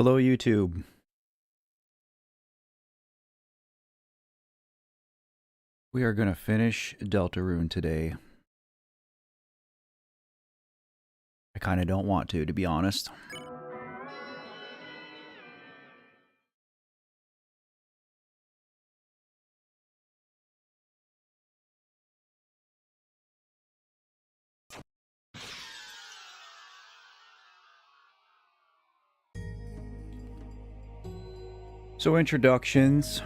Hello, YouTube. We are going to finish Deltarune today. I kind of don't want to be honest. So introductions.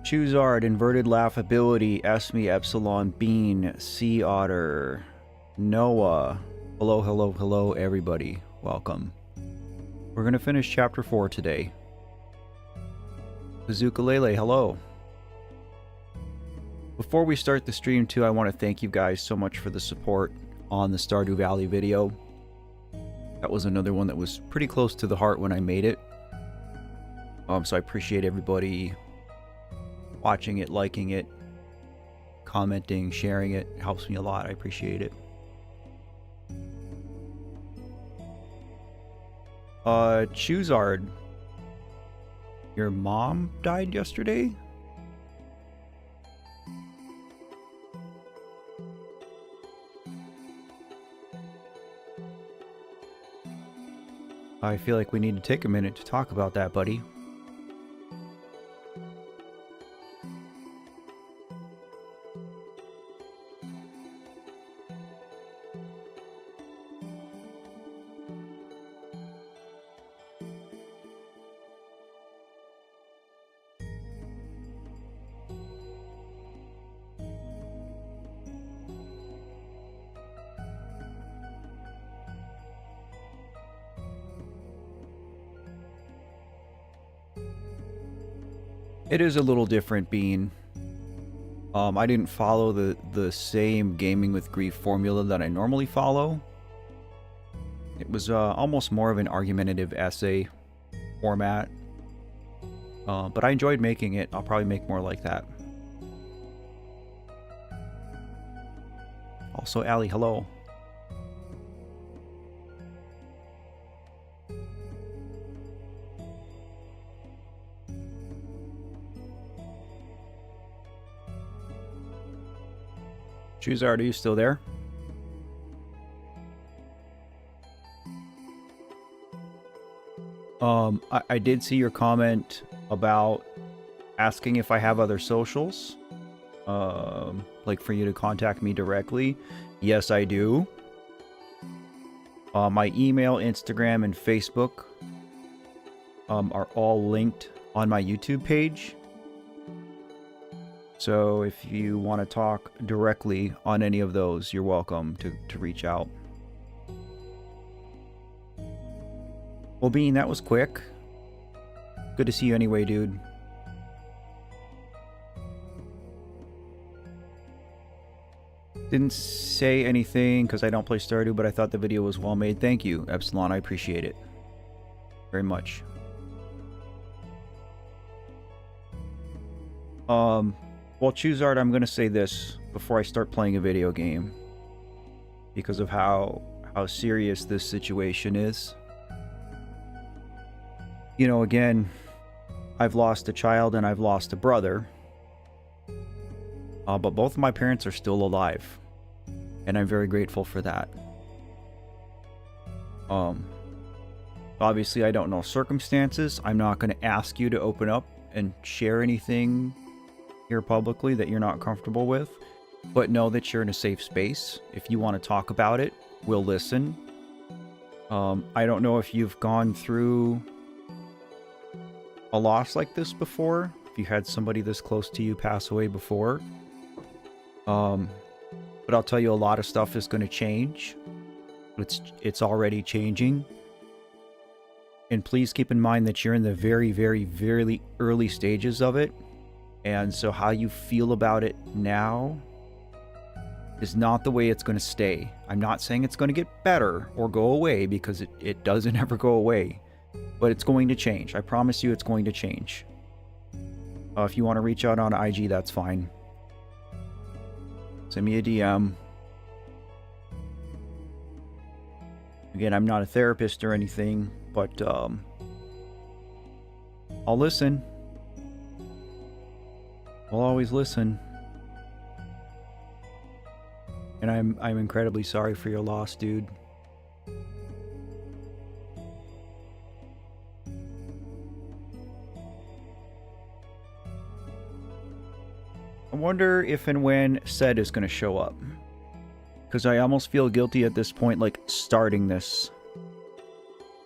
Choosard, Inverted Laughability, Esme, Epsilon, Bean, Sea Otter, Noah. Hello, hello, hello, everybody. Welcome. We're going to finish Chapter 4 today. Bazookalele, hello. Before we start the stream too, I want to thank you guys so much for the support on the Stardew Valley video. That was another one that was pretty close to the heart when I made it. So I appreciate everybody watching it, liking it, commenting, sharing it. It helps me a lot. I appreciate it. Choosard, your mom died yesterday? I feel like we need to take a minute to talk about that, buddy. It is a little different, Bean. I didn't follow the same Gaming with Grief formula that I normally follow. It was almost more of an argumentative essay format. But I enjoyed making it. I'll probably make more like that. Also, Allie, hello. Choosard, are you still there? I did see your comment about asking if I have other socials. Like for you to contact me directly. Yes, I do. My email, Instagram, and Facebook are all linked on my YouTube page. So if you want to talk directly on any of those, you're welcome to reach out. Well, Bean, that was quick. Good to see you anyway, dude. Didn't say anything because I don't play Stardew, but I thought the video was well made. Thank you, Epsilon. I appreciate it very much. Well, Choosard, I'm going to say this before I start playing a video game because of how serious this situation is. You know, again, I've lost a child and I've lost a brother. But both of my parents are still alive. And I'm very grateful for that. Obviously, I don't know circumstances. I'm not going to ask you to open up and share anything here publicly that you're not comfortable with. But know that you're in a safe space. If you want to talk about it, we'll listen. I don't know if you've gone through a loss like this before. If you had somebody this close to you pass away before. But I'll tell you, a lot of stuff is going to change. It's already changing. And please keep in mind that you're in the very, very, very early stages of it. And so how you feel about it now is not the way it's going to stay. I'm not saying it's going to get better or go away, because it doesn't ever go away. But it's going to change. I promise you it's going to change. If you want to reach out on IG, that's fine. Send me a DM. Again, I'm not a therapist or anything, but I'll listen. I'll always listen. And I'm incredibly sorry for your loss, dude. I wonder if and when Sed is going to show up. Because I almost feel guilty at this point, like, starting this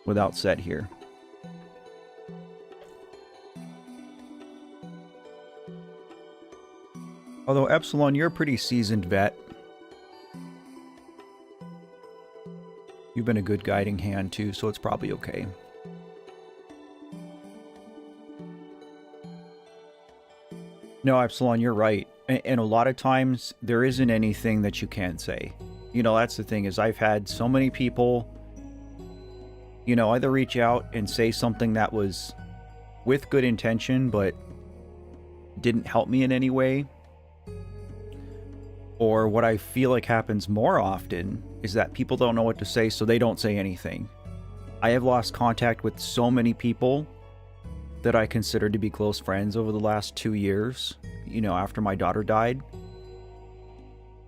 without Sed here. Although, Epsilon, you're a pretty seasoned vet. You've been a good guiding hand, too, so it's probably okay. No, Epsilon, you're right. And a lot of times, there isn't anything that you can say. You know, that's the thing, is I've had so many people, you know, either reach out and say something that was with good intention, but didn't help me in any way. Or what I feel like happens more often is that people don't know what to say, so they don't say anything. I have lost contact with so many people that I considered to be close friends over the last 2 years, you know, after my daughter died.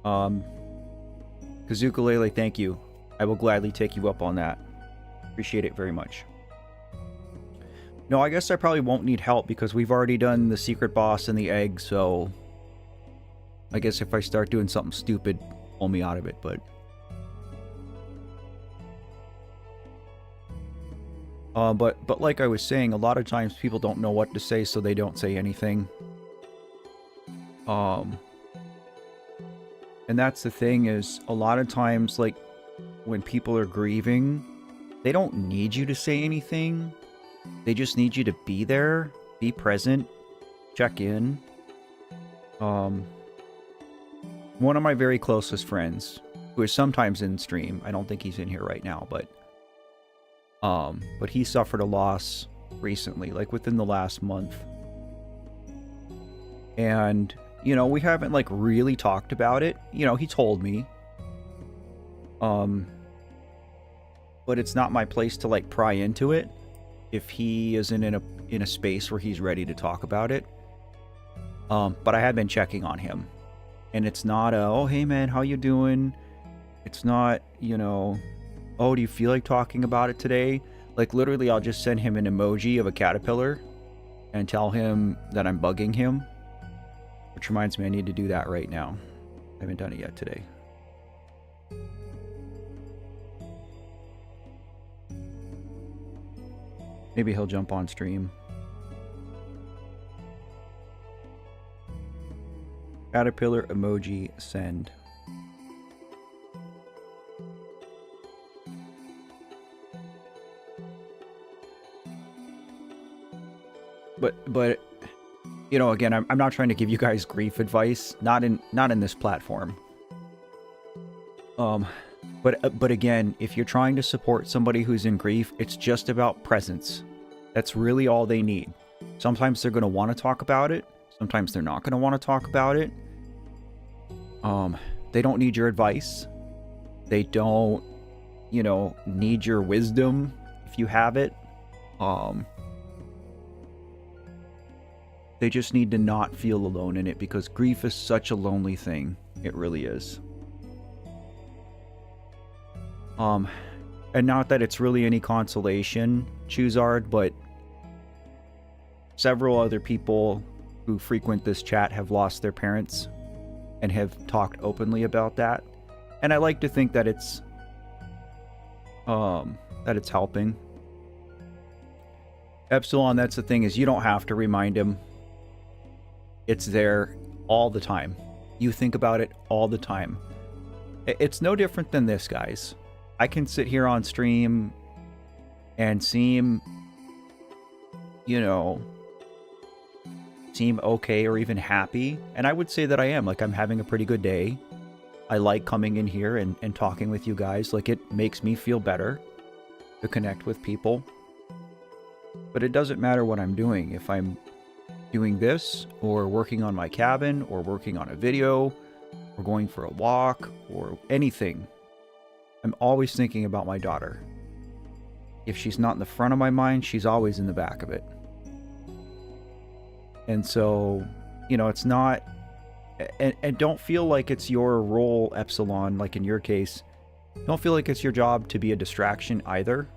Kazukulele, thank you. I will gladly take you up on that. Appreciate it very much. No, I guess I probably won't need help because we've already done the secret boss and the egg, so I guess if I start doing something stupid, pull me out of it, but But like I was saying, a lot of times people don't know what to say, so they don't say anything. And that's the thing, is a lot of times, like, when people are grieving, they don't need you to say anything. They just need you to be there, be present, check in. One of my very closest friends, who is sometimes in stream, I don't think he's in here right now, but he suffered a loss recently, like within the last month. And, you know, we haven't like really talked about it. You know, he told me. But it's not my place to like pry into it if he isn't in a space where he's ready to talk about it. But I have been checking on him. And it's not oh, hey man, how you doing? It's not, you know, oh, do you feel like talking about it today? Like, literally, I'll just send him an emoji of a caterpillar and tell him that I'm bugging him. Which reminds me, I need to do that right now. I haven't done it yet today. Maybe he'll jump on stream. Caterpillar emoji send. But you know, again, I'm not trying to give you guys grief advice, not in this platform. But again, if you're trying to support somebody who's in grief, it's just about presence. That's really all they need. Sometimes they're going to want to talk about it. Sometimes they're not going to want to talk about it. They don't need your advice. They don't, you know, need your wisdom if you have it. They just need to not feel alone in it, because grief is such a lonely thing. It really is. And not that it's really any consolation, Chuzard, but several other people who frequent this chat have lost their parents and have talked openly about that. And I like to think that it's helping. Epsilon, that's the thing, is you don't have to remind him. It's there all the time. You think about it all the time. It's no different than this, guys. I can sit here on stream and seem, you know, seem okay or even happy. And I would say that I am. Like, I'm having a pretty good day. I like coming in here and talking with you guys. Like, it makes me feel better to connect with people. But it doesn't matter what I'm doing. If I'm doing this, or working on my cabin, or working on a video, or going for a walk, or anything, I'm always thinking about my daughter. If she's not in the front of my mind, she's always in the back of it. And so, you know, it's not... And don't feel like it's your role, Epsilon, like in your case. Don't feel like it's your job to be a distraction either.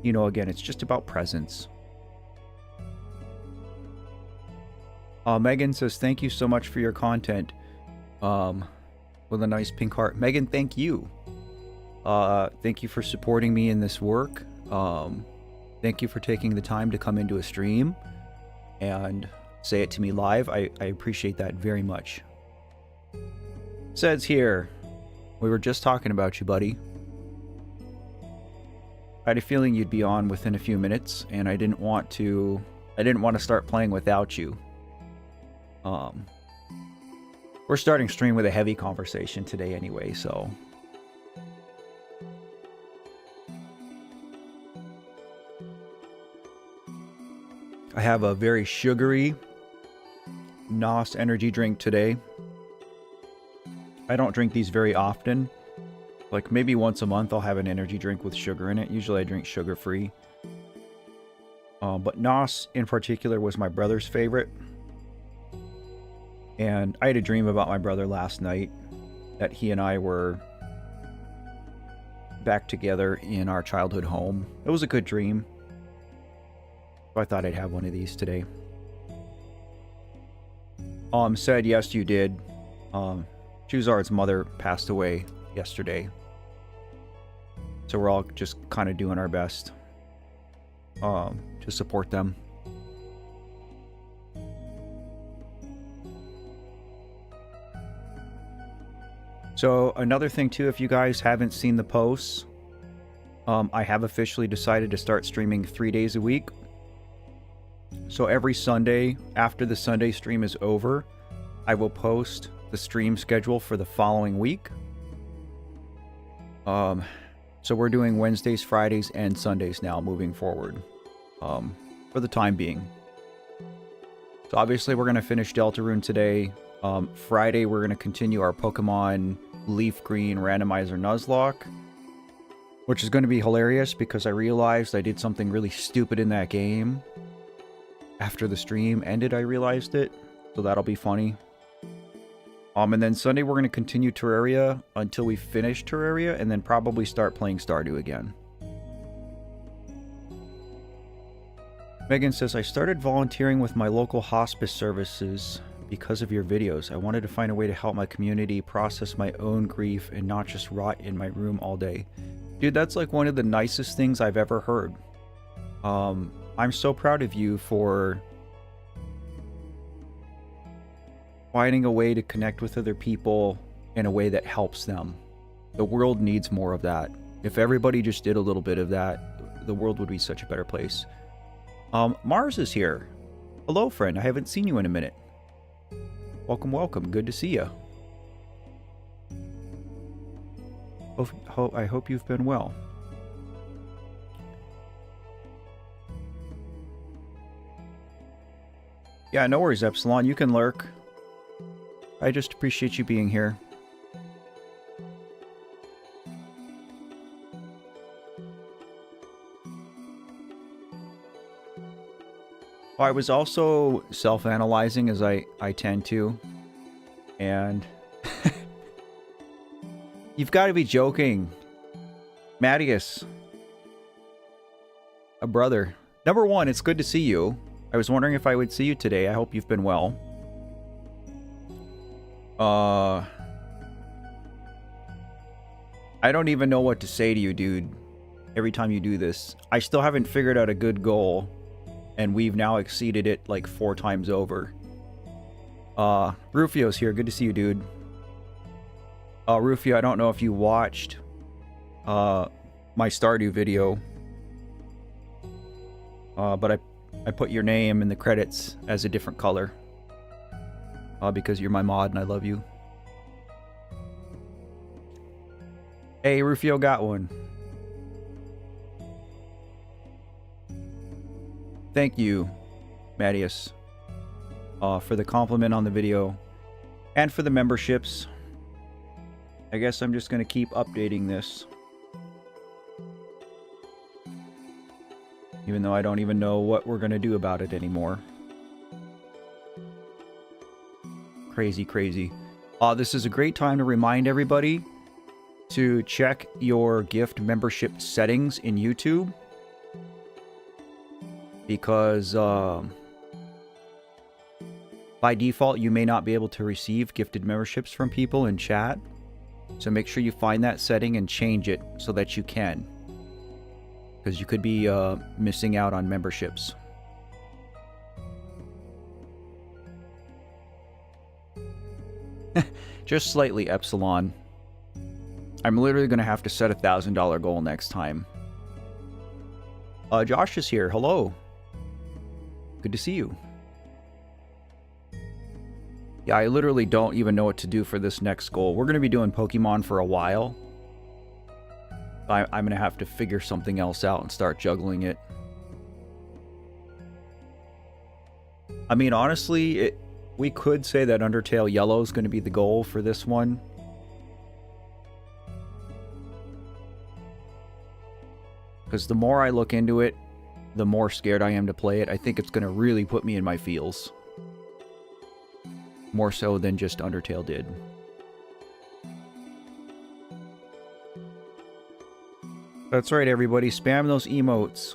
You know, again, it's just about presence. Megan says, thank you so much for your content. With a nice pink heart. Megan, thank you. Thank you for supporting me in this work. Thank you for taking the time to come into a stream and say it to me live. I appreciate that very much. Says here, we were just talking about you, buddy. I had a feeling you'd be on within a few minutes, and I didn't want to start playing without you. We're starting stream with a heavy conversation today anyway, so... I have a very sugary NOS energy drink today. I don't drink these very often. Like maybe once a month I'll have an energy drink with sugar in it. Usually I drink sugar-free. But NOS in particular was my brother's favorite. And I had a dream about my brother last night that he and I were back together in our childhood home. It was a good dream. So I thought I'd have one of these today. Said, yes, you did. Chuzard's mother passed away yesterday. So we're all just kind of doing our best to support them. So another thing too, if you guys haven't seen the posts, I have officially decided to start streaming 3 days a week. So every Sunday, after the Sunday stream is over, I will post the stream schedule for the following week. So we're doing Wednesdays, Fridays, and Sundays now moving forward, for the time being. So obviously we're going to finish Deltarune today. Friday we're going to continue our Pokemon Leaf Green Randomizer Nuzlocke, which is going to be hilarious because I realized I did something really stupid in that game. After the stream ended, I realized it, so that'll be funny. And then Sunday we're going to continue Terraria until we finish Terraria, and then probably start playing Stardew again. Megan says, I started volunteering with my local hospice services because of your videos. I wanted to find a way to help my community process my own grief and not just rot in my room all day. Dude, that's like one of the nicest things I've ever heard. I'm so proud of you for finding a way to connect with other people in a way that helps them. The world needs more of that. If everybody just did a little bit of that, the world would be such a better place. Mars is here. Hello, friend. I haven't seen you in a minute. Welcome, welcome. Good to see you. I hope you've been well. Yeah, no worries, Epsilon. You can lurk. I just appreciate you being here. Well, I was also self-analyzing, as I tend to. And... You've got to be joking. Mattias. A brother. Number one, it's good to see you. I was wondering if I would see you today. I hope you've been well. I don't even know what to say to you, dude. Every time you do this. I still haven't figured out a good goal. And we've now exceeded it like 4 times over. Rufio's here. Good to see you, dude. Rufio, I don't know if you watched my Stardew video. But I put your name in the credits as a different color. Because you're my mod and I love you. Hey, Rufio got one. Thank you, Mattias, for the compliment on the video and for the memberships. I guess I'm just going to keep updating this. Even though I don't even know what we're going to do about it anymore. Crazy, crazy. This is a great time to remind everybody to check your gift membership settings in YouTube. Because by default, you may not be able to receive gifted memberships from people in chat. So make sure you find that setting and change it so that you can. Because you could be missing out on memberships. Just slightly, Epsilon. I'm literally going to have to set a $1,000 goal next time. Josh is here. Hello. Good to see you. Yeah, I literally don't even know what to do for this next goal. We're going to be doing Pokemon for a while. I'm going to have to figure something else out and start juggling it. I mean, honestly, we could say that Undertale Yellow is going to be the goal for this one. Because the more I look into it, the more scared I am to play it. I think it's going to really put me in my feels. More so than just Undertale did. That's right, everybody. Spam those emotes.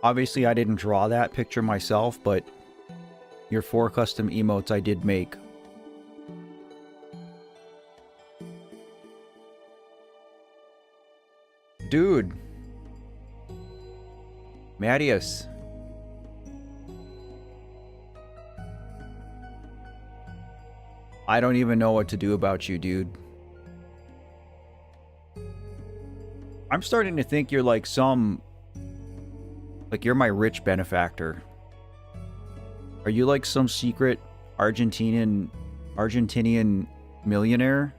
Obviously, I didn't draw that picture myself, but your 4 custom emotes I did make. Dude. Mattias. I don't even know what to do about you, dude. I'm starting to think you're like like you're my rich benefactor. Are you like some secret Argentinian millionaire?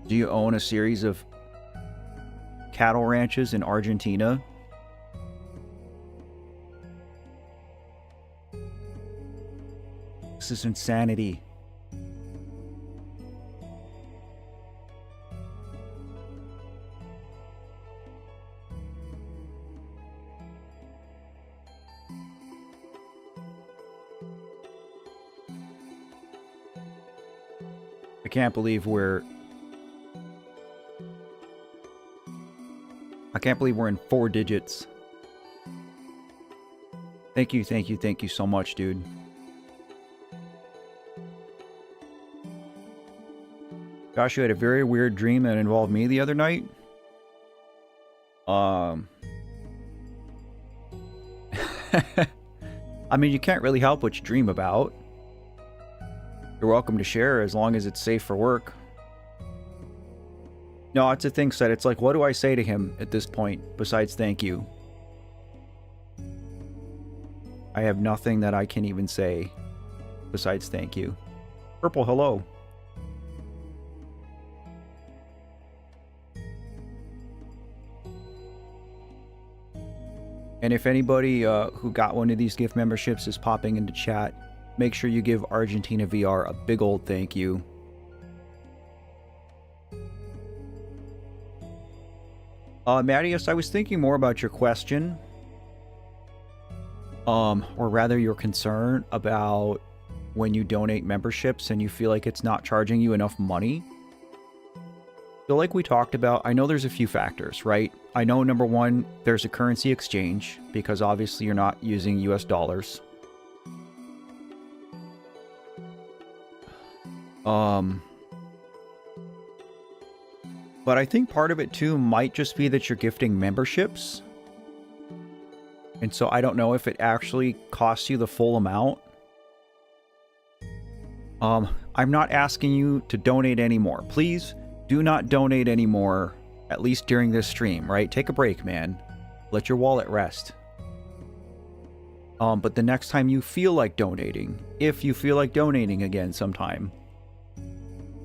Do you own a series of cattle ranches in Argentina? This is insanity. I can't believe we're in 4 digits. Thank you so much, dude. Gosh, you had a very weird dream that involved me the other night. I mean, you can't really help what you dream about. You're welcome to share as long as it's safe for work. No, it's a thing, said. It's like, what do I say to him at this point besides thank you? I have nothing that I can even say besides thank you. Purple, hello. And if anybody who got one of these gift memberships is popping into chat, make sure you give Argentina VR a big old thank you. Mattias, I was thinking more about your question. Or rather your concern about when you donate memberships and you feel like it's not charging you enough money. So like we talked about, I know there's a few factors, right? I know number one, there's a currency exchange because obviously you're not using US dollars. But I think part of it too might just be that you're gifting memberships. And so I don't know if it actually costs you the full amount. I'm not asking you to donate anymore. Please do not donate anymore, at least during this stream, right? Take a break, man. Let your wallet rest. But the next time you feel like donating, if you feel like donating again sometime,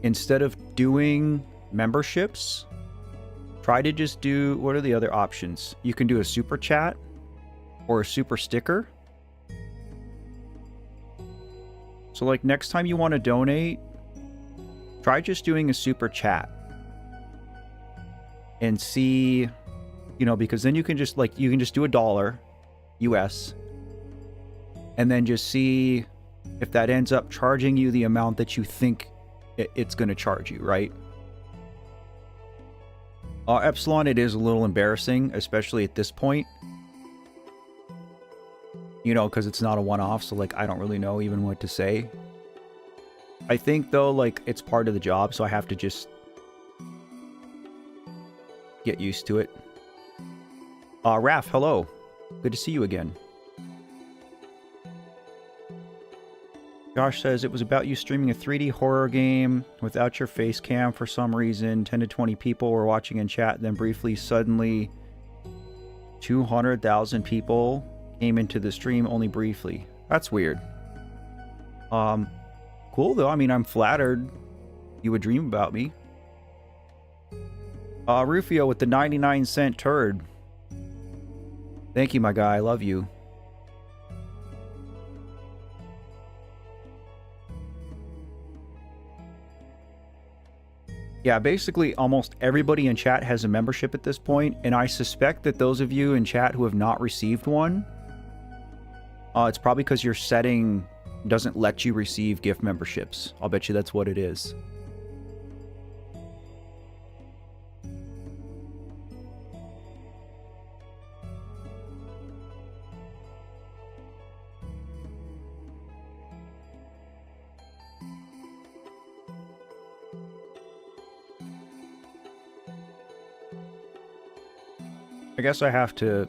instead of doing memberships, try to just do, what are the other options? You can do a super chat or a super sticker. So like next time you want to donate, try just doing a super chat and see, you know, because then you can just like, you can just do $1 US and then just see if that ends up charging you the amount that you think it's going to charge you, right? Epsilon, it is a little embarrassing, especially at this point. You know, because it's not a one-off, so like I don't really know even what to say. I think though, like it's part of the job, so I have to just get used to it. Raph, hello. Good to see you again. Josh says it was about you streaming a 3D horror game without your face cam for some reason. 10 to 20 people were watching in chat, then briefly, suddenly 200,000 people came into the stream only briefly. That's weird. Cool though. I mean, I'm flattered you would dream about me. Rufio with the 99-cent turd. Thank you, my guy. I love you. Yeah, basically almost everybody in chat has a membership at this point, and I suspect that those of you in chat who have not received one, it's probably because your setting doesn't let you receive gift memberships. I'll bet you that's what it is. I guess I have to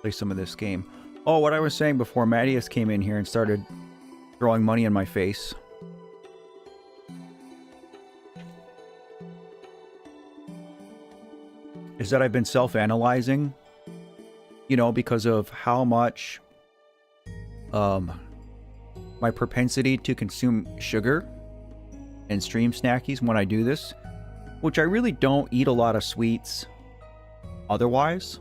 play some of this game. Oh, what I was saying before Mattias came in here and started throwing money in my face. Is that I've been self-analyzing, you know, because of how much my propensity to consume sugar and stream snackies when I do this, which I really don't eat a lot of sweets otherwise.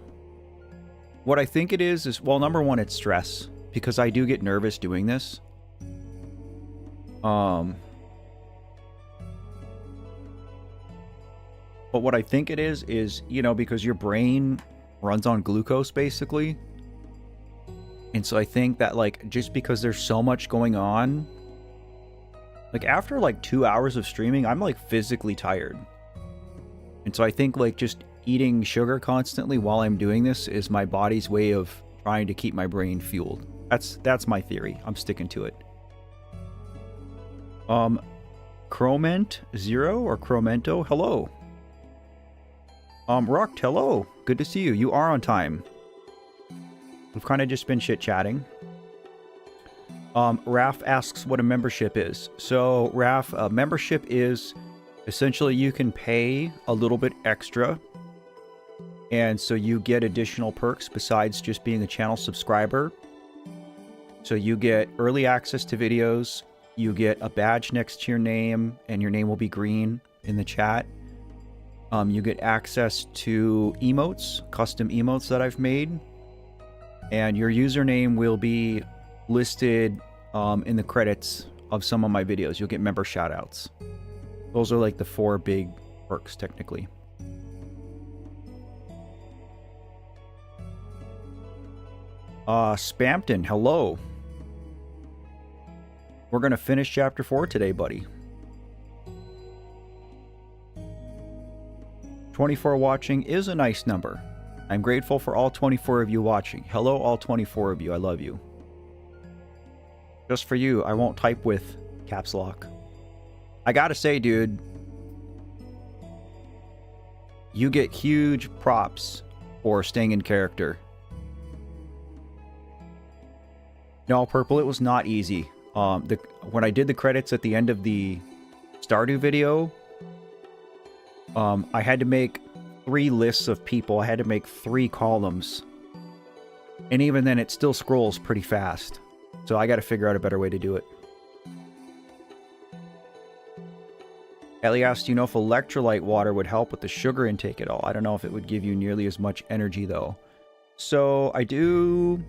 What I think it is, well, number one, it's stress, because I do get nervous doing this. But what I think it is, you know, because your brain runs on glucose, basically. And so I think that, like, just because there's so much going on, like, after, like, 2 hours of streaming, I'm, like, physically tired. And so I think, like, just eating sugar constantly while I'm doing this is my body's way of trying to keep my brain fueled. That's my theory. I'm sticking to it. Chroment Zero or Chromento, hello. Rucked, hello. Good to see you. You are on time. We've kind of just been chit-chatting. Raph asks what a membership is. So, Raph, a membership is essentially you can pay a little bit extra, and so you get additional perks besides just being a channel subscriber. So you get early access to videos, you get a badge next to your name, and your name will be green in the chat. You get access to emotes, custom emotes that I've made, and your username will be listed in the credits of some of my videos. You'll get member shoutouts. Those are like the 4 big perks, technically. Spampton, hello. We're going to finish chapter 4 today, buddy. 24 watching is a nice number. I'm grateful for all 24 of you watching. Hello, all 24 of you. I love you. Just for you, I won't type with caps lock. I gotta say, dude, you get huge props for staying in character. No, Purple, it was not easy. When I did the credits at the end of the Stardew video, I had to make 3 lists of people. I had to make 3 columns. And even then, it still scrolls pretty fast. So I got to figure out a better way to do it. Ellie asked, do you know if electrolyte water would help with the sugar intake at all? I don't know if it would give you nearly as much energy, though. So I do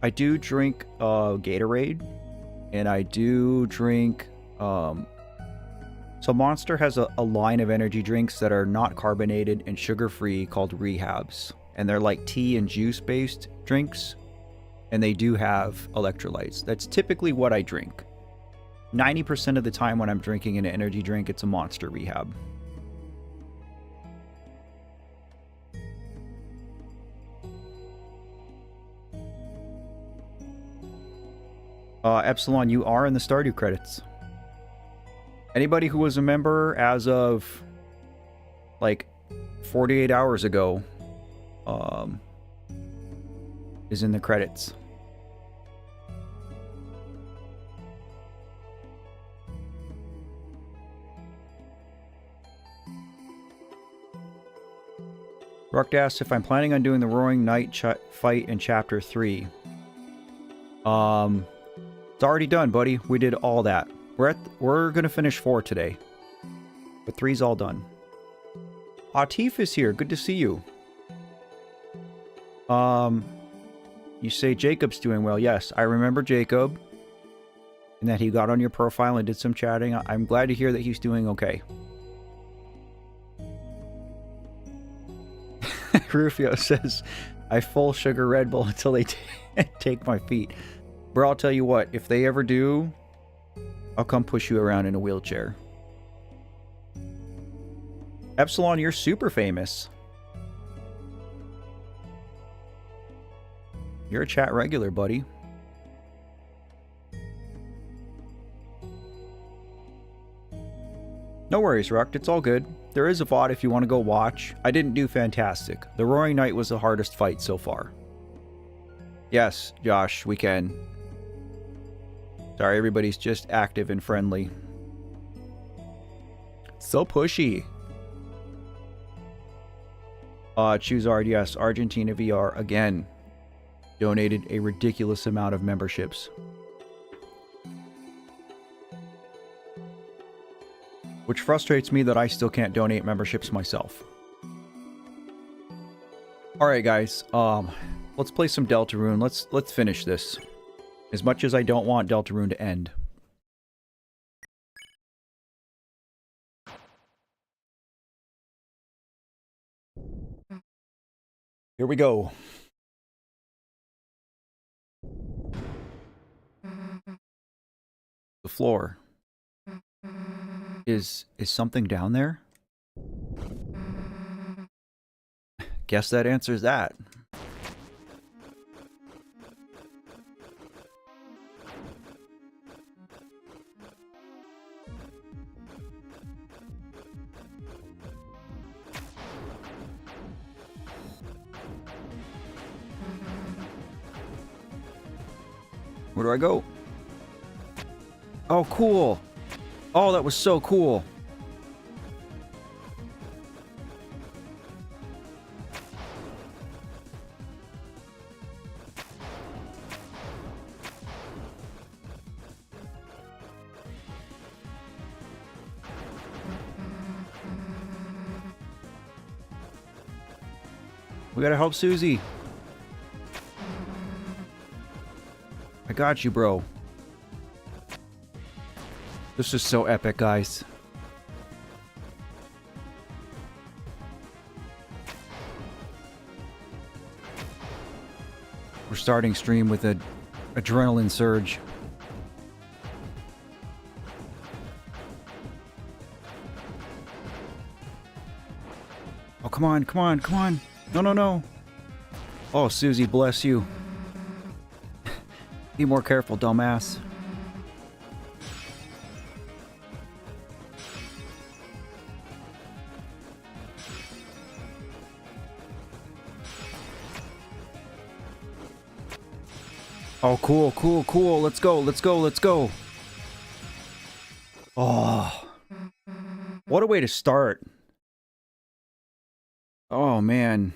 drink Gatorade. And I do drink... So Monster has a line of energy drinks that are not carbonated and sugar-free called Rehabs. And they're like tea and juice-based drinks. And they do have electrolytes. That's typically what I drink. 90% of the time when I'm drinking an energy drink, it's a Monster Rehab. Epsilon, you are in the Stardew credits. Anybody who was a member as of like 48 hours ago is in the credits. Rucked asks if I'm planning on doing the Roaring Knight fight in Chapter 3. It's already done, buddy. We did all that. We're gonna finish 4 today. But 3's all done. Atif is here. Good to see you. You say Jacob's doing well. Yes, I remember Jacob. And that he got on your profile and did some chatting. I'm glad to hear that he's doing okay. Rufio says, I full sugar Red Bull until they take my feet. Bro, I'll tell you what, if they ever do, I'll come push you around in a wheelchair. Epsilon, you're super famous. You're a chat regular, buddy. No worries, Rucked. It's all good. There is a VOD if you want to go watch. I didn't do fantastic. The Roaring Knight was the hardest fight so far. Yes, Josh, we can. Sorry, everybody's just active and friendly. So pushy. Choosard, yes. Argentina VR, again, donated a ridiculous amount of memberships. Which frustrates me that I still can't donate memberships myself. Alright, guys. Let's play some Deltarune. Let's finish this. As much as I don't want Deltarune to end. Here we go. The floor. Is something down there? Guess that answers that. Where do I go? Oh, cool. Oh, that was so cool. We gotta help Susie. I got you, bro. This is so epic, guys. We're starting stream with an adrenaline surge. Oh, come on, come on, come on. No, no, no. Oh, Susie, bless you. Be more careful, dumbass. Oh, cool, cool, cool. Let's go, let's go, let's go. Oh. What a way to start. Oh, man.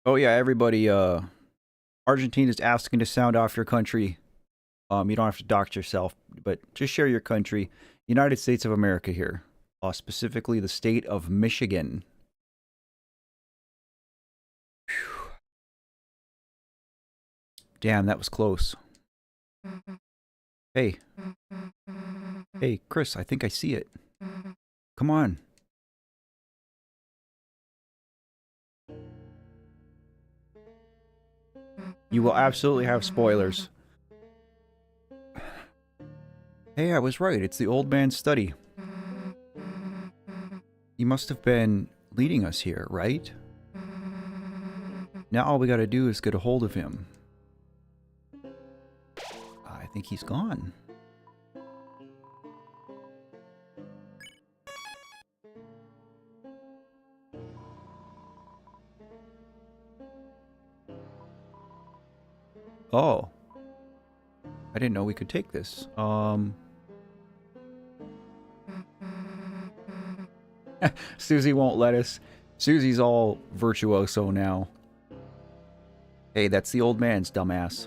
Oh, yeah, everybody, Argentina's asking to sound off your country. You don't have to dox yourself, but just share your country. United States of America here. Specifically the state of Michigan. Damn, that was close. Hey. Hey, Chris, I think I see it. Come on. You will absolutely have spoilers. Hey, I was right. It's the old man's study. He must have been leading us here, right? Now all we gotta do is get a hold of him. I think he's gone. Oh. I didn't know we could take this. Susie won't let us. Susie's all virtuoso now. Hey, that's the old man's, dumbass.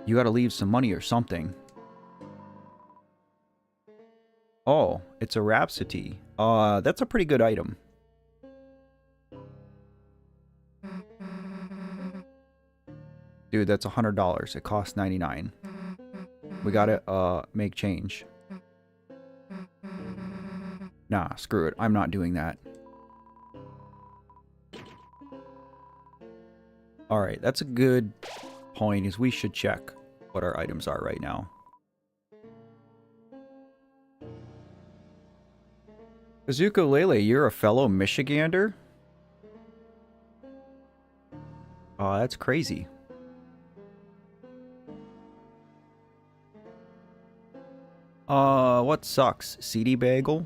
You gotta leave some money or something. Oh, it's a Rhapsody. That's a pretty good item. Dude, that's $100. It costs $99. We gotta, make change. Nah, screw it. I'm not doing that. Alright, that's a good point, is we should check what our items are right now. Kazuko Lele, you're a fellow Michigander? Oh, that's crazy. What sucks? CD Bagel?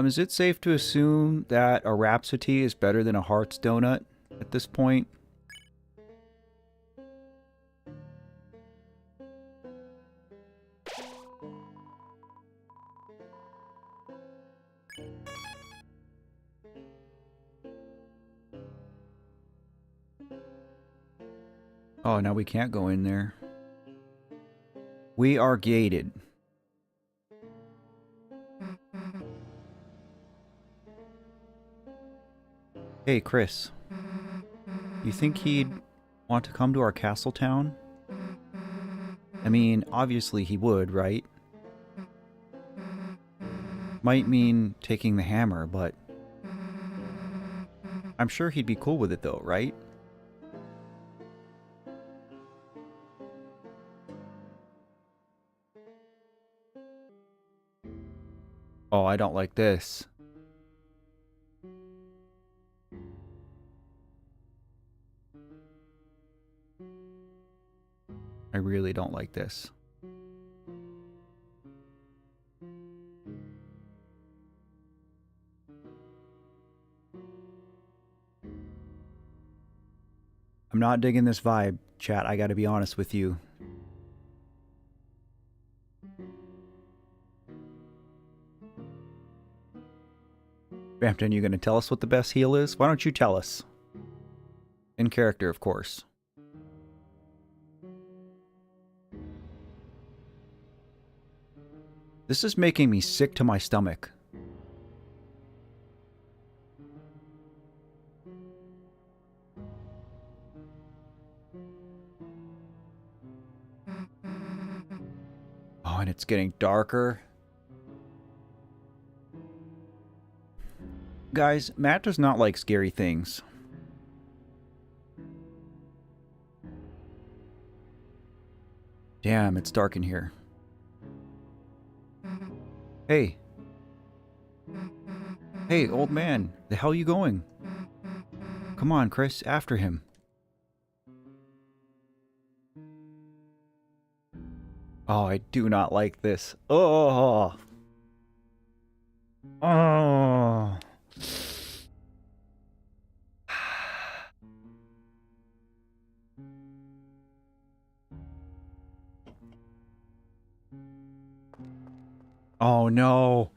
Is it safe to assume that a Rhapsody is better than a Hearts Donut at this point? Oh, now we can't go in there. We are gated. Hey, Chris. You think he'd want to come to our castle town? I mean, obviously he would, right? Might mean taking the hammer, but I'm sure he'd be cool with it though, right? Oh, I don't like this. I really don't like this. I'm not digging this vibe, chat. I gotta be honest with you. Bampton, you gonna tell us what the best heal is? Why don't you tell us? In character, of course. This is making me sick to my stomach. Oh, and it's getting darker. Guys, Matt does not like scary things. Damn, it's dark in here. Hey. Hey, old man. The hell you going? Come on, Chris. After him. Oh, I do not like this. Oh. Oh. Oh no.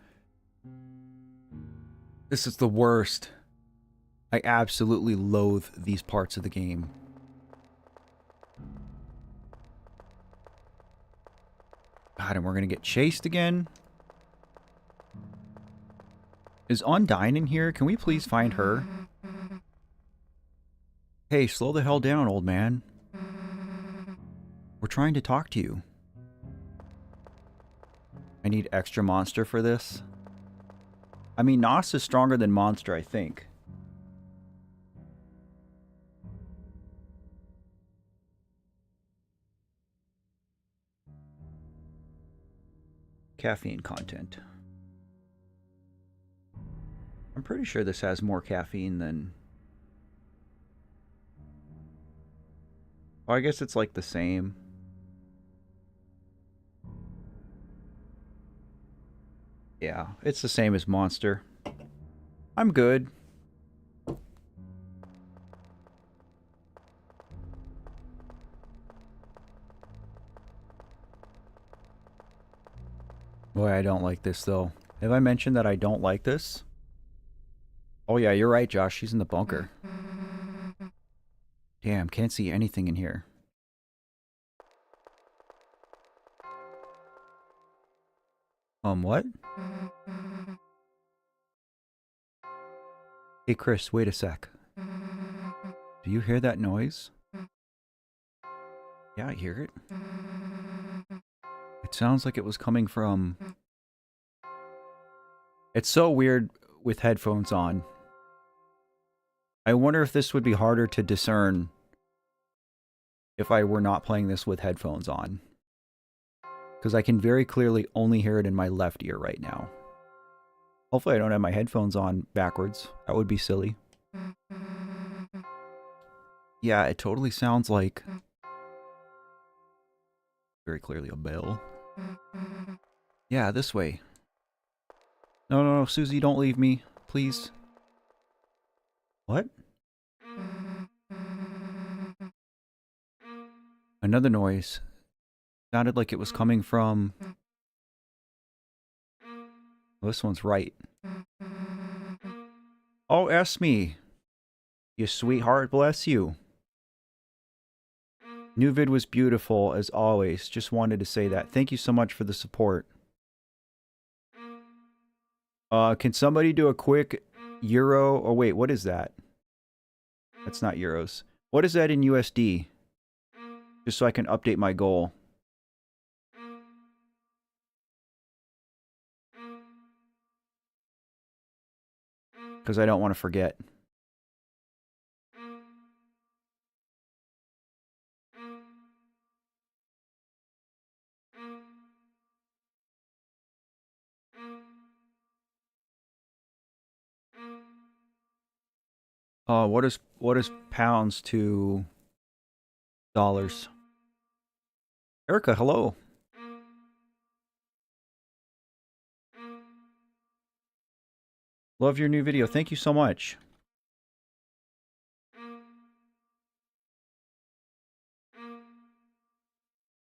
This is the worst. I absolutely loathe these parts of the game. God, and we're gonna get chased again. Is Undyne in here? Can we please find her? Hey, slow the hell down, old man. We're trying to talk to you. I need extra monster for this. I mean, Nos is stronger than monster, I think. Caffeine content. I'm pretty sure this has more caffeine than... Well, I guess it's like the same. Yeah, it's the same as Monster. I'm good. Boy, I don't like this, though. Have I mentioned that I don't like this? Oh yeah, you're right, Josh. She's in the bunker. Damn, can't see anything in here. What? Hey, Chris, wait a sec. Do you hear that noise? Yeah, I hear it. It sounds like it was coming from... It's so weird with headphones on. I wonder if this would be harder to discern if I were not playing this with headphones on. Because I can very clearly only hear it in my left ear right now. Hopefully I don't have my headphones on backwards. That would be silly. Yeah, it totally sounds like... Very clearly a bell. Yeah, this way. No, no, no, Susie, don't leave me. Please. What? Another noise. Sounded like it was coming from... Well, this one's right. Oh, Esme. You sweetheart, bless you. New vid was beautiful, as always. Just wanted to say that. Thank you so much for the support. Can somebody do a quick euro... Oh, wait, what is that? That's not euros. What is that in USD? Just so I can update my goal. Because I don't want to forget. What is pounds to dollars? Erica, hello. Love your new video. Thank you so much.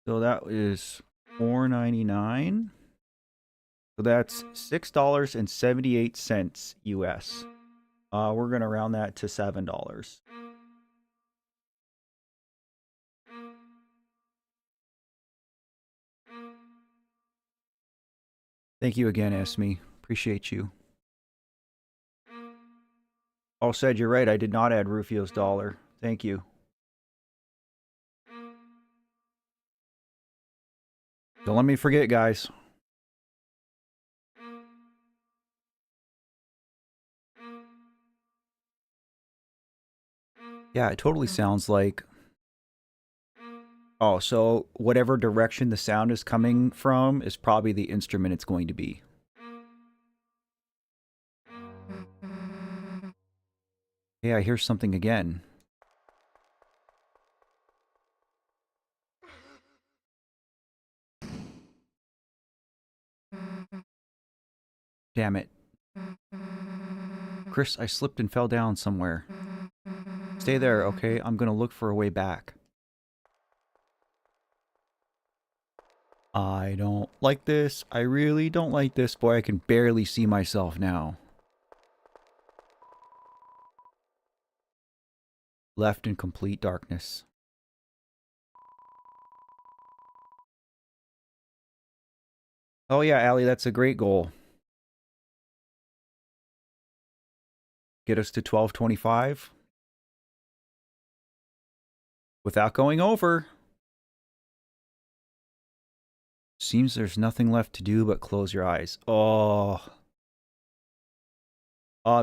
So that is $4.99. So that's $6.78 US. We're gonna round that to $7. Thank you again, Esme. Appreciate you. Oh, said you're right. I did not add Rufio's dollar. Thank you. Don't let me forget, guys. Yeah, it totally sounds like... Oh, so whatever direction the sound is coming from is probably the instrument it's going to be. Yeah, I hear something again. Damn it. Chris, I slipped and fell down somewhere. Stay there, okay? I'm gonna look for a way back. I don't like this. I really don't like this. Boy, I can barely see myself now. Left in complete darkness. Oh yeah, Allie, that's a great goal. Get us to 1225 without going over. Seems there's nothing left to do but close your eyes. Oh.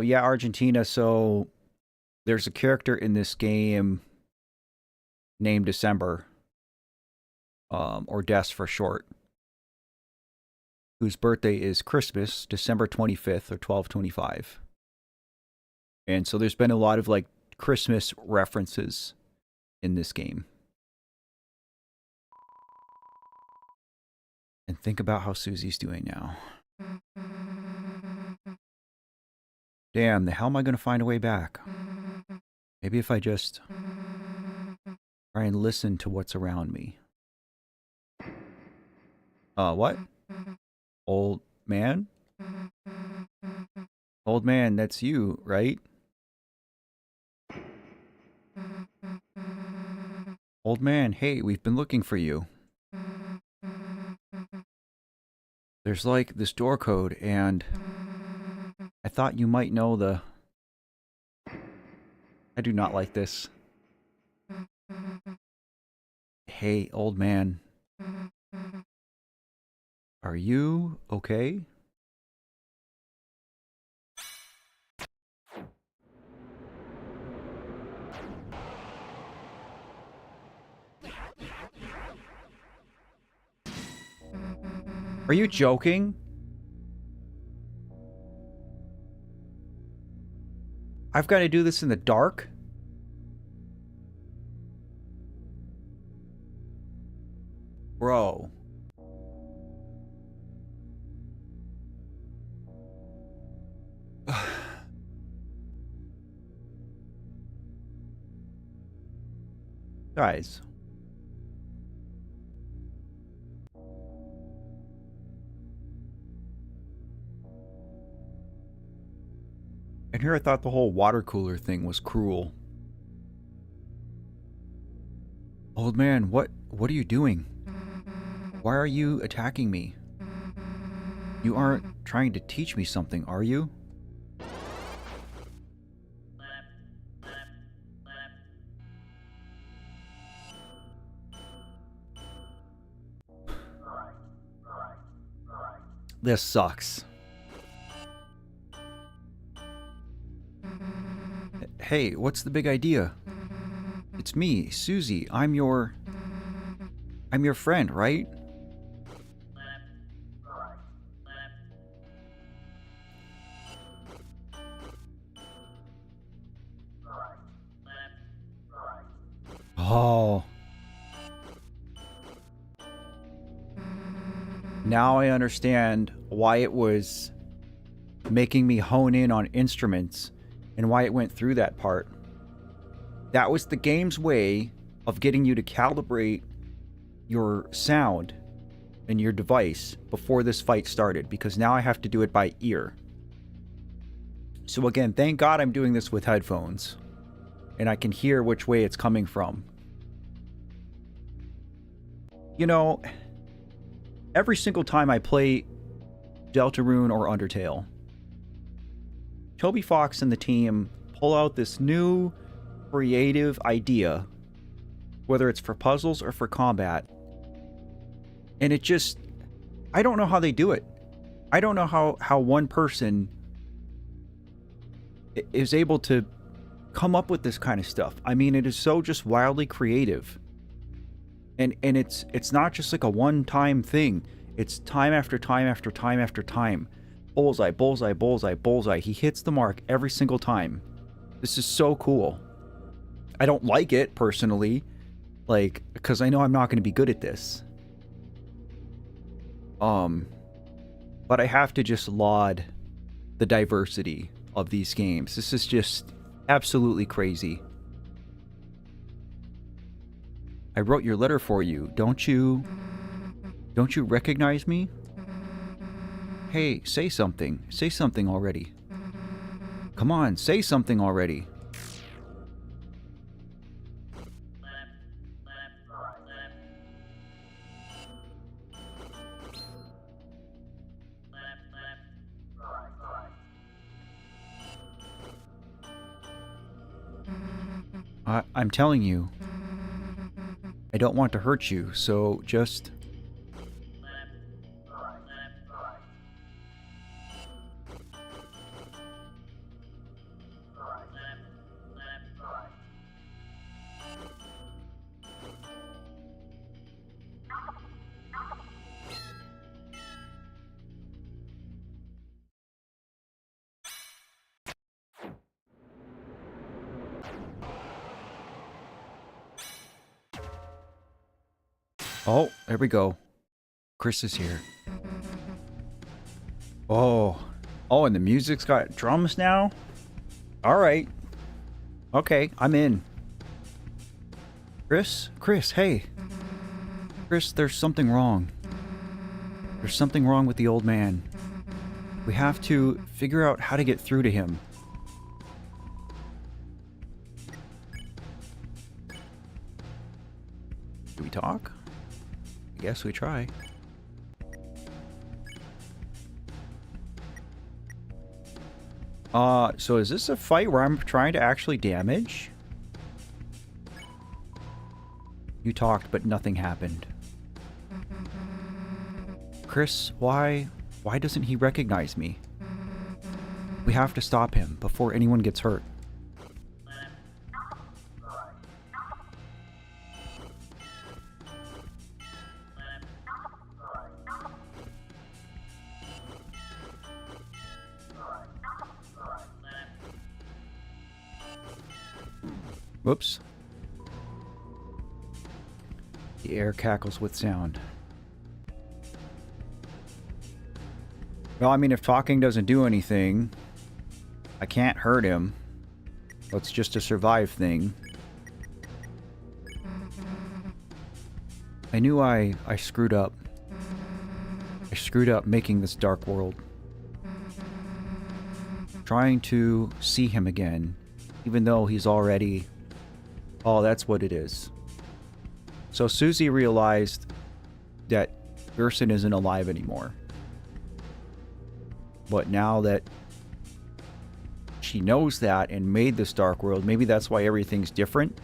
Yeah, Argentina. So there's a character in this game named December, or Des for short, whose birthday is Christmas, December 25th or 1225. And so there's been a lot of like Christmas references in this game. And think about how Susie's doing now. Damn, the hell am I going to find a way back? Maybe if I just try and listen to what's around me. What? Old man? Old man, that's you, right? Old man, hey, we've been looking for you. There's like this door code, and I thought you might know the... I do not like this. Hey, old man. Are you okay? Are you joking? I've got to do this in the dark? Bro. Guys. And here I thought the whole water cooler thing was cruel. Old man, what are you doing? Why are you attacking me? You aren't trying to teach me something, are you? This sucks. Hey, what's the big idea? It's me, Susie. I'm your friend, right? Oh. Now I understand why it was making me hone in on instruments and why it went through that part. That was the game's way of getting you to calibrate your sound and your device before this fight started, because now I have to do it by ear. So again, thank God I'm doing this with headphones and I can hear which way it's coming from. You know, every single time I play Deltarune or Undertale, Toby Fox and the team pull out this new creative idea, whether it's for puzzles or for combat, and it just... I don't know how they do it. I don't know how one person is able to come up with this kind of stuff. I mean, it is so just wildly creative. And it's not just like a one-time thing. It's time after time after time after time. Bullseye, bullseye, bullseye, bullseye. He hits the mark every single time. This is so cool. I don't like it, personally. Like, because I know I'm not going to be good at this. But I have to just laud the diversity of these games. This is just absolutely crazy. I wrote your letter for you. Don't you recognize me? Hey, say something. Say something already. Come on, say something already. I'm telling you. I don't want to hurt you, so just... Oh, there we go. Chris is here. Oh. Oh, and the music's got drums now? Alright. Okay, I'm in. Chris, hey. Chris, there's something wrong. There's something wrong with the old man. We have to figure out how to get through to him. Do we talk? I guess we try. So is this a fight where I'm trying to actually damage? You talked, but nothing happened. Chris, why doesn't he recognize me? We have to stop him before anyone gets hurt. Whoops. The air cackles with sound. Well, I mean, if talking doesn't do anything, I can't hurt him. It's just a survive thing. I knew I screwed up. I screwed up making this dark world. Trying to see him again, even though he's already... Oh, that's what it is. So Susie realized that Gerson isn't alive anymore. But now that she knows that and made this dark world, maybe that's why everything's different.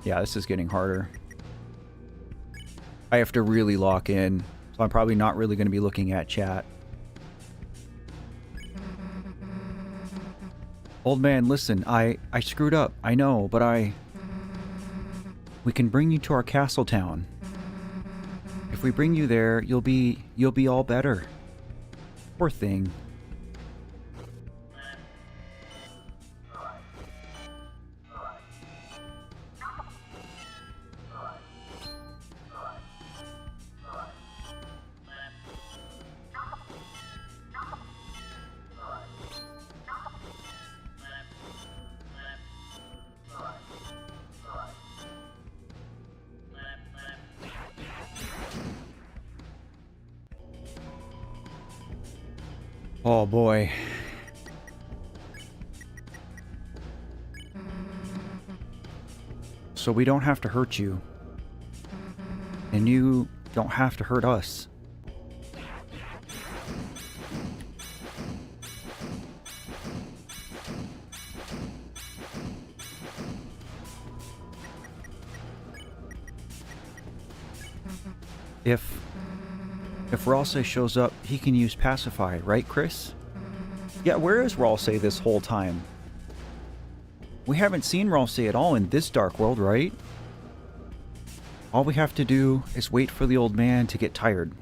Yeah, this is getting harder. I have to really lock in, so I'm probably not really going to be looking at chat. Old man, listen, I screwed up. I know, but we can bring you to our castle town. If we bring you there, you'll be all better. Poor thing. Oh boy. So we don't have to hurt you. And you don't have to hurt us. If Ralsei shows up, he can use Pacify, right, Chris? Yeah, where is Ralsei this whole time? We haven't seen Ralsei at all in this dark world, right? All we have to do is wait for the old man to get tired.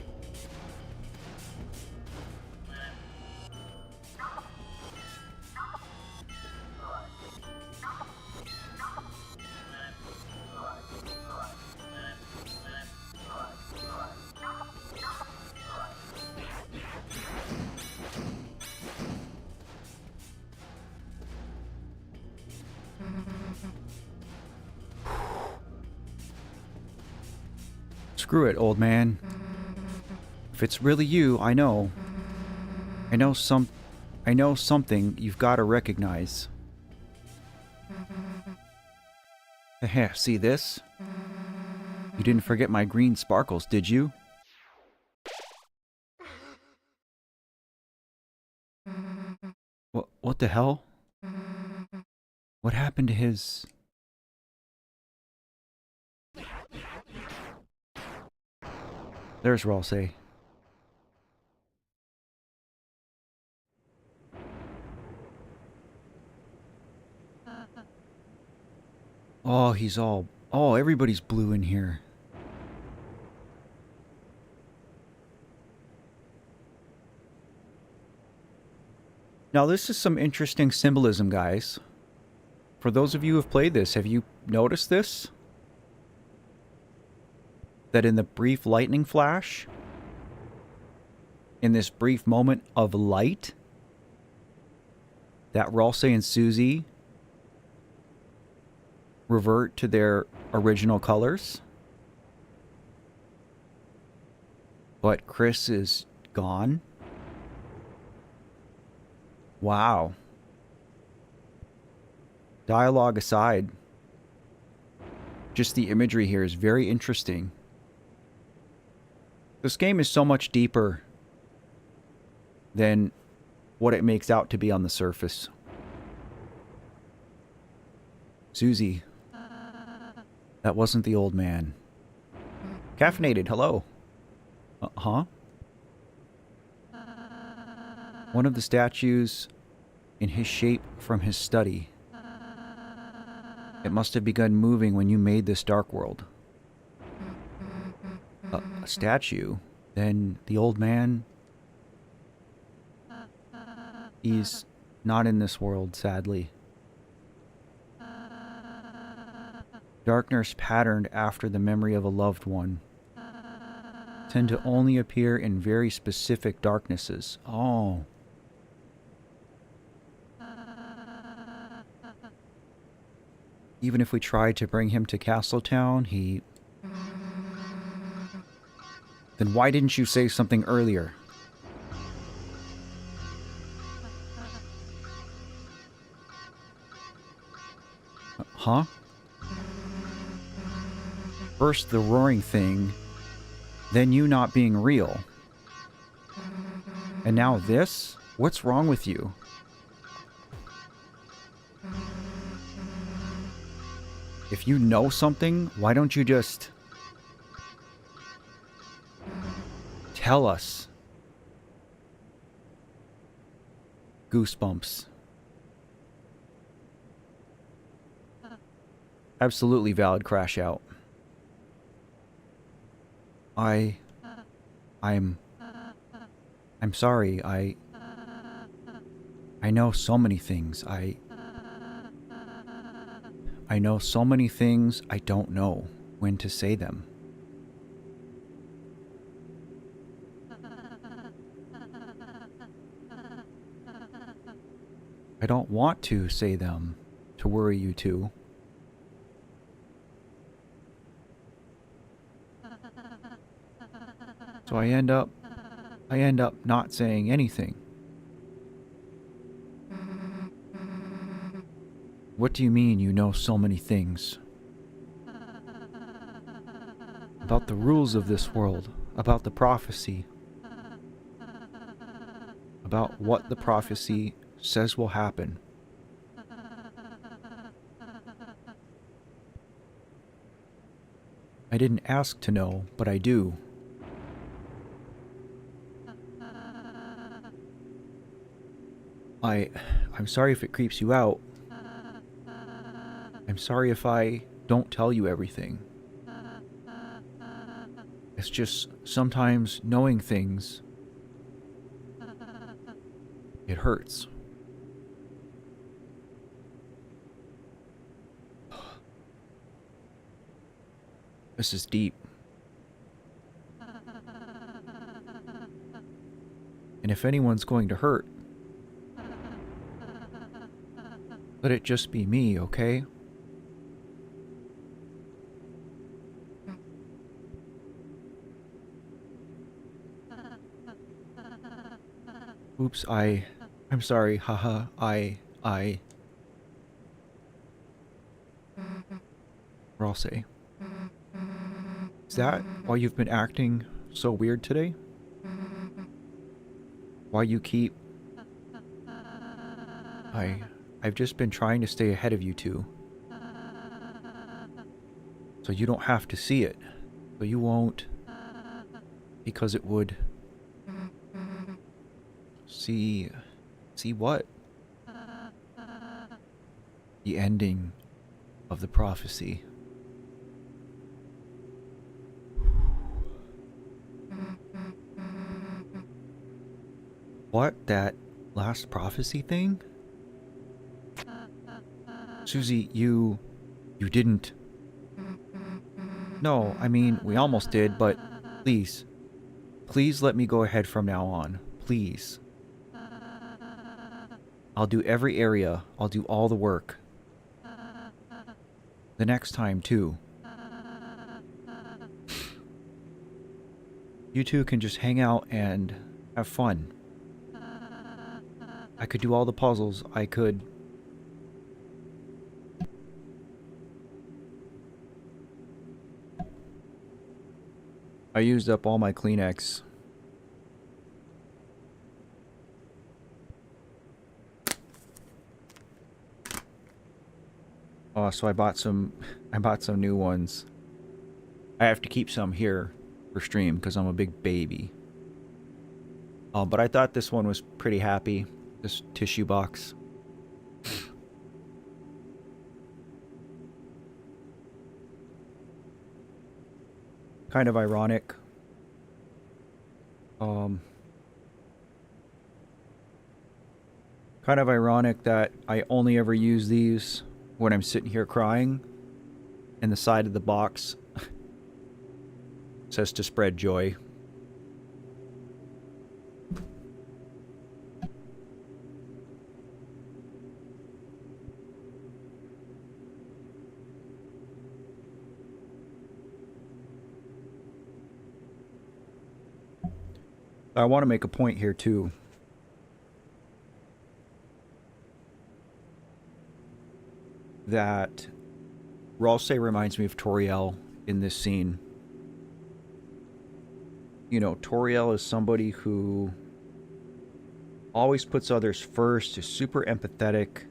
Screw it, old man. If it's really you, I know. I know something you've got to recognize. Heh, see this? You didn't forget my green sparkles, did you? What the hell? What happened to his... There's Ralsei. Oh, he's all... Oh, everybody's blue in here. Now, this is some interesting symbolism, guys. For those of you who have played this, have you noticed this? That in the brief lightning flash, in this brief moment of light, that Ralsei and Susie revert to their original colors. But Chris is gone. Wow. Dialogue aside, just the imagery here is very interesting. This game is so much deeper than what it makes out to be on the surface. Susie. That wasn't the old man. Caffeinated, hello. Huh? One of the statues in his shape from his study. It must have begun moving when you made this dark world. A statue? Then the old man... He's not in this world, sadly. Darkness patterned after the memory of a loved one tend to only appear in very specific darknesses. Oh. Even if we tried to bring him to Castletown, he... Then why didn't you say something earlier? Huh? First the roaring thing, then you not being real. And now this? What's wrong with you? If you know something, why don't you just tell us? Goosebumps. Absolutely valid crash out. I'm sorry. I know so many things. I know so many things I don't know when to say them. I don't want to say them to worry you too. So I end up not saying anything. What do you mean you know so many things? About the rules of this world, about the prophecy, about what the prophecy says will happen. I didn't ask to know, but I do. I'm sorry if it creeps you out. I'm sorry if I don't tell you everything. It's just sometimes knowing things, it hurts. This is deep. And if anyone's going to hurt, let it just be me, okay? Oops, I'm sorry, haha, Ralsei. Is that why you've been acting so weird today? Why you keep... I've just been trying to stay ahead of you two. So you don't have to see it. So you won't... Because it would... See what? The ending of the prophecy. What? That last prophecy thing? Susie, you didn't... No, I mean, we almost did, but please. Please let me go ahead from now on. Please. I'll do every area. I'll do all the work. The next time, too. You two can just hang out and have fun. I could do all the puzzles. I could... I used up all my Kleenex. Oh, so I bought some new ones. I have to keep some here for stream because I'm a big baby. But I thought this one was pretty happy. This tissue box. Kind of ironic. Kind of ironic that I only ever use these when I'm sitting here crying, and the side of the box says to spread joy. I want to make a point here too. That Ralse reminds me of Toriel in this scene. You know, Toriel is somebody who always puts others first, is super empathetic,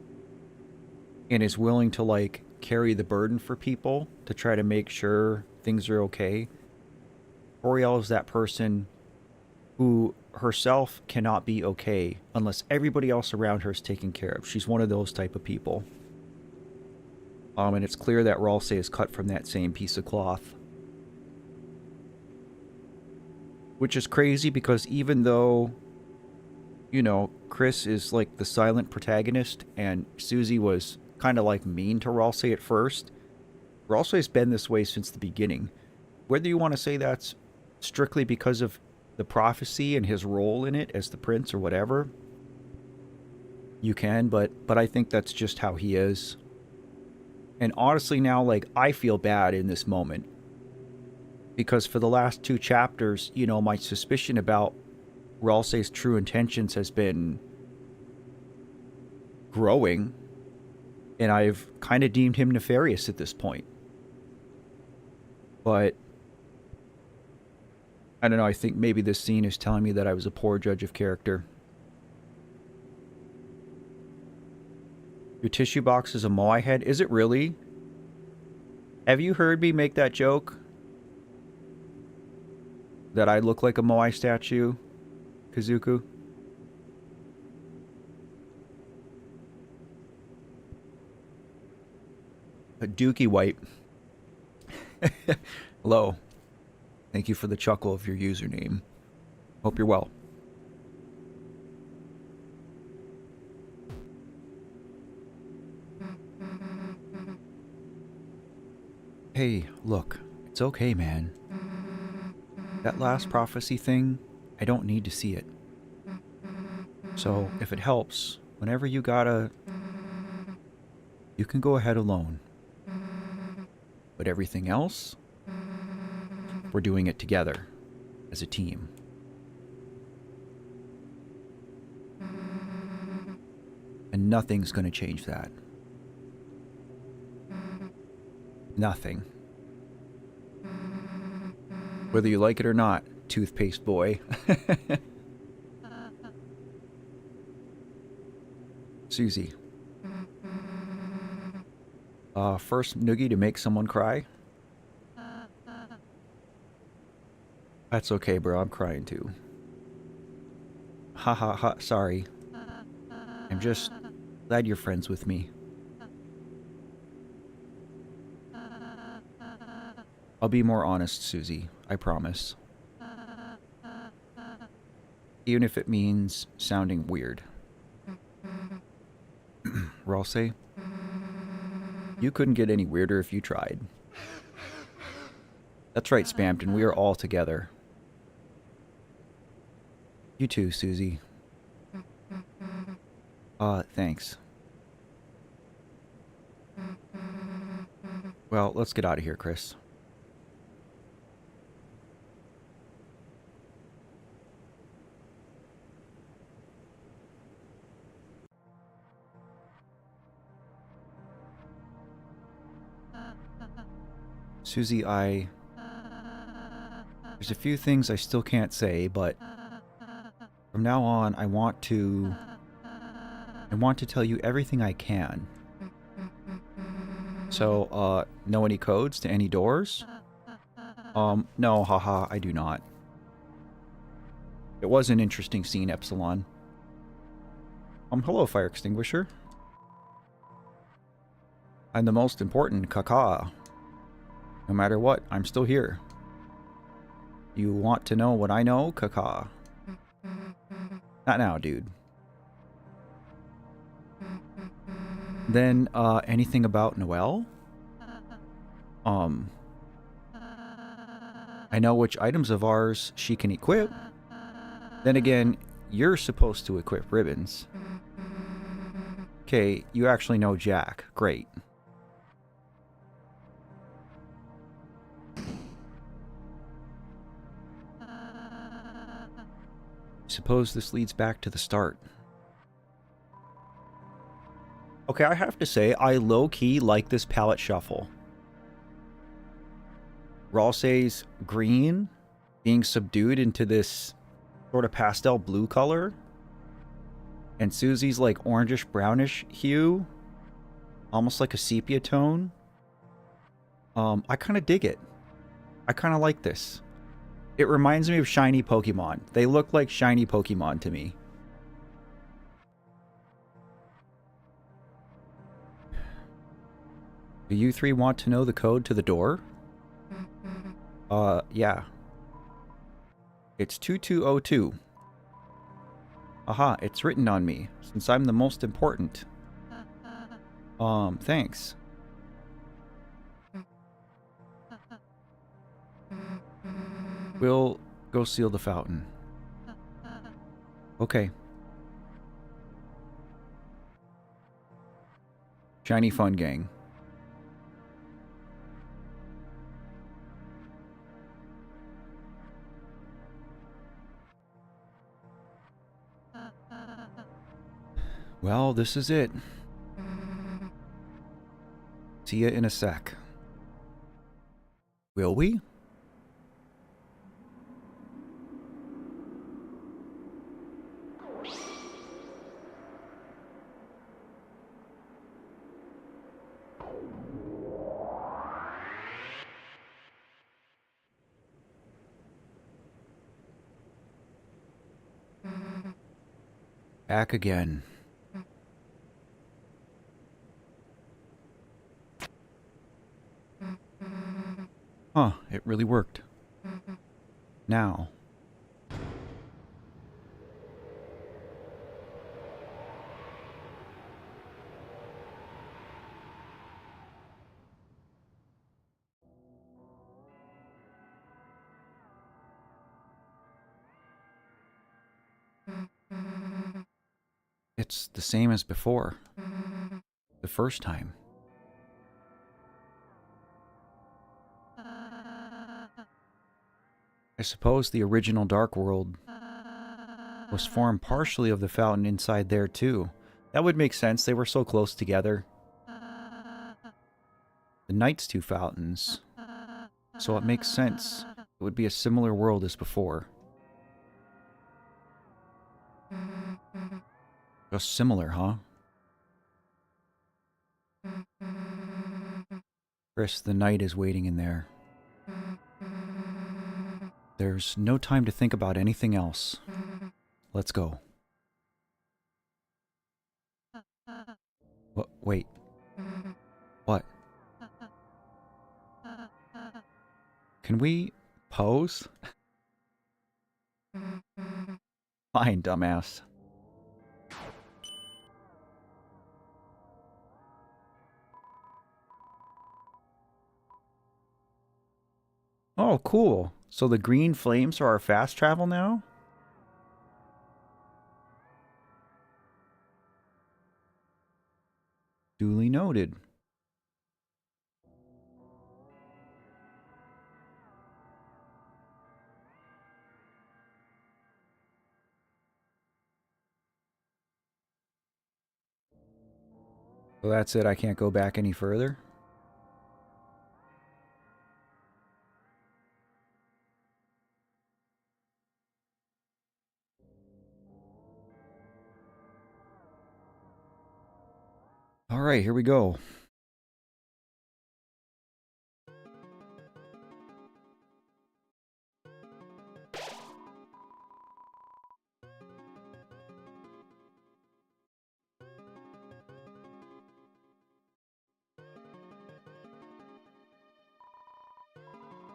and is willing to, like, carry the burden for people to try to make sure things are okay. Toriel is that person who herself cannot be okay unless everybody else around her is taken care of. She's one of those type of people. And it's clear that Ralse is cut from that same piece of cloth. Which is crazy because even though, you know, Chris is like the silent protagonist and Susie was kind of like mean to Ralse at first, Ralse has been this way since the beginning. Whether you want to say that's strictly because of the prophecy and his role in it as the prince or whatever, you can, but I think that's just how he is. And honestly now, like, I feel bad in this moment. Because for the last 2 chapters, you know, my suspicion about Ralse's true intentions has been growing. And I've kind of deemed him nefarious at this point. But I don't know, I think maybe this scene is telling me that I was a poor judge of character. Your tissue box is a Moai head? Is it really? Have you heard me make that joke? That I look like a Moai statue? Kazuku? A Dookie White. Hello. Thank you for the chuckle of your username. Hope you're well. Hey, look. It's okay, man. That last prophecy thing, I don't need to see it. So, if it helps, whenever you gotta... You can go ahead alone. But everything else... We're doing it together. As a team. And nothing's gonna change that. Nothing. Whether you like it or not, toothpaste boy. Susie. First noogie to make someone cry? That's okay, bro. I'm crying too. Ha ha ha. Sorry. I'm just glad you're friends with me. I'll be more honest, Susie. I promise. Even if it means sounding weird. Ralsei, you couldn't get any weirder if you tried. That's right, Spampton. We are all together. You too, Susie. Thanks. Well, let's get out of here, Chris. Susie, there's a few things I still can't say, but from now on, I want to tell you everything I can. So, know any codes to any doors? No, haha, I do not. It was an interesting scene, Epsilon. Hello, fire extinguisher. I'm the most important, Kaka. No matter what, I'm still here. You want to know what I know, Kaka? Not now, dude. Then, anything about Noelle? I know which items of ours she can equip. Then again, you're supposed to equip ribbons. Okay, you actually know Jack. Great. Suppose this leads back to the start. Okay, I have to say, I low-key like this palette shuffle. Ralsei's green being subdued into this sort of pastel blue color. And Susie's like orangish brownish hue. Almost like a sepia tone. I kind of dig it. I kind of like this. It reminds me of shiny Pokemon. They look like shiny Pokemon to me. Do you three want to know the code to the door? Yeah. It's 2202. Aha, it's written on me, since I'm the most important. Thanks. We'll go seal the fountain. Okay. Shiny fun gang. Well, this is it. See ya in a sec. Will we? Back again. Huh, it really worked. Now. It's the same as before. The first time. I suppose the original Dark World was formed partially of the fountain inside there too. That would make sense, they were so close together. The Knight's two fountains. So it makes sense It would be a similar world as before. Just similar, huh? Chris, the night is waiting in there. There's no time to think about anything else. Let's go. What? Wait. What? Can we pose? Fine, dumbass. Oh, cool. So the green flames are our fast travel now? Duly noted. So that's it, I can't go back any further? Alright, here we go.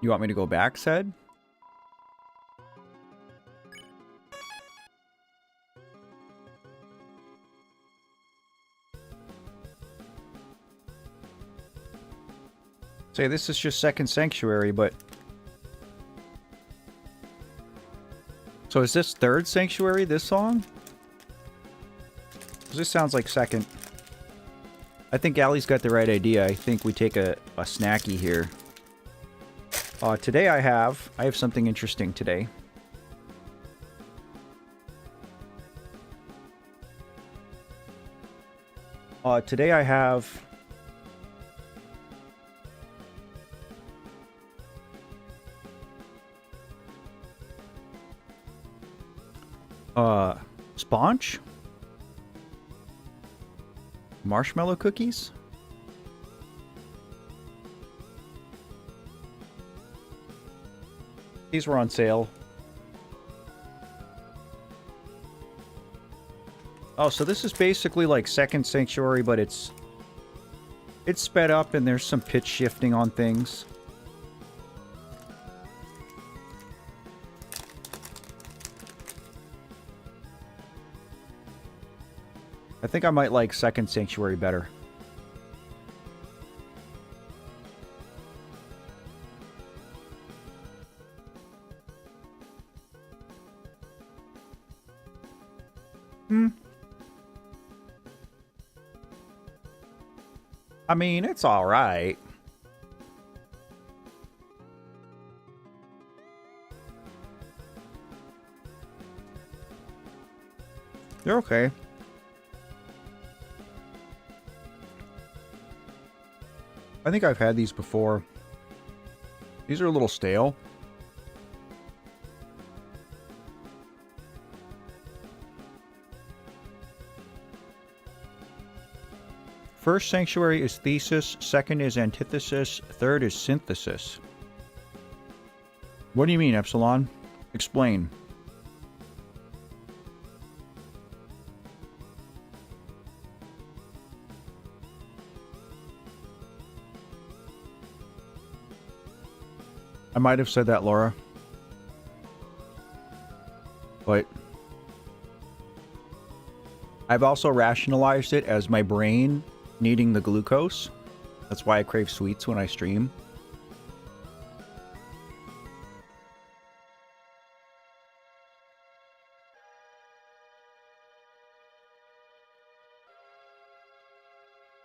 You want me to go back, said? Say, this is just Second Sanctuary, but... So is this Third Sanctuary, this song? 'Cause this sounds like Second. I think Allie's got the right idea. I think we take a snacky here. Today I have something interesting today. Today I have... sponge? Marshmallow cookies? These were on sale. Oh, so this is basically like Second Sanctuary, but it's sped up and there's some pitch shifting on things. I think I might like Second Sanctuary better. I mean, it's alright. They're okay. I think I've had these before. These are a little stale. First Sanctuary is thesis, second is antithesis, third is synthesis. What do you mean, Epsilon? Explain. I might have said that, Laura. But I've also rationalized it as my brain needing the glucose. That's why I crave sweets when I stream.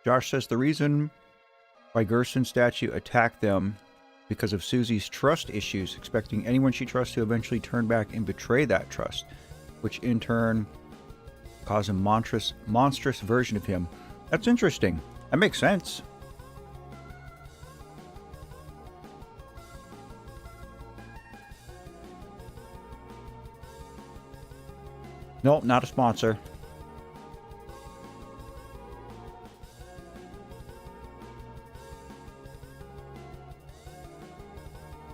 Josh says the reason why Gerson statue attacked them because of Susie's trust issues, expecting anyone she trusts to eventually turn back and betray that trust, which in turn cause a monstrous version of him. That's interesting. That makes sense. Nope, not a sponsor.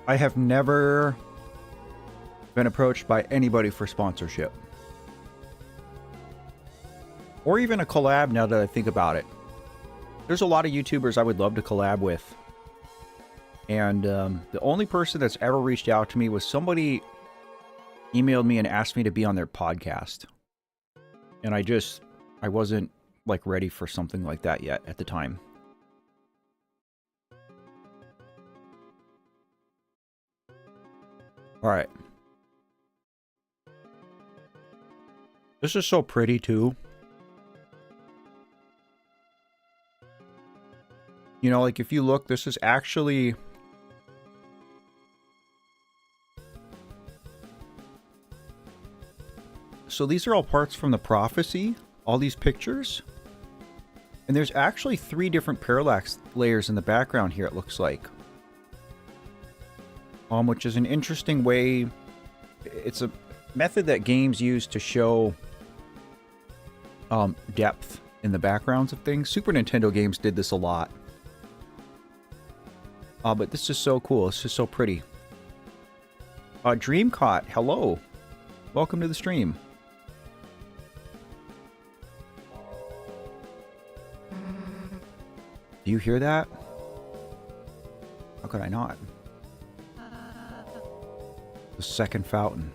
I have never been approached by anybody for sponsorship. Or even a collab now that I think about it. There's a lot of YouTubers I would love to collab with. And the only person that's ever reached out to me was somebody emailed me and asked me to be on their podcast. And I wasn't like ready for something like that yet at the time. All right. This is so pretty too. You know, like if you look, this is actually... So these are all parts from the prophecy, all these pictures. And there's actually 3 different parallax layers in the background here, it looks like. Which is an interesting way. It's a method that games use to show depth in the backgrounds of things. Super Nintendo games did this a lot. But this is so cool. It's just so pretty. Dreamcaught, hello. Welcome to the stream. Do you hear that? How could I not? The second fountain.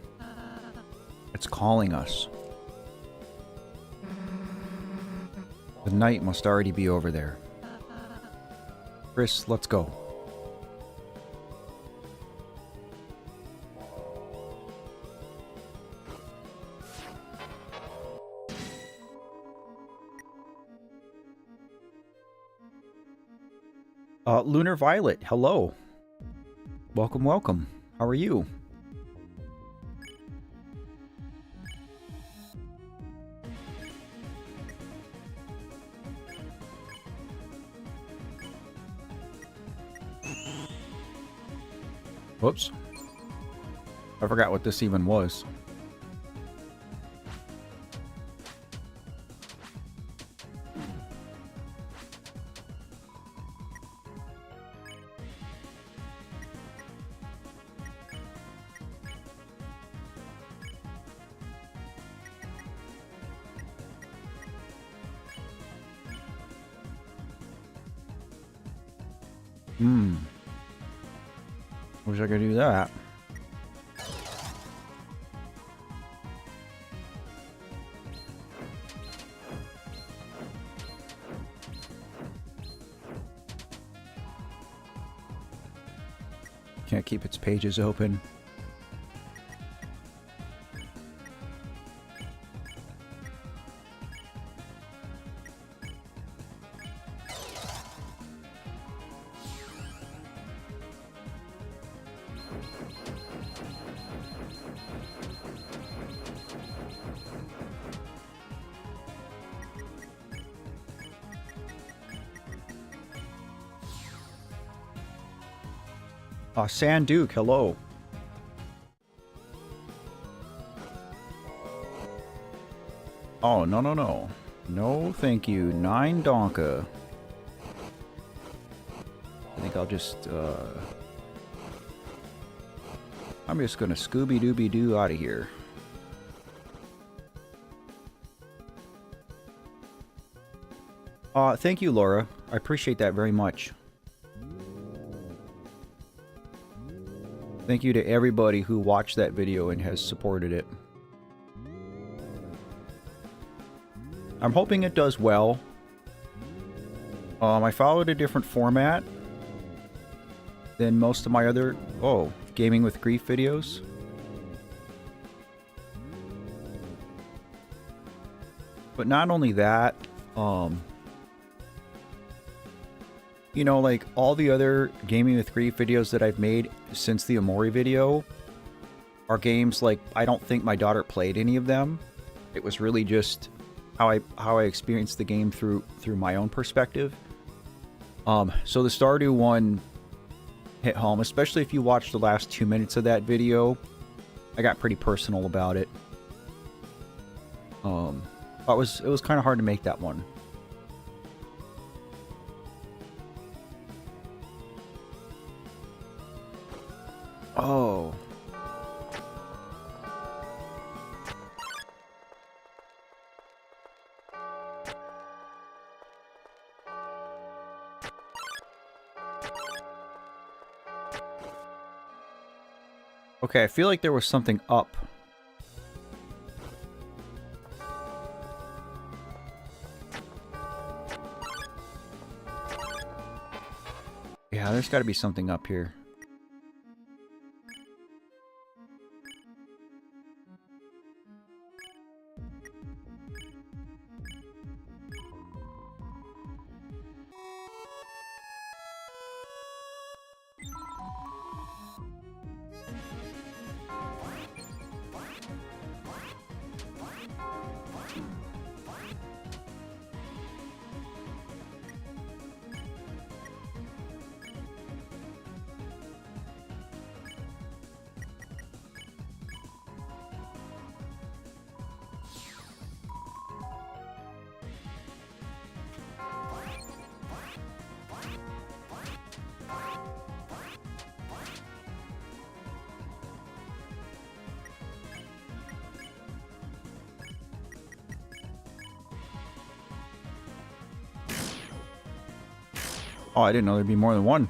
It's calling us. The night must already be over there. Chris, let's go. Lunar Violet, hello. Welcome, welcome. How are you? Whoops. I forgot what this even was. Wish I could do that. Can't keep its pages open. Sanduke, hello. Oh, no, no, no. No, thank you. 9 Donka. I think I'll just, I'm just gonna Scooby-Dooby-Doo out of here. Thank you, Laura. I appreciate that very much. Thank you to everybody who watched that video and has supported it. I'm hoping it does well. I followed a different format than most of my other, Gaming with Grief videos. But not only that, you know, like all the other Gaming with Grief videos that I've made since the Omori video are games like I don't think my daughter played any of them. It was really just how I experienced the game through my own perspective. So the Stardew one hit home, especially if you watch the last 2 minutes of that video. I got pretty personal about it. It was kind of hard to make that one. Oh. Okay, I feel like there was something up. Yeah, there's got to be something up here. Oh, I didn't know there'd be more than one.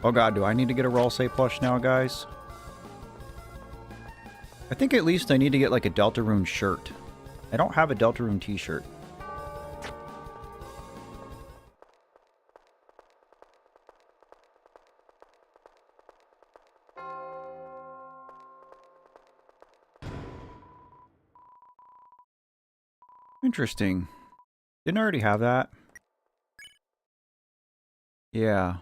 Oh god, do I need to get a Roll Say plush now, guys? I think at least I need to get like a Deltarune shirt. I don't have a Deltarune t-shirt. Interesting. Didn't I already have that? Yeah.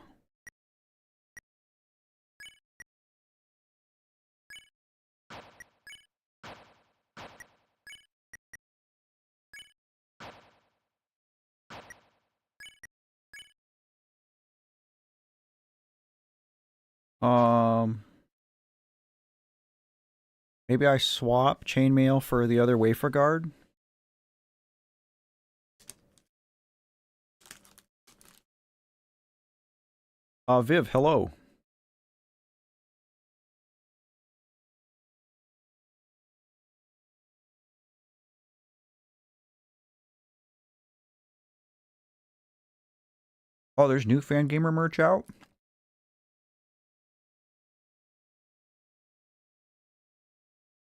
Maybe I swap chainmail for the other wafer guard? Viv, hello. Oh, there's new Fan Gamer merch out?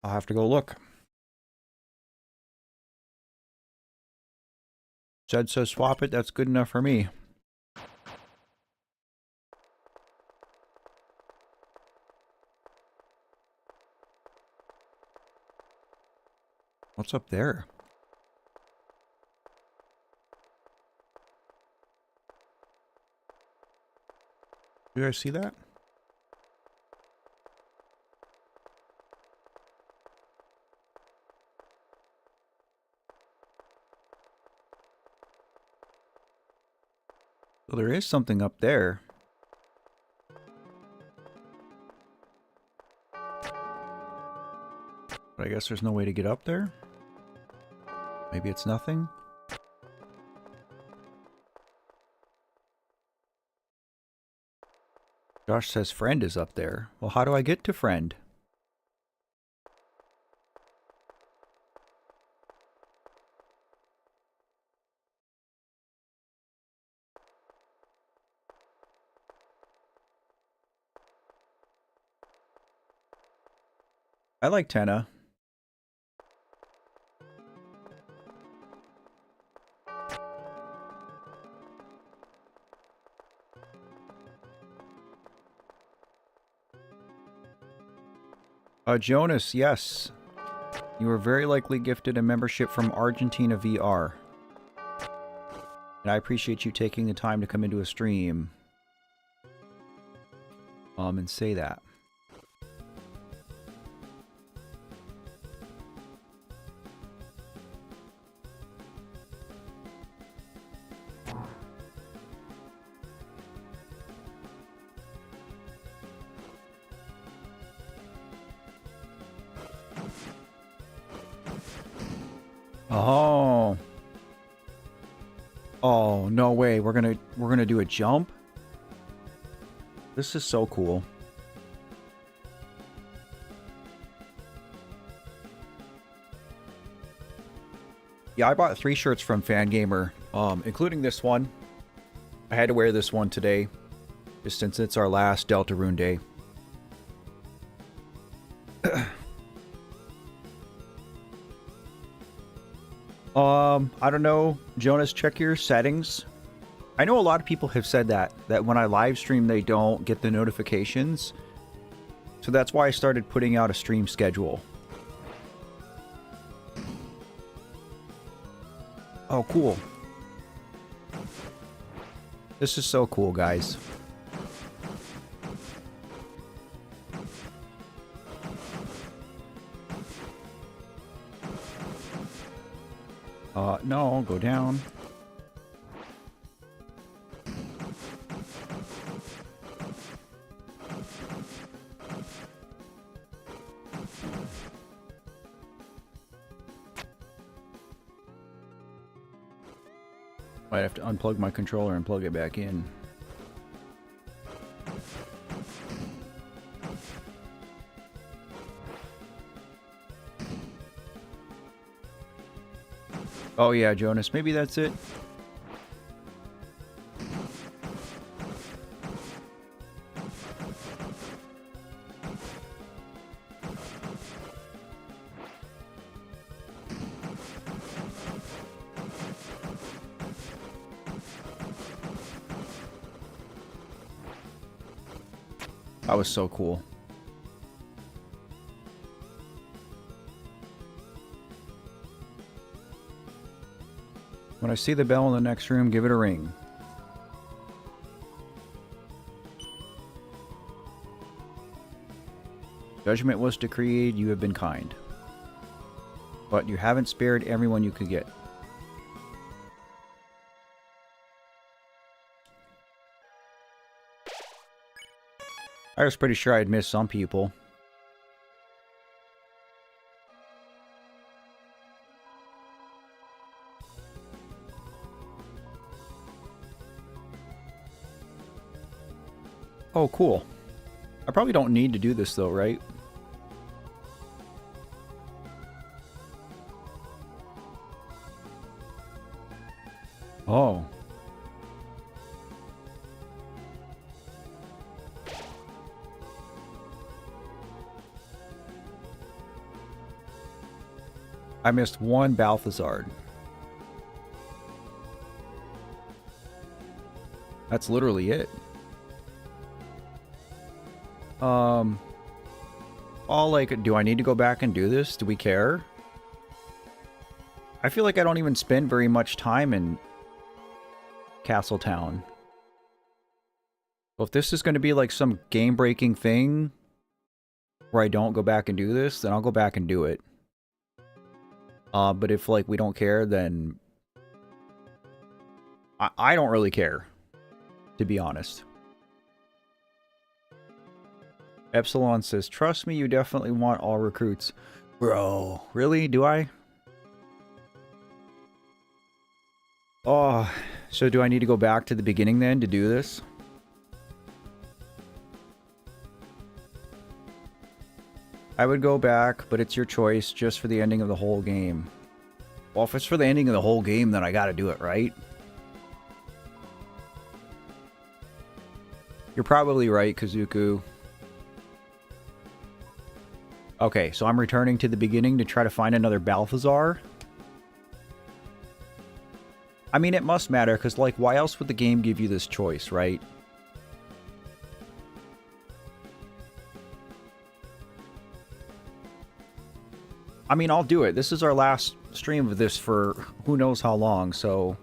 I'll have to go look. Zed says swap it, that's good enough for me. What's up there? Do you guys see that? So there is something up there. But I guess there's no way to get up there? Maybe it's nothing? Josh says friend is up there. Well, how do I get to friend? I like Tenna. Jonas, yes. You were very likely gifted a membership from Argentina VR. And I appreciate you taking the time to come into a stream. and say that. Oh. Oh, no way. We're gonna do a jump? This is so cool. Yeah, I bought 3 shirts from Fangamer, including this one. I had to wear this one today, just since it's our last Deltarune day. I don't know. Jonas, check your settings. I know a lot of people have said that when I live stream, they don't get the notifications. So that's why I started putting out a stream schedule. Oh, cool. This is so cool, guys. No, go down. Might have to unplug my controller and plug it back in. Oh yeah, Jonas, maybe that's it. That was so cool. When I see the bell in the next room, give it a ring. Judgment was decreed, you have been kind. But you haven't spared everyone you could get. I was pretty sure I'd missed some people. Oh, cool. I probably don't need to do this though, right? Oh. I missed one Balthazar. That's literally it. Like, do I need to go back and do this? Do we care? I feel like I don't even spend very much time in Castletown. Well, if this is going to be like some game-breaking thing where I don't go back and do this, then I'll go back and do it. But if, like, we don't care, then I don't really care, to be honest. Epsilon says, trust me, you definitely want all recruits. Bro, really? Do I? Oh, so do I need to go back to the beginning then to do this? I would go back, but it's your choice just for the ending of the whole game. Well, if it's for the ending of the whole game, then I gotta do it, right? You're probably right, Kazuku. Okay, so I'm returning to the beginning to try to find another Balthazar. I mean, it must matter, because, like, why else would the game give you this choice, right? I mean, I'll do it. This is our last stream of this for who knows how long, so...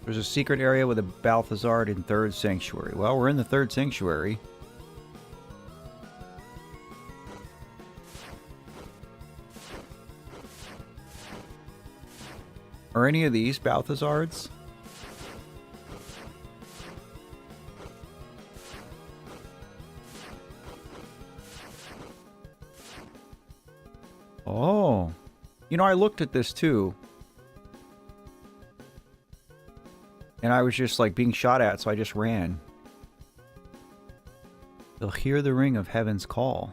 There's a secret area with a Balthazar in 3rd Sanctuary. Well, we're in the 3rd Sanctuary. Are any of these Balthazards? Oh. You know, I looked at this too. And I was just like being shot at, so I just ran. They'll hear the ring of heaven's call.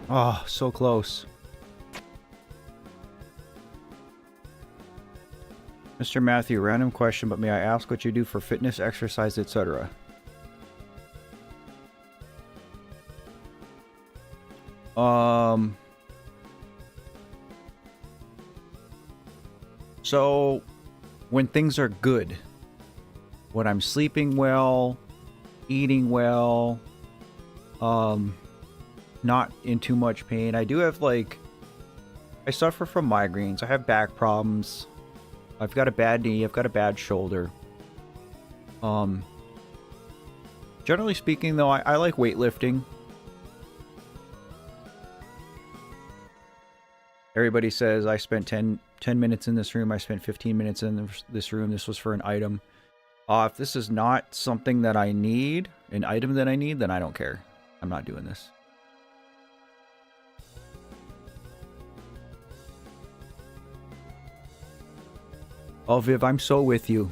Oh, so close. Mr. Matthew, random question, but may I ask what you do for fitness, exercise, etc.? So, when things are good, when I'm sleeping well, eating well, not in too much pain. I do have, like, I suffer from migraines. I have back problems. I've got a bad knee. I've got a bad shoulder. Generally speaking, though, I like weightlifting. Everybody says I spent 10 minutes in this room. I spent 15 minutes in this room. This was for an item. If this is not something that I need, an item that I need, then I don't care. I'm not doing this. Oh, Viv, I'm so with you.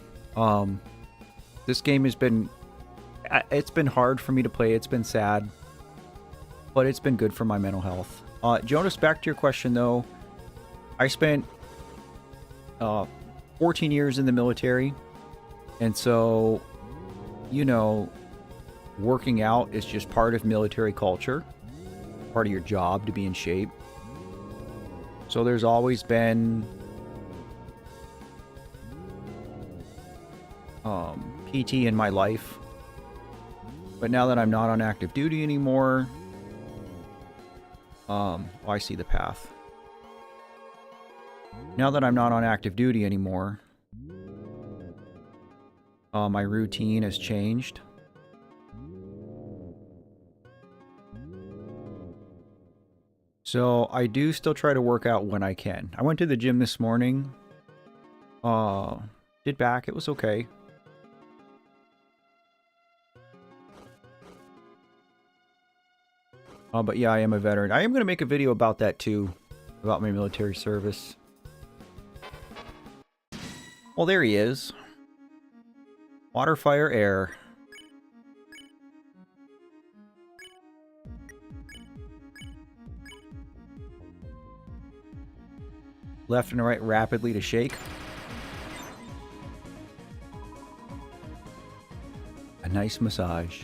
This game has been... It's been hard for me to play. It's been sad. But it's been good for my mental health. Jonas, back to your question, though. I spent 14 years in the military. And so, you know, working out is just part of military culture. Part of your job to be in shape. So there's always been... PT in my life. But now that I'm not on active duty anymore, I see the path. Now that I'm not on active duty anymore, my routine has changed. So I do still try to work out when I can. I went to the gym this morning. Did back. It was okay. But yeah, I am a veteran. I am going to make a video about that too. About my military service. Well, there he is. Water, fire, air. Left and right rapidly to shake. A nice massage.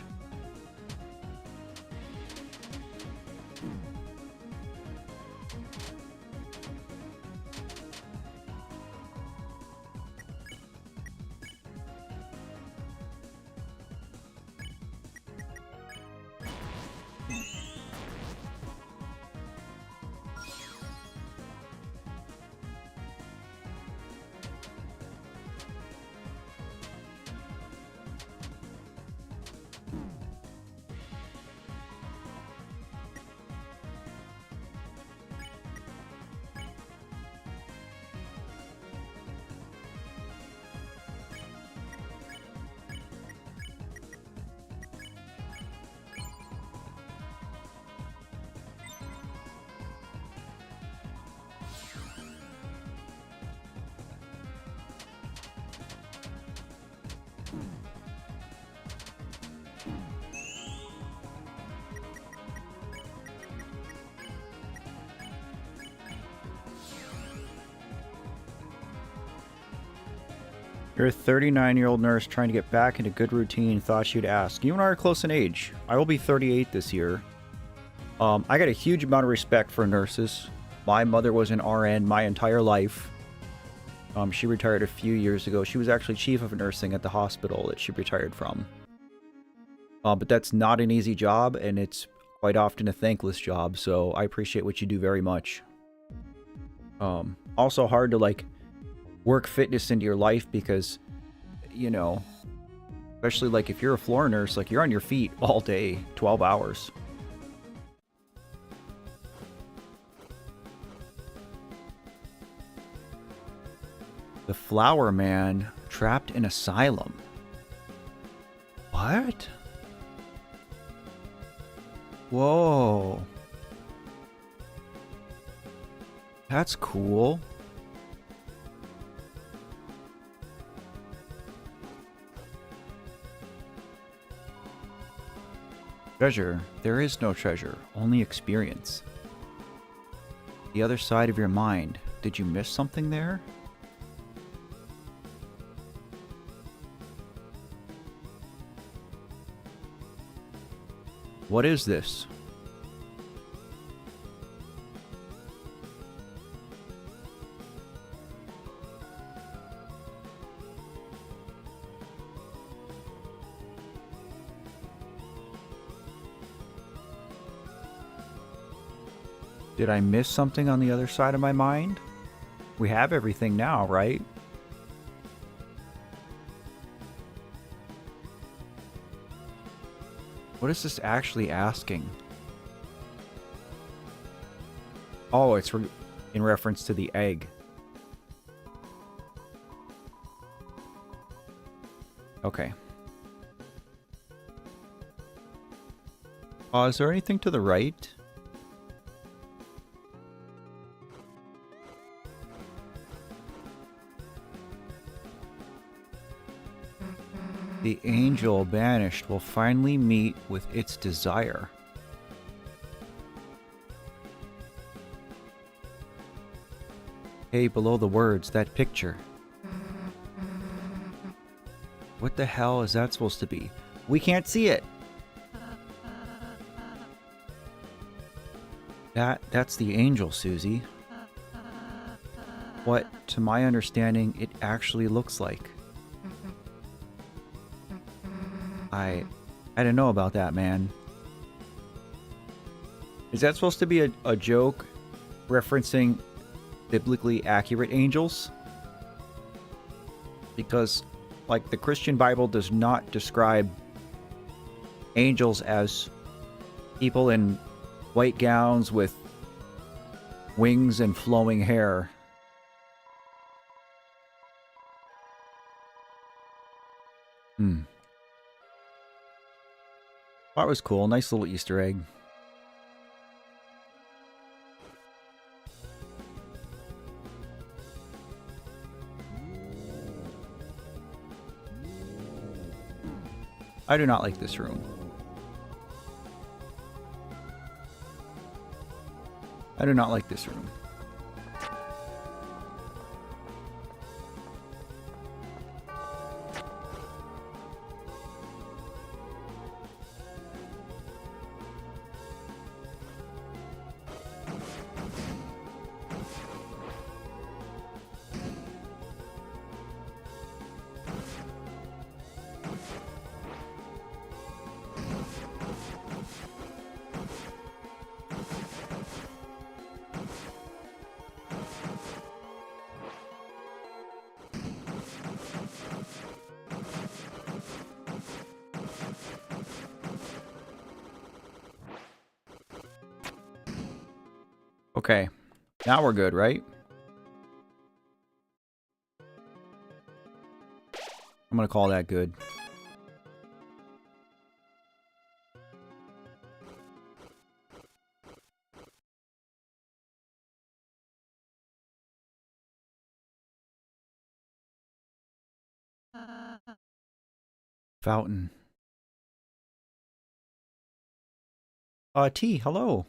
You're a 39-year-old nurse trying to get back into good routine. Thought you'd ask. You and I are close in age. I will be 38 this year. I got a huge amount of respect for nurses. My mother was an RN my entire life. She retired a few years ago. She was actually chief of nursing at the hospital that she retired from. But that's not an easy job, and it's quite often a thankless job, so I appreciate what you do very much. Also hard to, like, work fitness into your life because, you know, especially, like, if you're a floor nurse, like, you're on your feet all day, 12 hours. The Flower Man trapped in asylum. What? Whoa. That's cool. Treasure. There is no treasure, only experience. The other side of your mind. Did you miss something there? What is this? Did I miss something on the other side of my mind? We have everything now, right? What is this actually asking? Oh, it's in reference to the egg. Okay. Is there anything to the right? The angel banished will finally meet with its desire. Hey, below the words, that picture. What the hell is that supposed to be? We can't see it! That's the angel, Susie. What, to my understanding, it actually looks like. I don't know about that, man. Is that supposed to be a joke referencing biblically accurate angels? Because, like, the Christian Bible does not describe angels as people in white gowns with wings and flowing hair. That was cool. Nice little Easter egg. I do not like this room. I do not like this room. Okay, now we're good, right? I'm gonna call that good. Fountain. T, hello.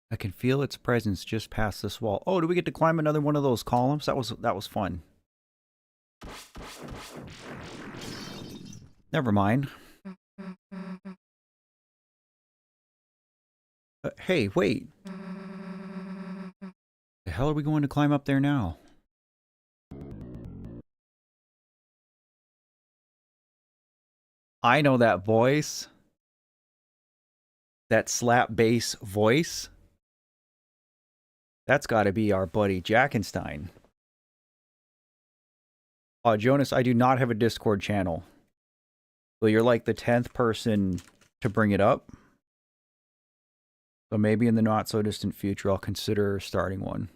I can feel its presence just past this wall. Oh, do we get to climb another one of those columns? That was fun. Never mind. Hey, wait. The hell are we going to climb up there now? I know that voice. That slap bass voice. That's got to be our buddy Jackenstein. Jonas, I do not have a Discord channel. So you're like the 10th person to bring it up. So maybe in the not so distant future, I'll consider starting one.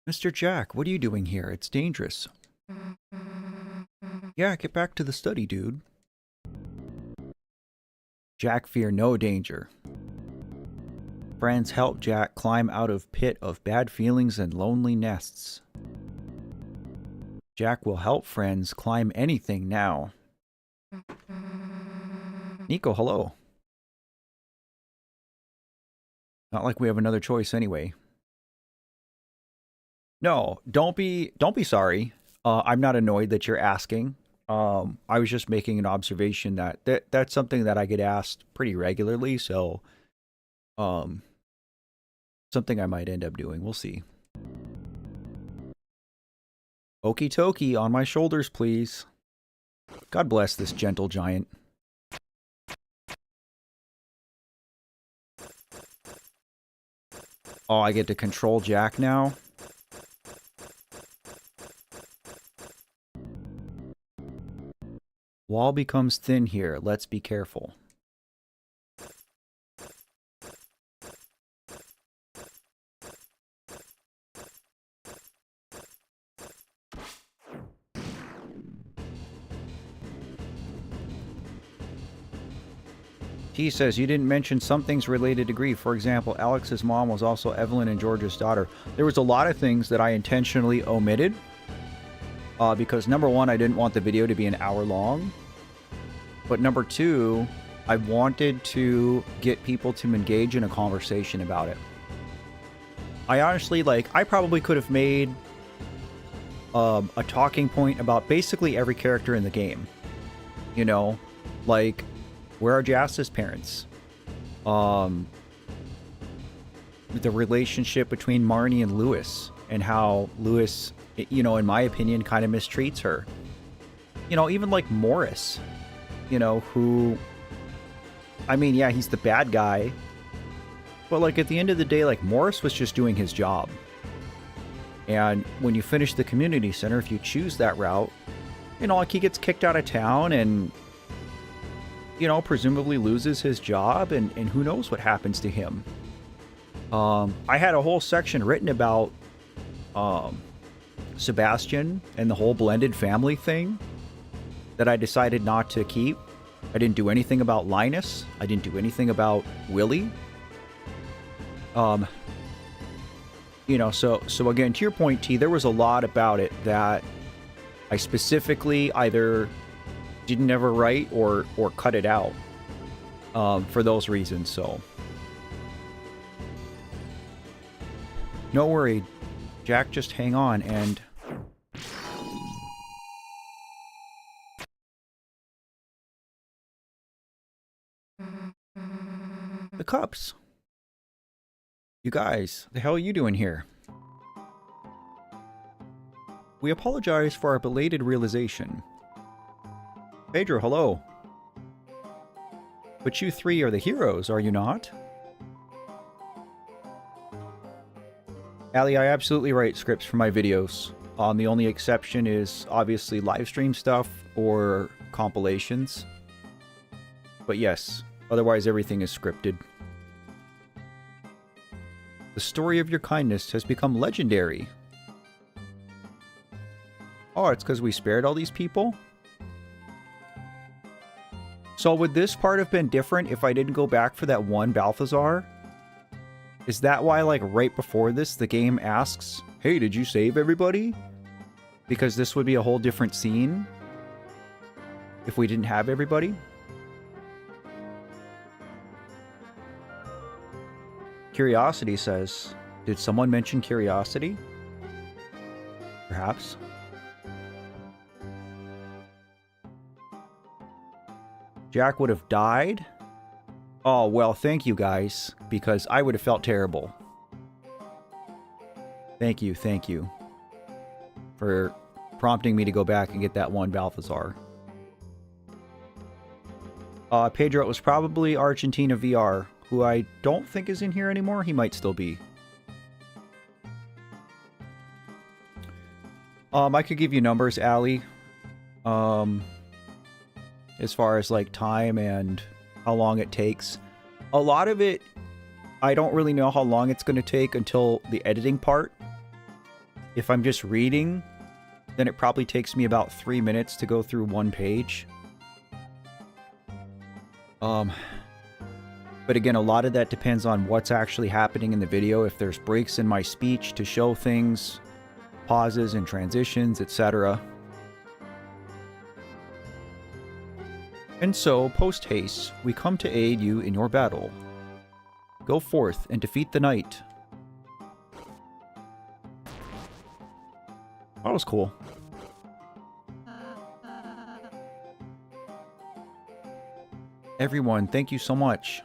Mr. Jack, what are you doing here? It's dangerous. Yeah, get back to the study, dude. Jack fear no danger. Friends help Jack climb out of pit of bad feelings and lonely nests. Jack will help friends climb anything now. Nico, hello. Not like we have another choice anyway. No, don't be sorry. I'm not annoyed that you're asking. I was just making an observation that's something that I get asked pretty regularly, so something I might end up doing. We'll see. Okie dokie, on my shoulders, please. God bless this gentle giant. Oh, I get to control Jack now? Wall becomes thin here. Let's be careful. T says, you didn't mention some things related to grief. For example, Alex's mom was also Evelyn and George's daughter. There was a lot of things that I intentionally omitted. Because number one, I didn't want the video to be an hour long. But number two, I wanted to get people to engage in a conversation about it. I honestly, I probably could have made a talking point about basically every character in the game. You know, like, where are Jas's parents? The relationship between Marnie and Lewis, and how Lewis, you know, in my opinion, kind of mistreats her. You know, even like Morris, you know, who, I mean, yeah, he's the bad guy, but like at the end of the day, like Morris was just doing his job. And when you finish the community center, if you choose that route, you know, like he gets kicked out of town and, you know, presumably loses his job, and who knows what happens to him. I had a whole section written about Sebastian and the whole blended family thing that I decided not to keep. I didn't do anything about Linus. I didn't do anything about Willie. You know, so again, to your point, T, there was a lot about it that I specifically either didn't ever write or cut it out for those reasons. So no worry, Jack, just hang on. And the cups. You guys, the hell are you doing here? We apologize for our belated realization. Pedro, hello. But you three are the heroes, are you not? Ali, I absolutely write scripts for my videos. The only exception is obviously live stream stuff or compilations. But yes, otherwise everything is scripted. The story of your kindness has become legendary. Oh, it's because we spared all these people? So would this part have been different if I didn't go back for that one Balthazar? Is that why, like, right before this, the game asks, hey, did you save everybody? Because this would be a whole different scene if we didn't have everybody? Curiosity says, did someone mention curiosity? Perhaps. Jack would have died? Oh, well, thank you guys, because I would have felt terrible. Thank you for prompting me to go back and get that one Balthazar. Pedro, it was probably Argentina VR, who I don't think is in here anymore. He might still be. I could give you numbers, Allie. As far as like time and how long it takes. A lot of it, I don't really know how long it's going to take until the editing part. If I'm just reading, then it probably takes me about 3 minutes to go through one page. But again, a lot of that depends on what's actually happening in the video. If there's breaks in my speech to show things, pauses and transitions, etc. And so, post-haste, we come to aid you in your battle. Go forth and defeat the knight. That was cool. Everyone, thank you so much.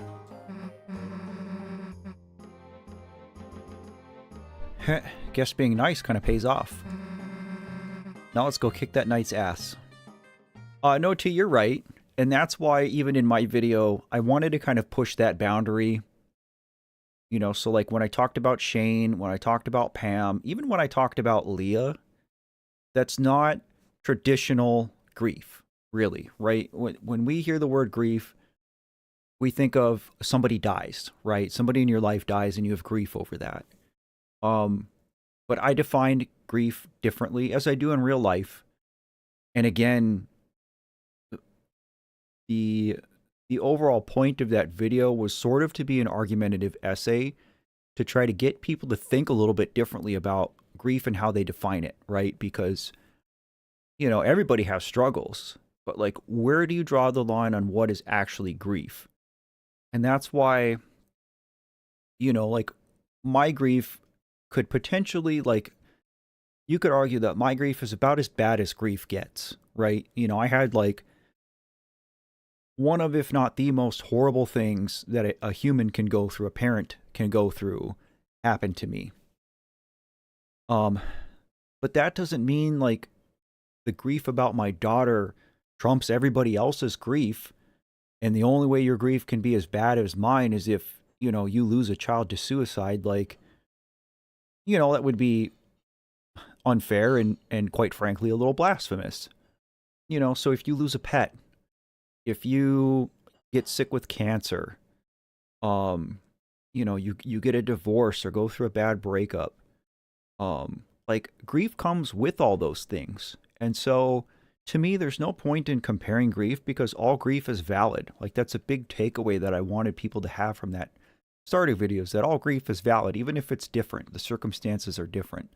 Guess being nice kind of pays off. Now let's go kick that knight's ass. No, T, you're right. And that's why even in my video, I wanted to kind of push that boundary. You know, so like when I talked about Shane, when I talked about Pam, even when I talked about Leah, that's not traditional grief, really, right? When we hear the word grief, we think of somebody dies, right? Somebody in your life dies and you have grief over that. But I defined grief differently, as I do in real life. And again, the overall point of that video was sort of to be an argumentative essay to try to get people to think a little bit differently about grief and how they define it, right? Because, you know, everybody has struggles, but like, where do you draw the line on what is actually grief? And that's why, you know, like, my grief could potentially, like, you could argue that my grief is about as bad as grief gets, right? You know, I had, like, one of, if not the most horrible things that a human can go through, a parent can go through, happen to me. But that doesn't mean, like, the grief about my daughter trumps everybody else's grief. And the only way your grief can be as bad as mine is if, you know, you lose a child to suicide. Like, you know, that would be unfair and quite frankly, a little blasphemous. You know, so if you lose a pet, if you get sick with cancer, you know, you get a divorce or go through a bad breakup, like, grief comes with all those things. And so, to me, there's no point in comparing grief because all grief is valid. Like, that's a big takeaway that I wanted people to have from that starter video, is that all grief is valid, even if it's different. The circumstances are different.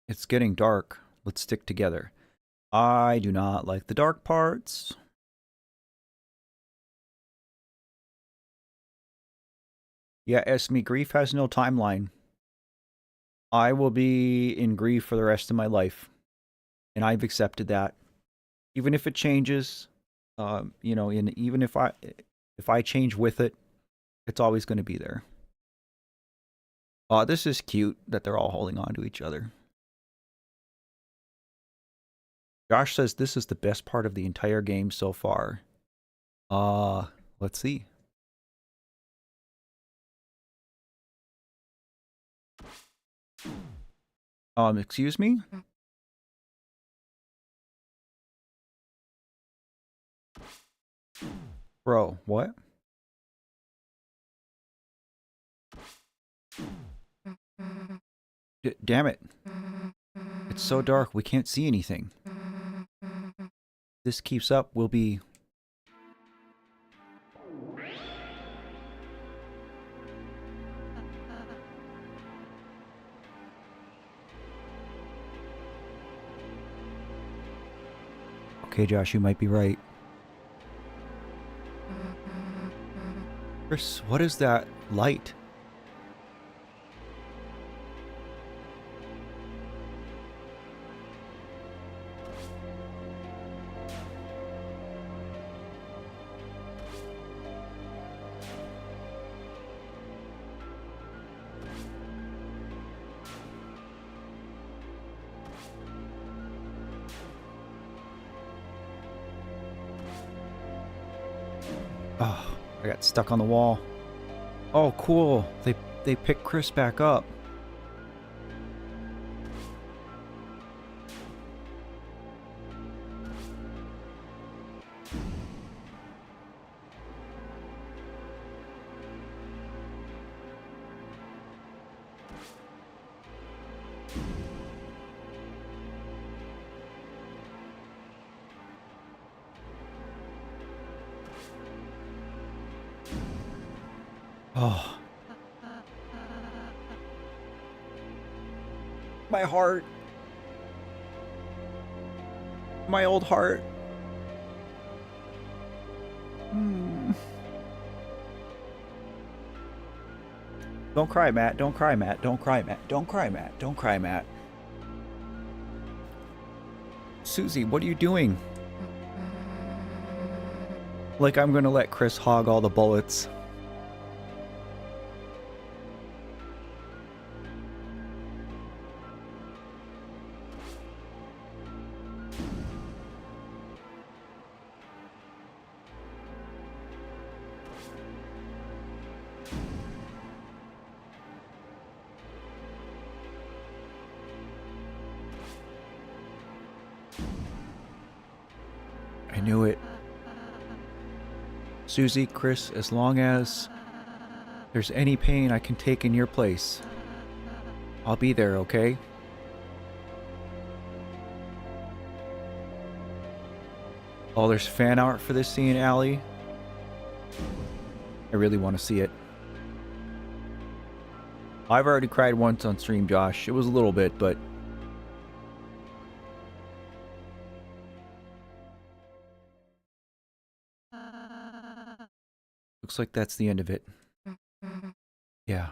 It's getting dark. Let's stick together. I do not like the dark parts. Yeah, Esme, grief has no timeline. I will be in grief for the rest of my life. And I've accepted that. Even if it changes, you know, and even if I change with it, it's always going to be there. This is cute that they're all holding on to each other. Josh says this is the best part of the entire game so far. Let's see. Excuse me? Bro, what? Damn it. It's so dark, we can't see anything. If this keeps up, we'll be... Okay, Josh, you might be right. Chris, what is that light? Oh, I got stuck on the wall. Oh, cool. They picked Chris back up. Oh. My heart. My old heart. Don't cry, Matt. Don't cry, Matt. Don't cry, Matt. Don't cry, Matt. Don't cry, Matt. Susie, what are you doing? Like I'm gonna let Chris hog all the bullets. I knew it. Susie, Chris, as long as there's any pain I can take in your place, I'll be there, okay? Oh, there's fan art for this scene, Allie. I really want to see it. I've already cried once on stream, Josh. It was a little bit, but... looks like that's the end of it. Yeah.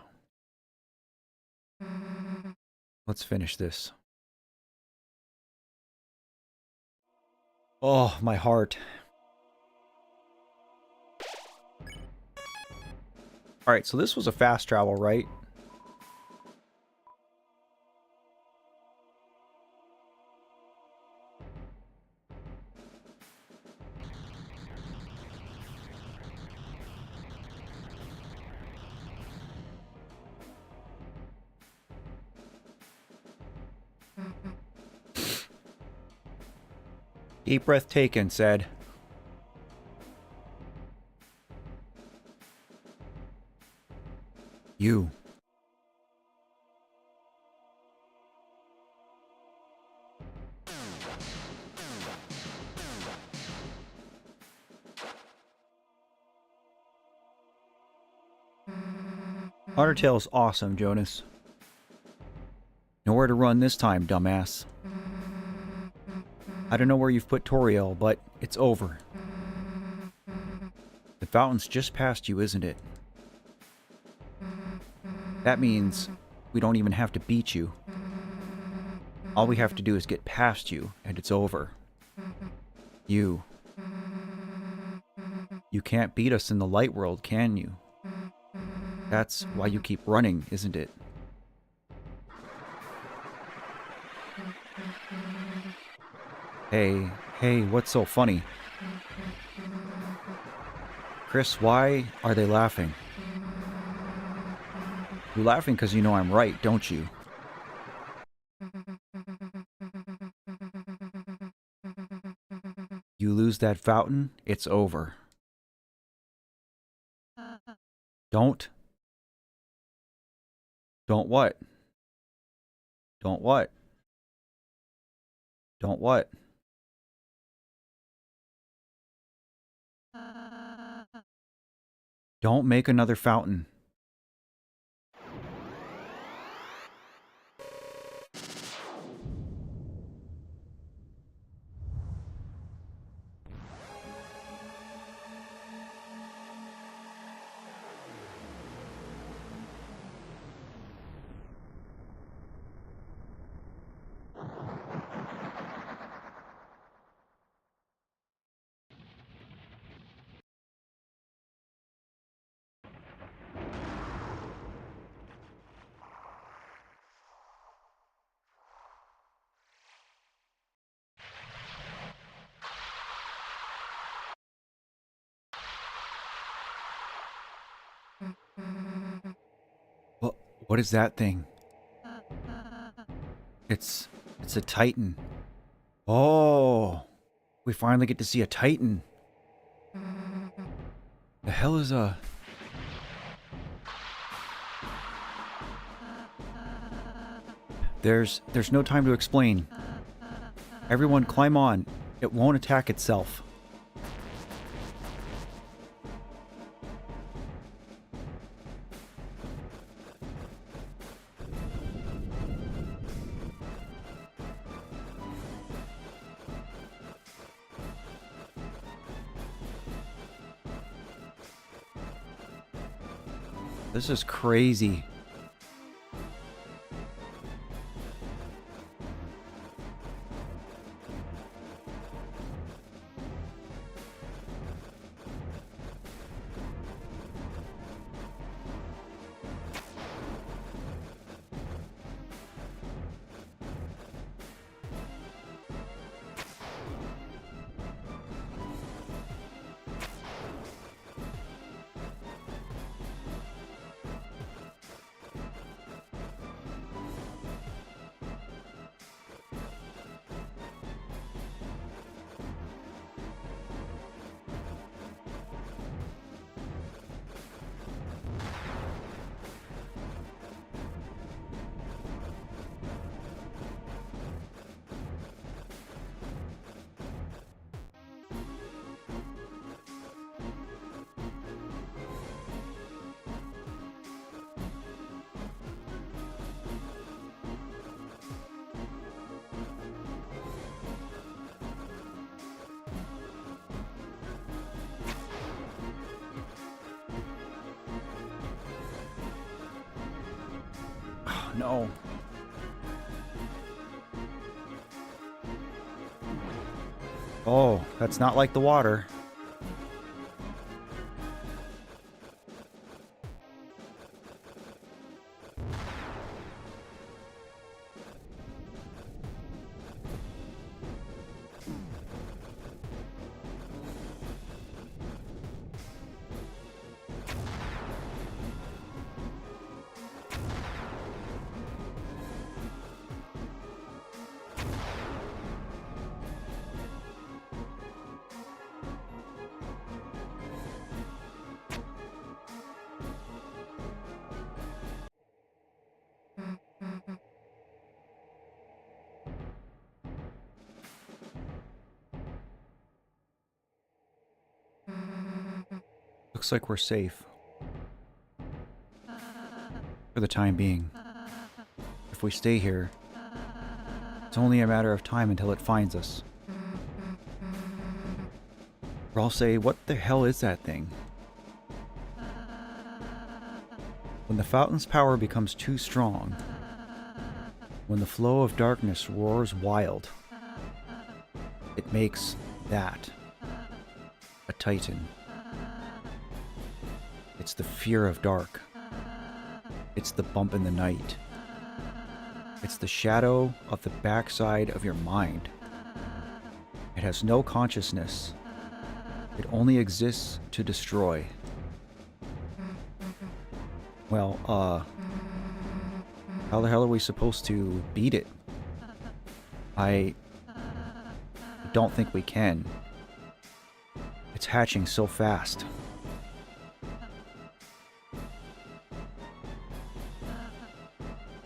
Let's finish this. Oh, my heart. Alright, so this was a fast travel, right? Deep breath taken, said. You. Undertale's awesome, Jonas. Nowhere to run this time, dumbass. I don't know where you've put Toriel, but it's over. The fountain's just past you, isn't it? That means we don't even have to beat you. All we have to do is get past you, and it's over. You. You can't beat us in the light world, can you? That's why you keep running, isn't it? Hey, what's so funny? Chris, why are they laughing? You're laughing because you know I'm right, don't you? You lose that fountain, it's over. Don't what? Don't what? Don't what? Don't make another fountain. What is that thing? It's a Titan. Oh, we finally get to see a Titan. The hell is a... There's no time to explain. Everyone climb on. It won't attack itself. This is crazy. No. Oh, that's not like the water. Looks like we're safe. For the time being. If we stay here, it's only a matter of time until it finds us. Or I'll say, what the hell is that thing? When the fountain's power becomes too strong, when the flow of darkness roars wild, it makes that a Titan. It's the fear of dark. It's the bump in the night. It's the shadow of the backside of your mind. It has no consciousness. It only exists to destroy. Well, how the hell are we supposed to beat it? I don't think we can. It's hatching so fast.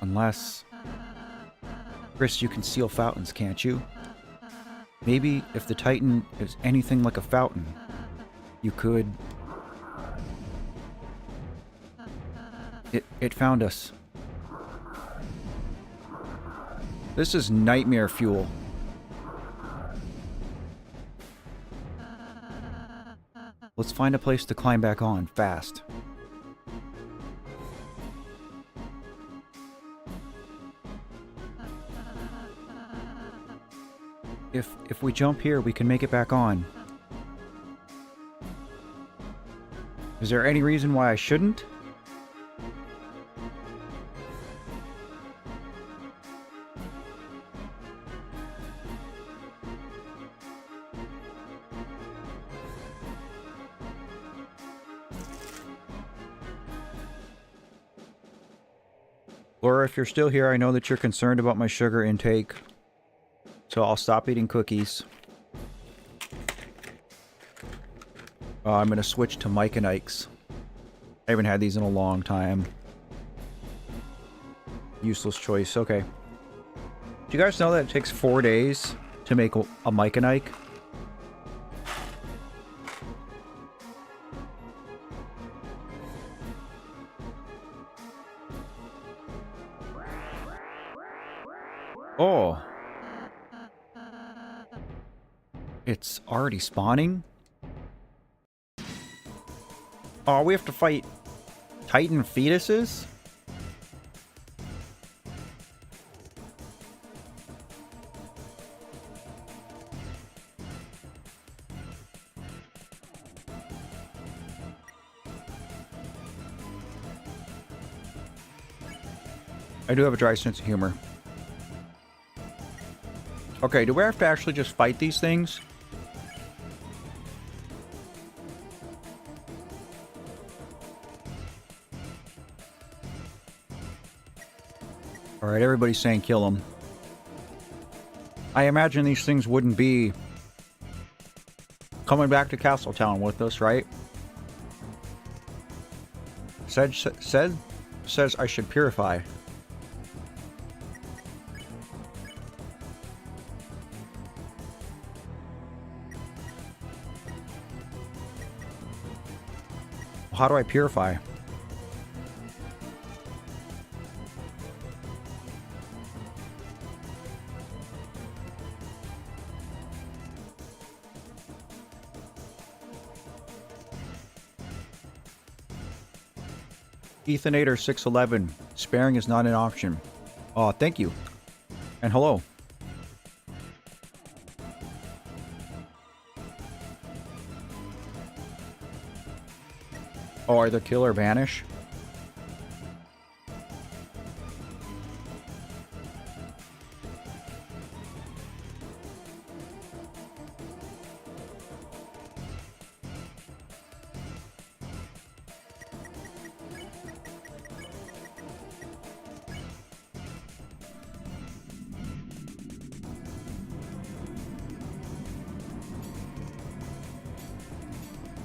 Unless... Chris, you can seal fountains, can't you? Maybe if the Titan is anything like a fountain, you could... It found us. This is nightmare fuel. Let's find a place to climb back on, fast. If we jump here, we can make it back on. Is there any reason why I shouldn't? Laura, if you're still here, I know that you're concerned about my sugar intake. So I'll stop eating cookies. I'm going to switch to Mike and Ike's. I haven't had these in a long time. Useless choice. Okay. Do you guys know that it takes 4 days to make a Mike and Ike? Oh. It's already spawning? Oh, we have to fight Titan fetuses? I do have a dry sense of humor. Okay, do we have to actually just fight these things? Alright, everybody's saying kill them. I imagine these things wouldn't be coming back to Castletown with us, right? Says I should purify. How do I purify? Ethanator 611. Sparing is not an option. Oh, thank you. And hello. Oh, either kill or banish?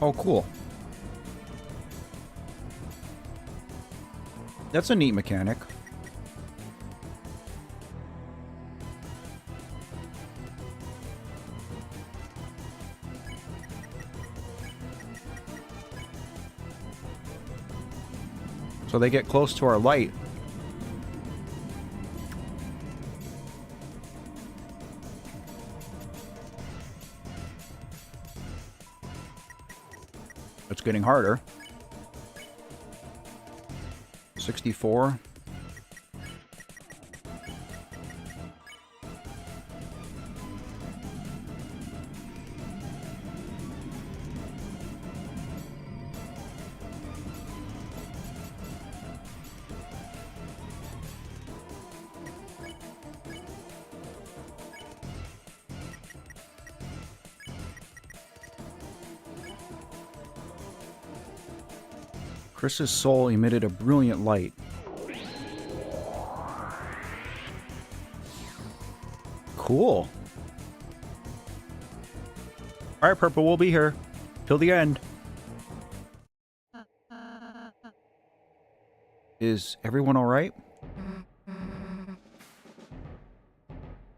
Oh, cool. That's a neat mechanic. So they get close to our light. It's getting harder. 64. Chris's soul emitted a brilliant light. Cool. Alright, Purple, we'll be here till the end. Is everyone alright?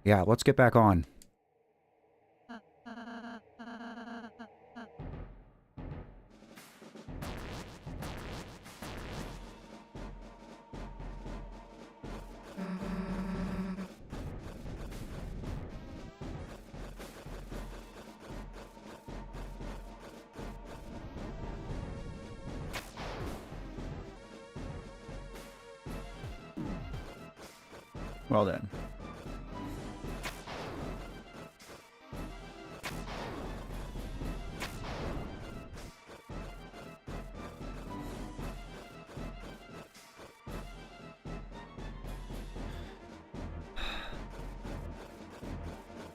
Yeah, let's get back on. Well then.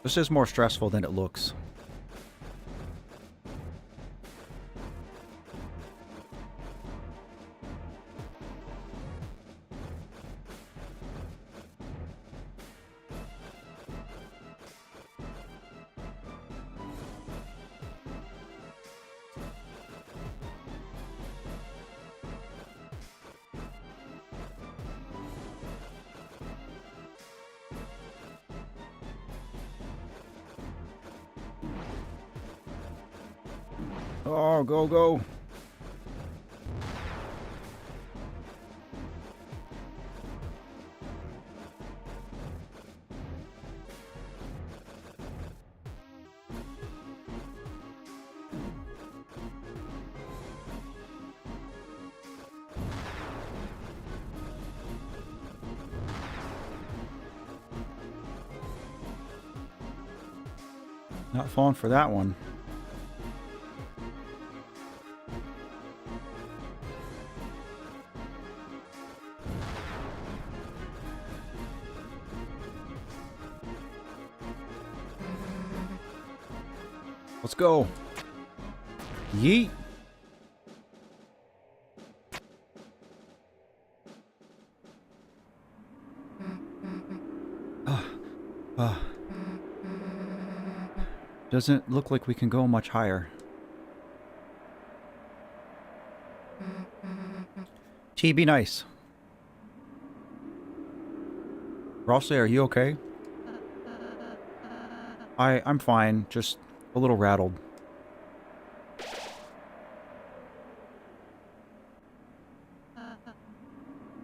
This is more stressful than it looks. Oh, go, go. Not falling for that one. Let's go. Yeet. Doesn't look like we can go much higher. T, be nice. Rossley, are you okay? I'm fine, just a little rattled.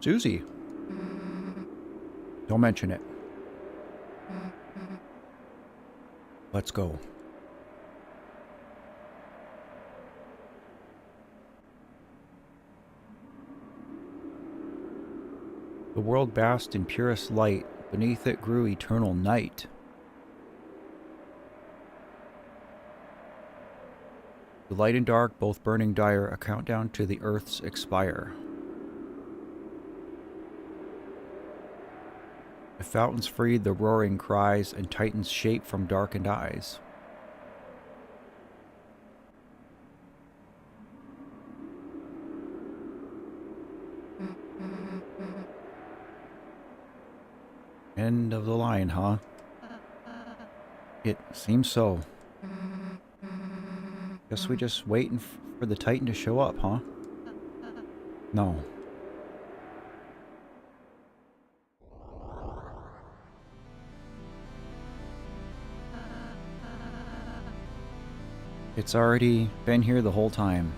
Susie. Don't mention it. Let's go. The world basked in purest light. Beneath it grew eternal night. The light and dark, both burning dire, a countdown to the earth's expire. The fountains freed the roaring cries, and titans shape from darkened eyes. End of the line, huh? It seems so. Guess we just waiting for the Titan to show up, huh? No. It's already been here the whole time.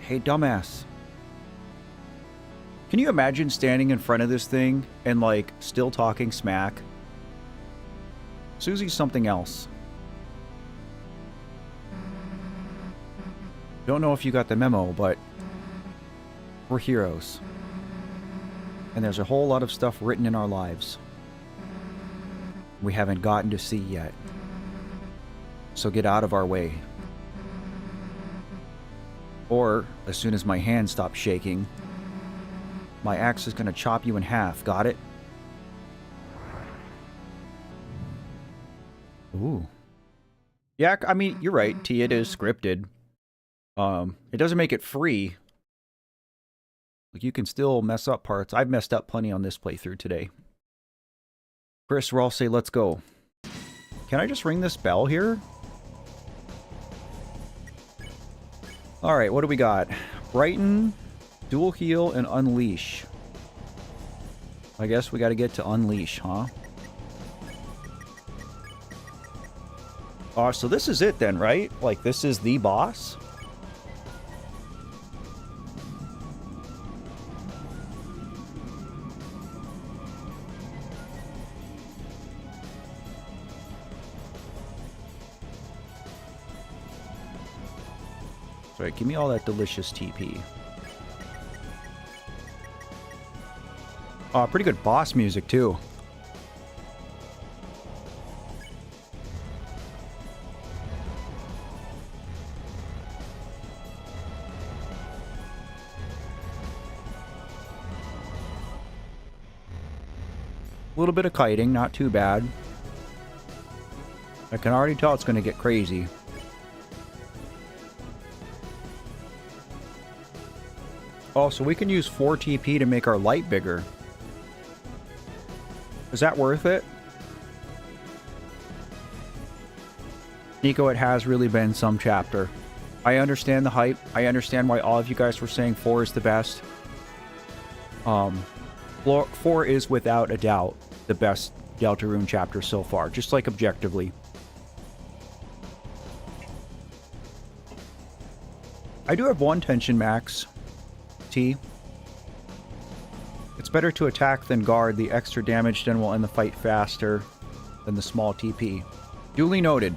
Hey, dumbass. Can you imagine standing in front of this thing and, like, still talking smack? Susie's something else. Don't know if you got the memo, but we're heroes. And there's a whole lot of stuff written in our lives we haven't gotten to see yet. So get out of our way. Or, as soon as my hand stops shaking, my axe is gonna chop you in half, got it? Ooh. Yeah, I mean, you're right, T, it is scripted. It doesn't make it free. Like, you can still mess up parts. I've messed up plenty on this playthrough today. Chris, we're all say let's go. Can I just ring this bell here? Alright, what do we got? Brighten, dual heal, and unleash. I guess we gotta get to unleash, huh? So this is it then, right? Like, this is the boss? Alright, give me all that delicious TP. Pretty good boss music, too. A little bit of kiting, not too bad. I can already tell it's going to get crazy. Oh, so we can use 4 TP to make our light bigger. Is that worth it? Nico, it has really been some chapter. I understand the hype. I understand why all of you guys were saying 4 is the best. 4 is without a doubt the best Deltarune chapter so far, just like objectively. I do have one tension max, T. It's better to attack than guard. The extra damage then will end the fight faster than the small TP. Duly noted.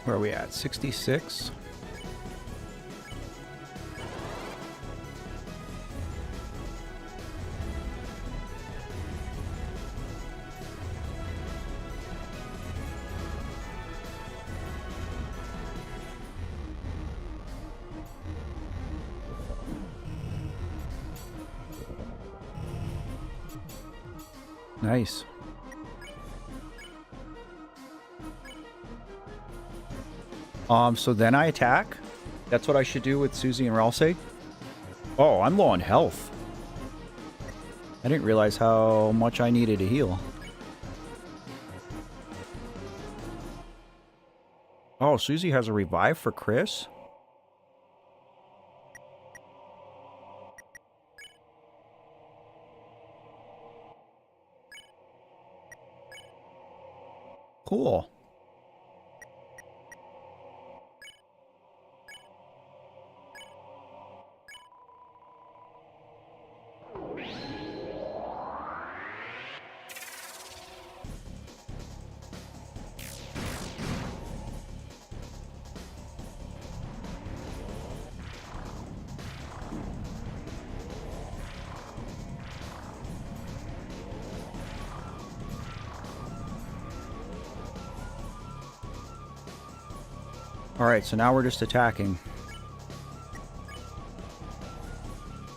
Where are we at? 66? Nice. So then I attack? That's what I should do with Susie and Ralsei? Oh, I'm low on health. I didn't realize how much I needed to heal. Oh, Susie has a revive for Chris? Cool. Alright, so now we're just attacking.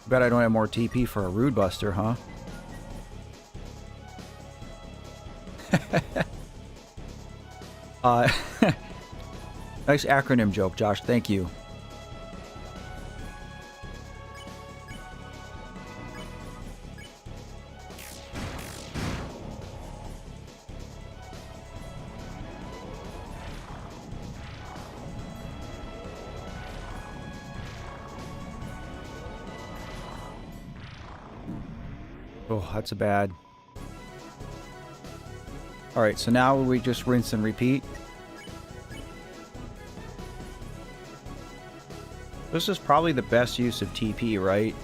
Bet I don't have more TP for a Rude Buster, huh? Nice acronym joke, Josh. Thank you. Oh, that's a bad. Alright, so now we just rinse and repeat. This is probably the best use of TP, right?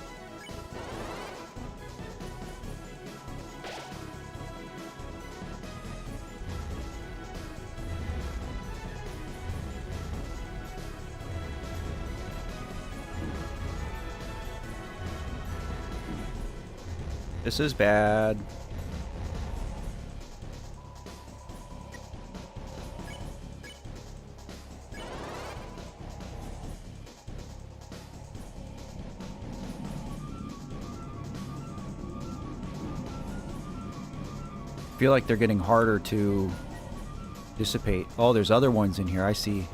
This is bad. I feel like they're getting harder to dissipate. Oh, there's other ones in here. I see.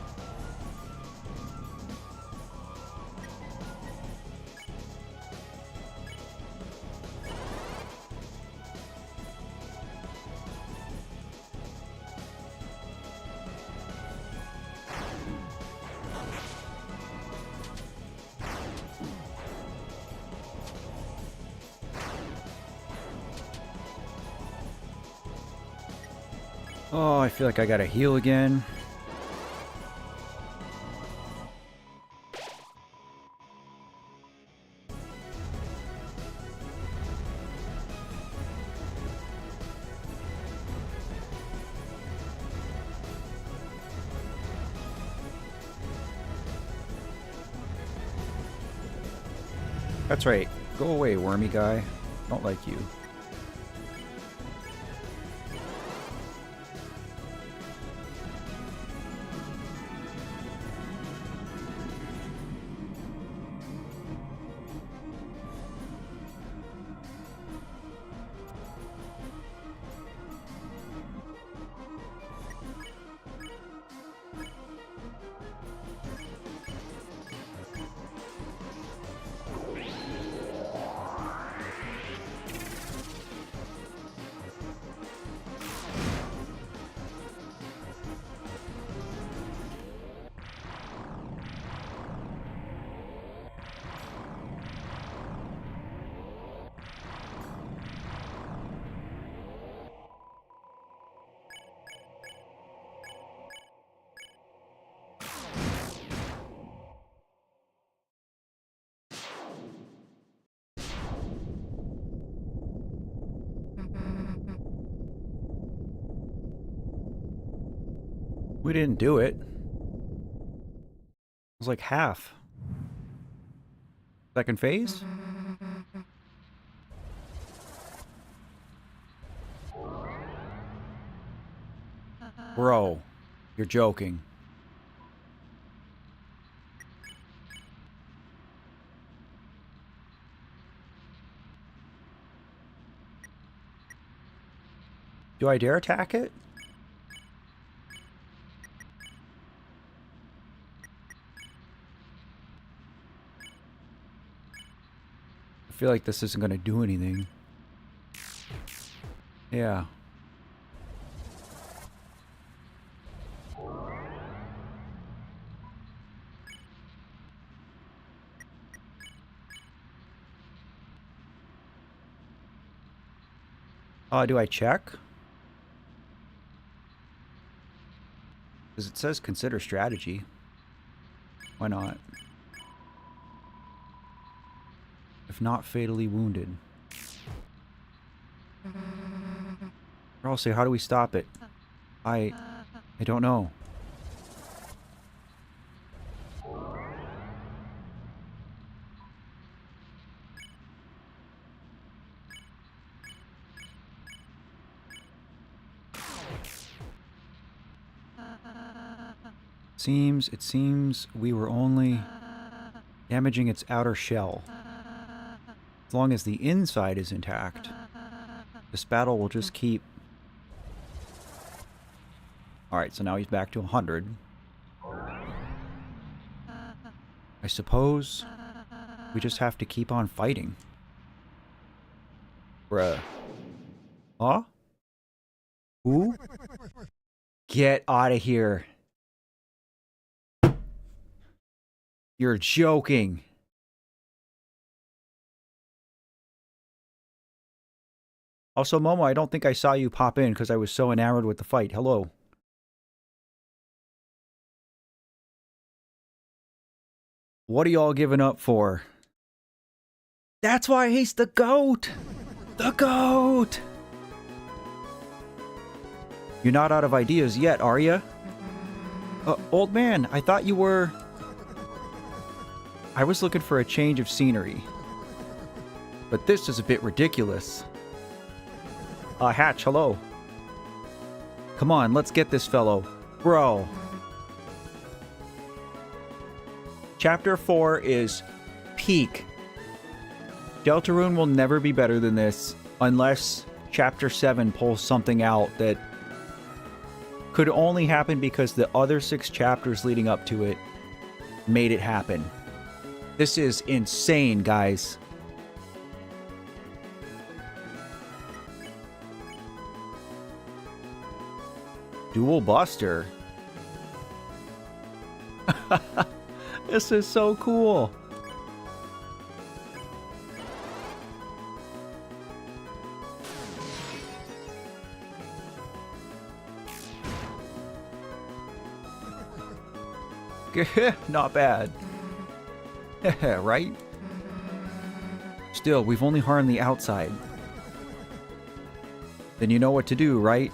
Oh, I feel like I gotta heal again. That's right. Go away, wormy guy. Don't like you. We didn't do it. It was like half. Second phase? Bro, you're joking. Do I dare attack it? I feel like this isn't going to do anything. Yeah. Do I check? Because it says consider strategy. Why not? If not fatally wounded. Or I'll say, how do we stop it? I don't know. It seems we were only damaging its outer shell. As long as the inside is intact, this battle will just keep... Alright, so now he's back to 100. I suppose we just have to keep on fighting. Bruh. Huh? Who? Get out of here. You're joking. Also, Momo, I don't think I saw you pop in because I was so enamored with the fight. Hello. What are y'all giving up for? That's why he's the GOAT! The GOAT! You're not out of ideas yet, are you? Old man, I thought you were... I was looking for a change of scenery. But this is a bit ridiculous. Hatch, hello. Come on, let's get this fellow. Bro. Chapter 4 is peak. Deltarune will never be better than this unless Chapter 7 pulls something out that could only happen because the other 6 chapters leading up to it made it happen. This is insane, guys. Dual Buster. This is so cool. Not bad. Right? Still, we've only harmed the outside. Then you know what to do, right?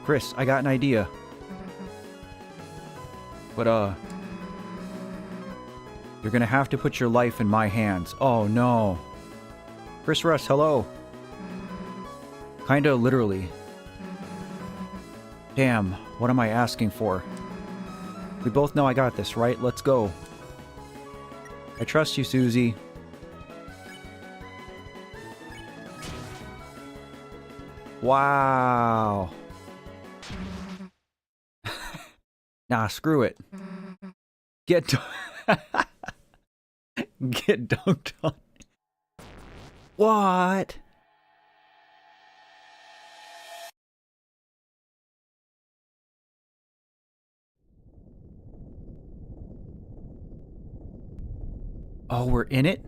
Chris, I got an idea. But, you're gonna have to put your life in my hands. Oh, no. Chris Russ, hello. Kinda literally. Damn, what am I asking for? We both know I got this, right? Let's go. I trust you, Susie. Wow. Nah, screw it. Get get dunked on. What? Oh, we're in it?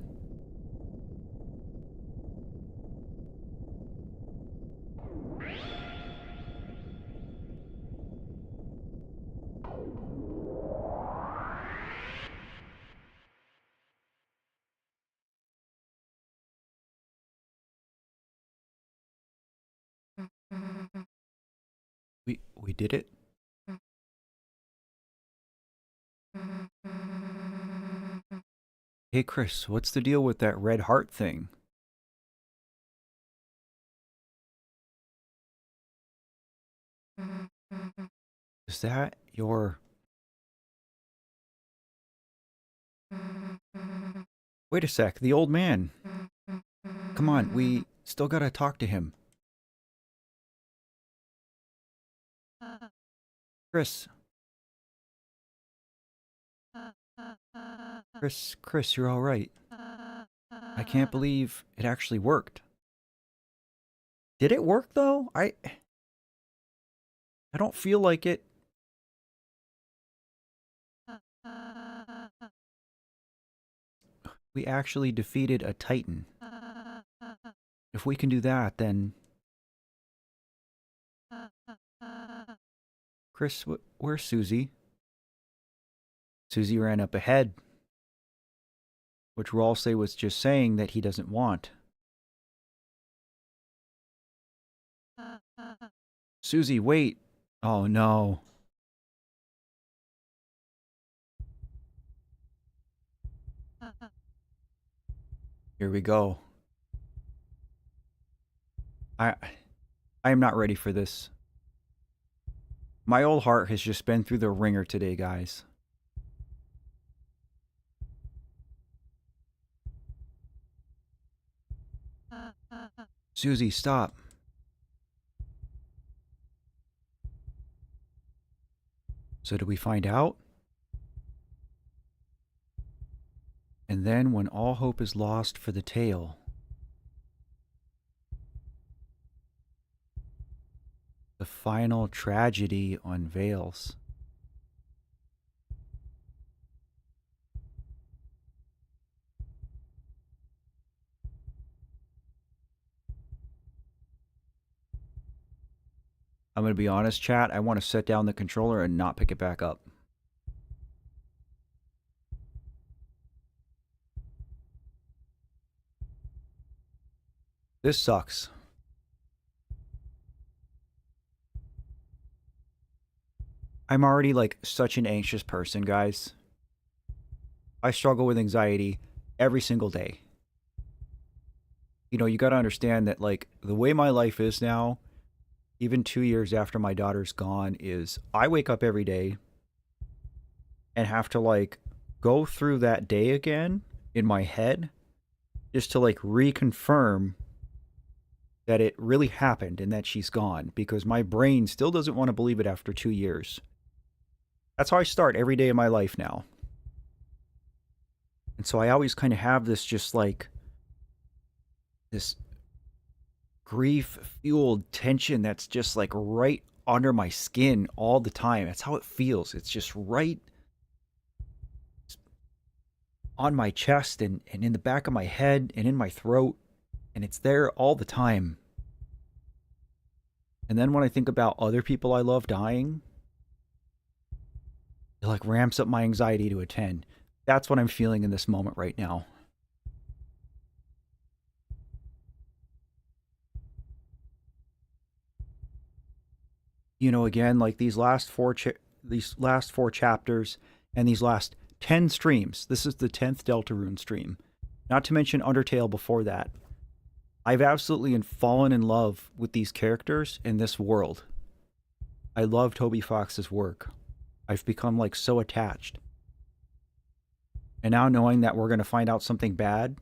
We did it? Hey Chris, what's the deal with that red heart thing? Is that your... Wait a sec, the old man. Come on, we still gotta talk to him. Chris, Chris, you're all right. I can't believe it actually worked. Did it work though? I don't feel like it. We actually defeated a Titan. If we can do that, then... Chris, where's Susie? Susie ran up ahead, which we'll all say was just saying that he doesn't want. Susie, wait. Oh no. Here we go. I am not ready for this. My old heart has just been through the ringer today, guys. Susie, stop. So do we find out? And then when all hope is lost for the tale, the final tragedy unveils. I'm going to be honest, chat. I want to set down the controller and not pick it back up. This sucks. I'm already like such an anxious person, guys. I struggle with anxiety every single day. You know, you got to understand that like the way my life is now, even 2 years after my daughter's gone, is I wake up every day and have to like go through that day again in my head just to like reconfirm that it really happened and that she's gone, because my brain still doesn't want to believe it after 2 years. That's how I start every day of my life now. And so I always kind of have this just like this grief fueled tension that's just like right under my skin all the time. That's how it feels. It's just right on my chest and in the back of my head and in my throat. And it's there all the time. And then when I think about other people I love dying, it like ramps up my anxiety to a 10. That's what I'm feeling in this moment right now. You know, again, like these last four chapters and these last 10 streams. This is the 10th Deltarune stream. Not to mention Undertale before that. I've absolutely fallen in love with these characters in this world. I love Toby Fox's work. I've become like so attached. And now knowing that we're going to find out something bad,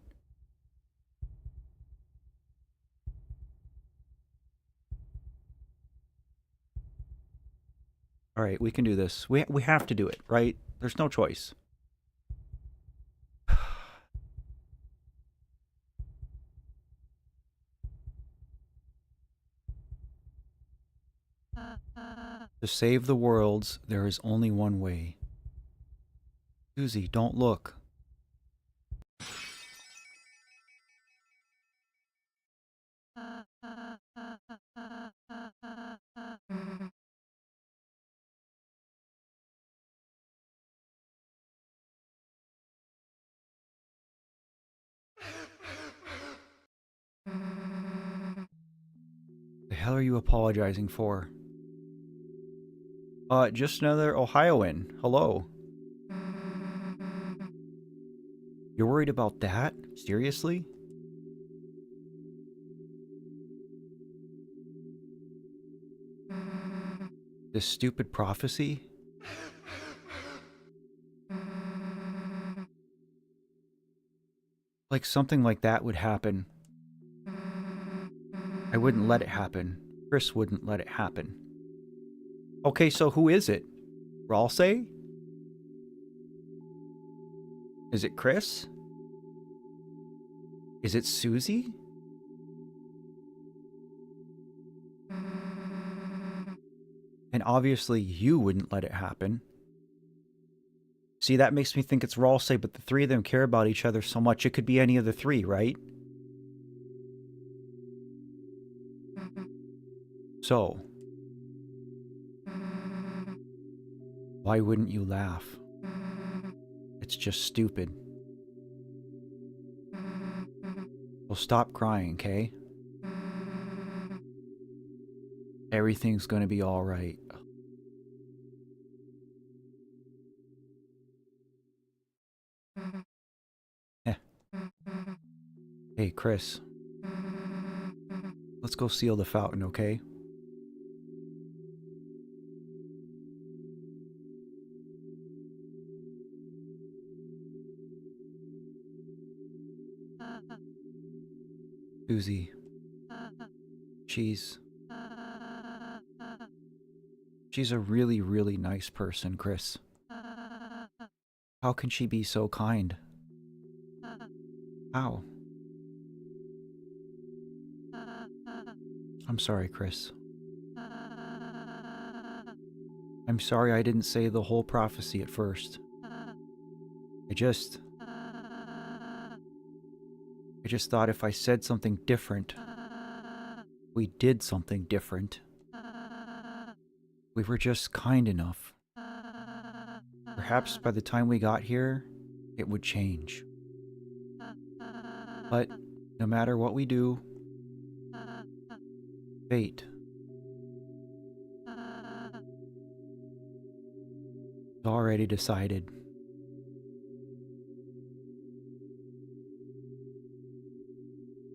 all right, we can do this. We have to do it, right? There's no choice. To save the worlds, there is only one way. Susie, don't look. The hell are you apologizing for? Just another Ohioan. Hello. You're worried about that? Seriously? This stupid prophecy? Like something like that would happen. I wouldn't let it happen. Chris wouldn't let it happen. Okay, so who is it? Ralsei? Is it Chris? Is it Susie? And obviously you wouldn't let it happen. See, that makes me think it's Ralsei, but the three of them care about each other so much it could be any of the three, right? So, why wouldn't you laugh? It's just stupid. Well, stop crying, okay? Everything's gonna be alright. Hey, Chris. Let's go seal the fountain, okay? Susie. She's a really, really nice person, Chris. How can she be so kind? How? I'm sorry, Chris. I'm sorry I didn't say the whole prophecy at first. I just thought if I said something different, we did something different, we were just kind enough. Perhaps by the time we got here, it would change. But no matter what we do, fate. It's already decided.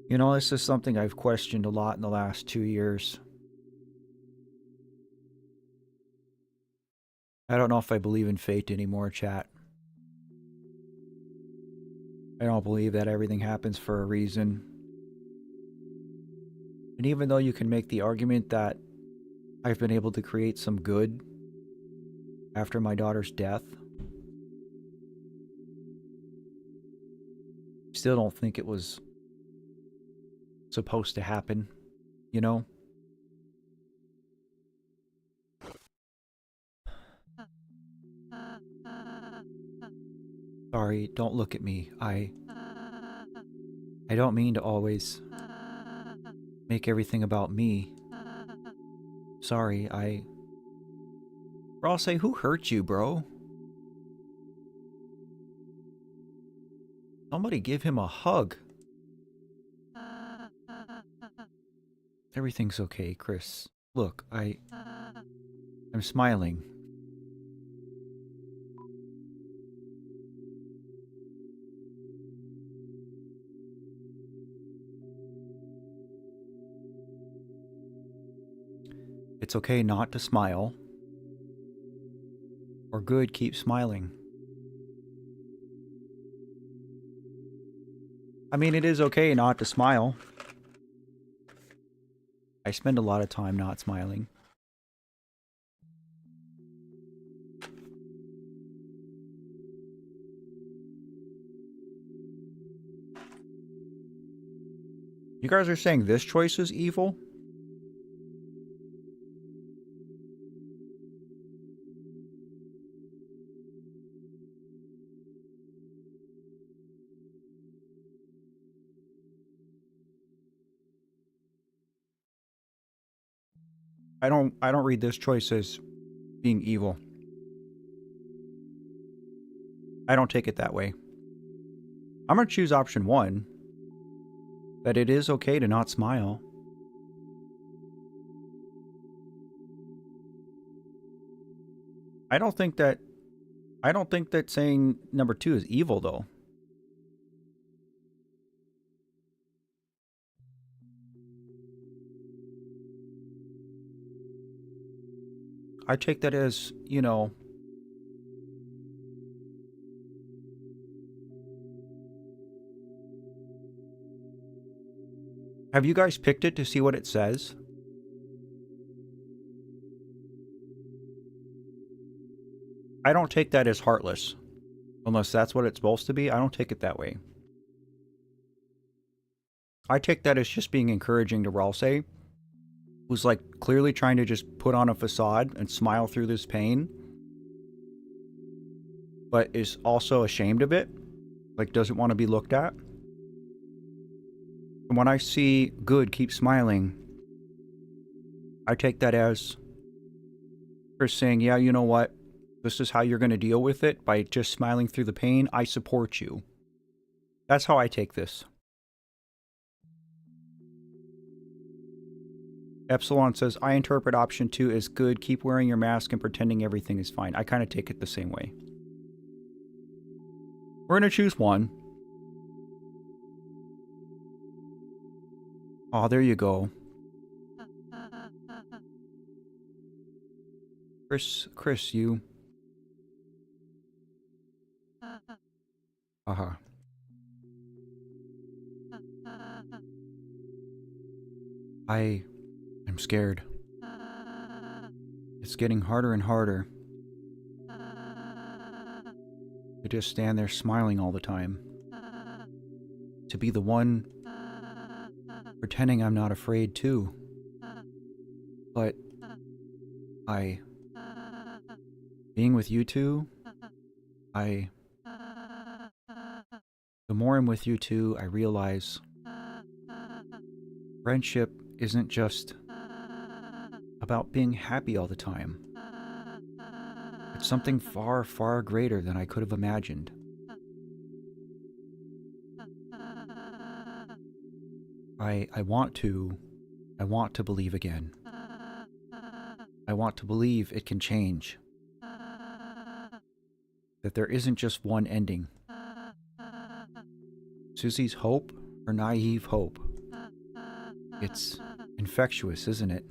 You know, this is something I've questioned a lot in the last 2 years. I don't know if I believe in fate anymore, chat. I don't believe that everything happens for a reason. And even though you can make the argument that I've been able to create some good after my daughter's death, I still don't think it was supposed to happen, you know? Sorry, don't look at me. I don't mean to always make everything about me. Sorry, Or I'll say, who hurt you, bro? Somebody give him a hug. Everything's okay, Chris. Look, I'm smiling. It's okay not to smile. Or good, keep smiling. I mean, it is okay not to smile. I spend a lot of time not smiling. You guys are saying this choice is evil? I don't read this choice as being evil. I don't take it that way. I'm going to choose option 1. That it is okay to not smile. I don't think that saying number 2 is evil, though. I take that as, you know, have you guys picked it to see what it says? I don't take that as heartless. Unless that's what it's supposed to be, I don't take it that way. I take that as just being encouraging to Ralsei, who's like clearly trying to just put on a facade and smile through this pain, but is also ashamed of it, like doesn't want to be looked at. And when I see good, keep smiling, I take that as Chris saying, yeah, you know what? This is how you're going to deal with it by just smiling through the pain. I support you. That's how I take this. Epsilon says, I interpret option 2 as good. Keep wearing your mask and pretending everything is fine. I kind of take it the same way. We're going to choose one. Oh, there you go. Chris, you... Uh-huh. I'm scared. It's getting harder and harder to just stand there smiling all the time. To be the one pretending I'm not afraid too. But being with you two, the more I'm with you two, I realize friendship isn't just about being happy all the time. It's something far, far greater than I could have imagined. I want to believe again. I want to believe it can change. That there isn't just one ending. Susie's hope, her naive hope. It's infectious, isn't it?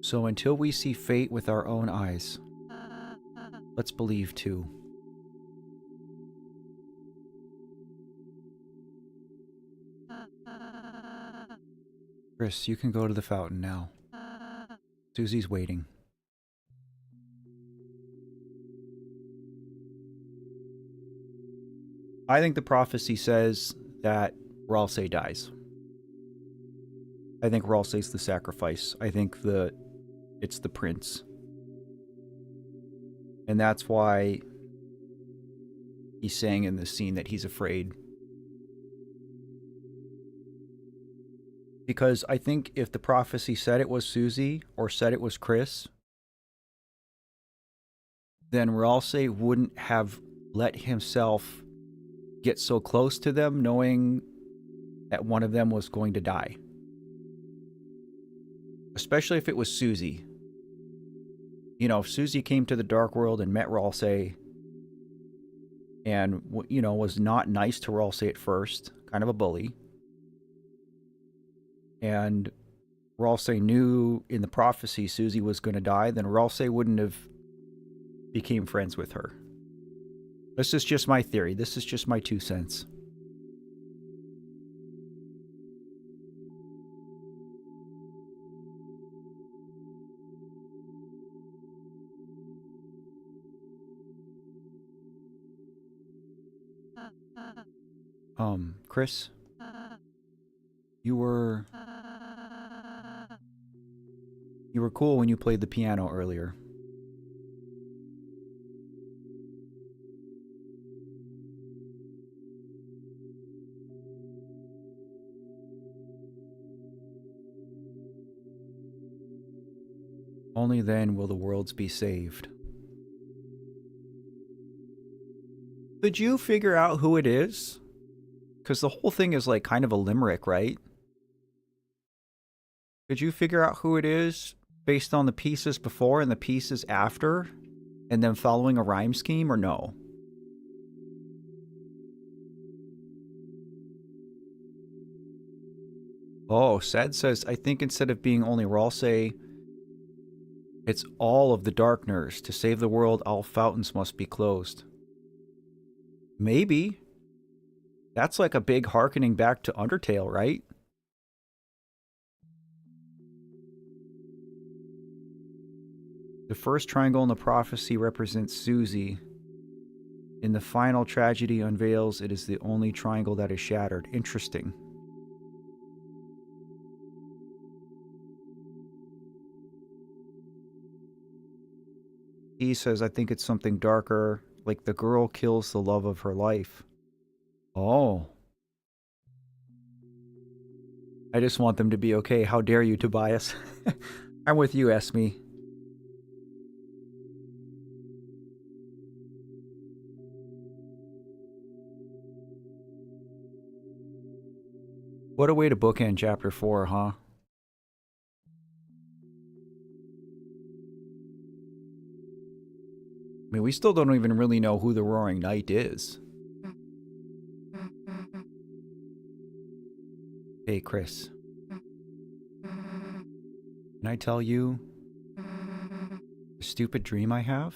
So until we see fate with our own eyes, let's believe too. Chris, you can go to the fountain now. Susie's waiting. I think the prophecy says that Ralsei dies. I think Ralsei's the sacrifice. I think it's the prince. And that's why he's saying in this scene that he's afraid. Because I think if the prophecy said it was Susie or said it was Chris, then Ralsei wouldn't have let himself get so close to them knowing that one of them was going to die. Especially if it was Susie. You know, if Susie came to the Dark World and met Ralsei and, you know, was not nice to Ralsei at first, kind of a bully, and Ralsei knew in the prophecy Susie was going to die, then Ralsei wouldn't have became friends with her. This is just my theory. This is just my 2 cents. Chris? You were cool when you played the piano earlier. Only then will the worlds be saved. Did you figure out who it is? Because the whole thing is like kind of a limerick, right? Did you figure out who it is? based on the pieces before and the pieces after, and then following a rhyme scheme, or no? Oh, Sad says, I think instead of being only Ralsei, it's all of the Darkners. To save the world, all fountains must be closed. Maybe. That's like a big hearkening back to Undertale, right? The first triangle in the prophecy represents Susie. In the final tragedy unveils it is the only triangle that is shattered. Interesting. He says, I think it's something darker, like the girl kills the love of her life. Oh. I just want them to be okay. How dare you, Tobias? I'm with you, Esme. What a way to bookend Chapter 4, huh? I mean, we still don't even really know who the Roaring Knight is. Hey, Chris. Can I tell you the stupid dream I have?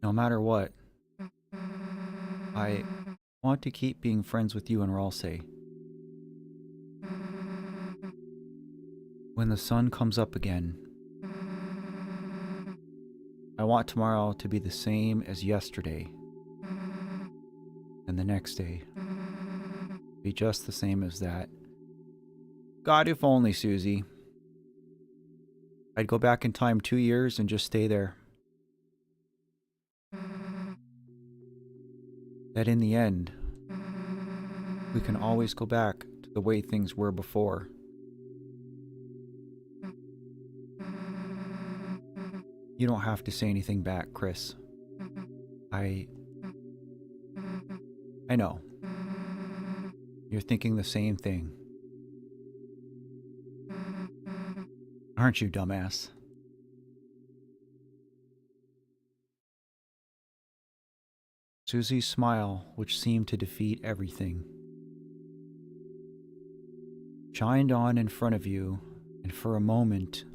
No matter what, I want to keep being friends with you and Ralsei. When the sun comes up again, I want tomorrow to be the same as yesterday. And the next day, be just the same as that. God, if only, Susie. I'd go back in time 2 years and just stay there. That in the end, we can always go back to the way things were before. You don't have to say anything back, Chris. I know. You're thinking the same thing. Aren't you, dumbass? Susie's smile, which seemed to defeat everything, shined on in front of you, and for a moment,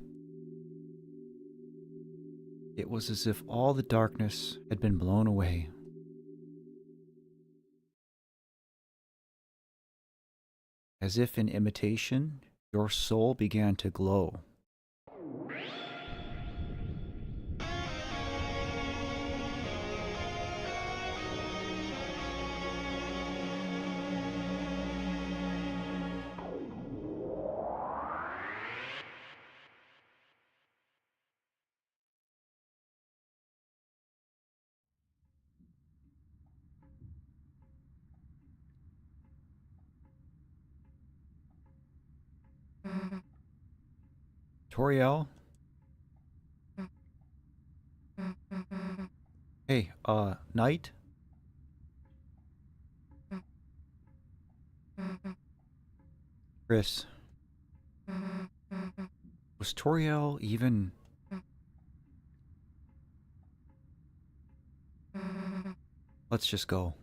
it was as if all the darkness had been blown away. As if in imitation, your soul began to glow. Toriel? Hey, Knight? Chris. Was Toriel even... Let's just go.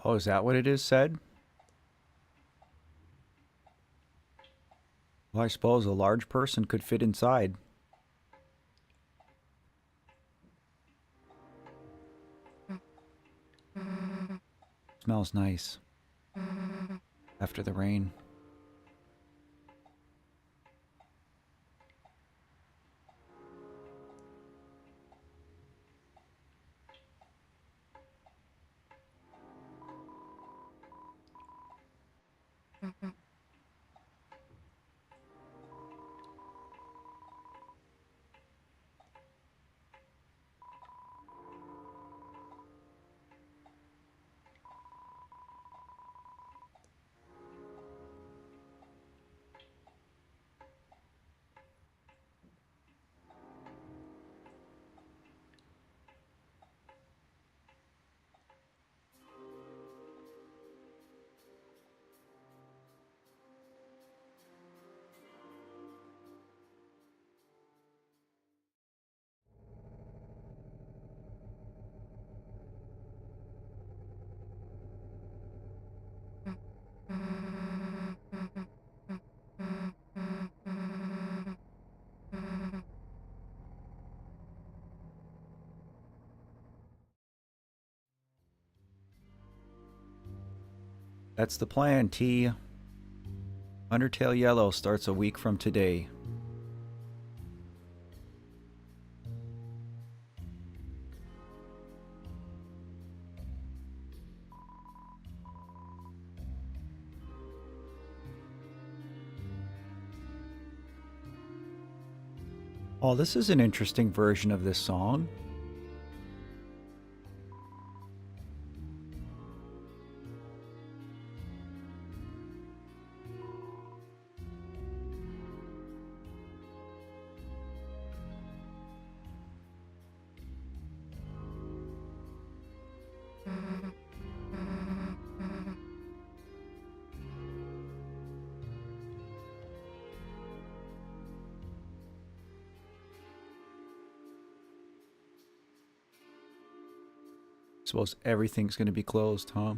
Oh, is that what it is said? Well, I suppose a large person could fit inside. smells nice after the rain. That's the plan, T. Undertale Yellow starts a week from today. Oh, this is an interesting version of this song. Suppose everything's going to be closed, huh?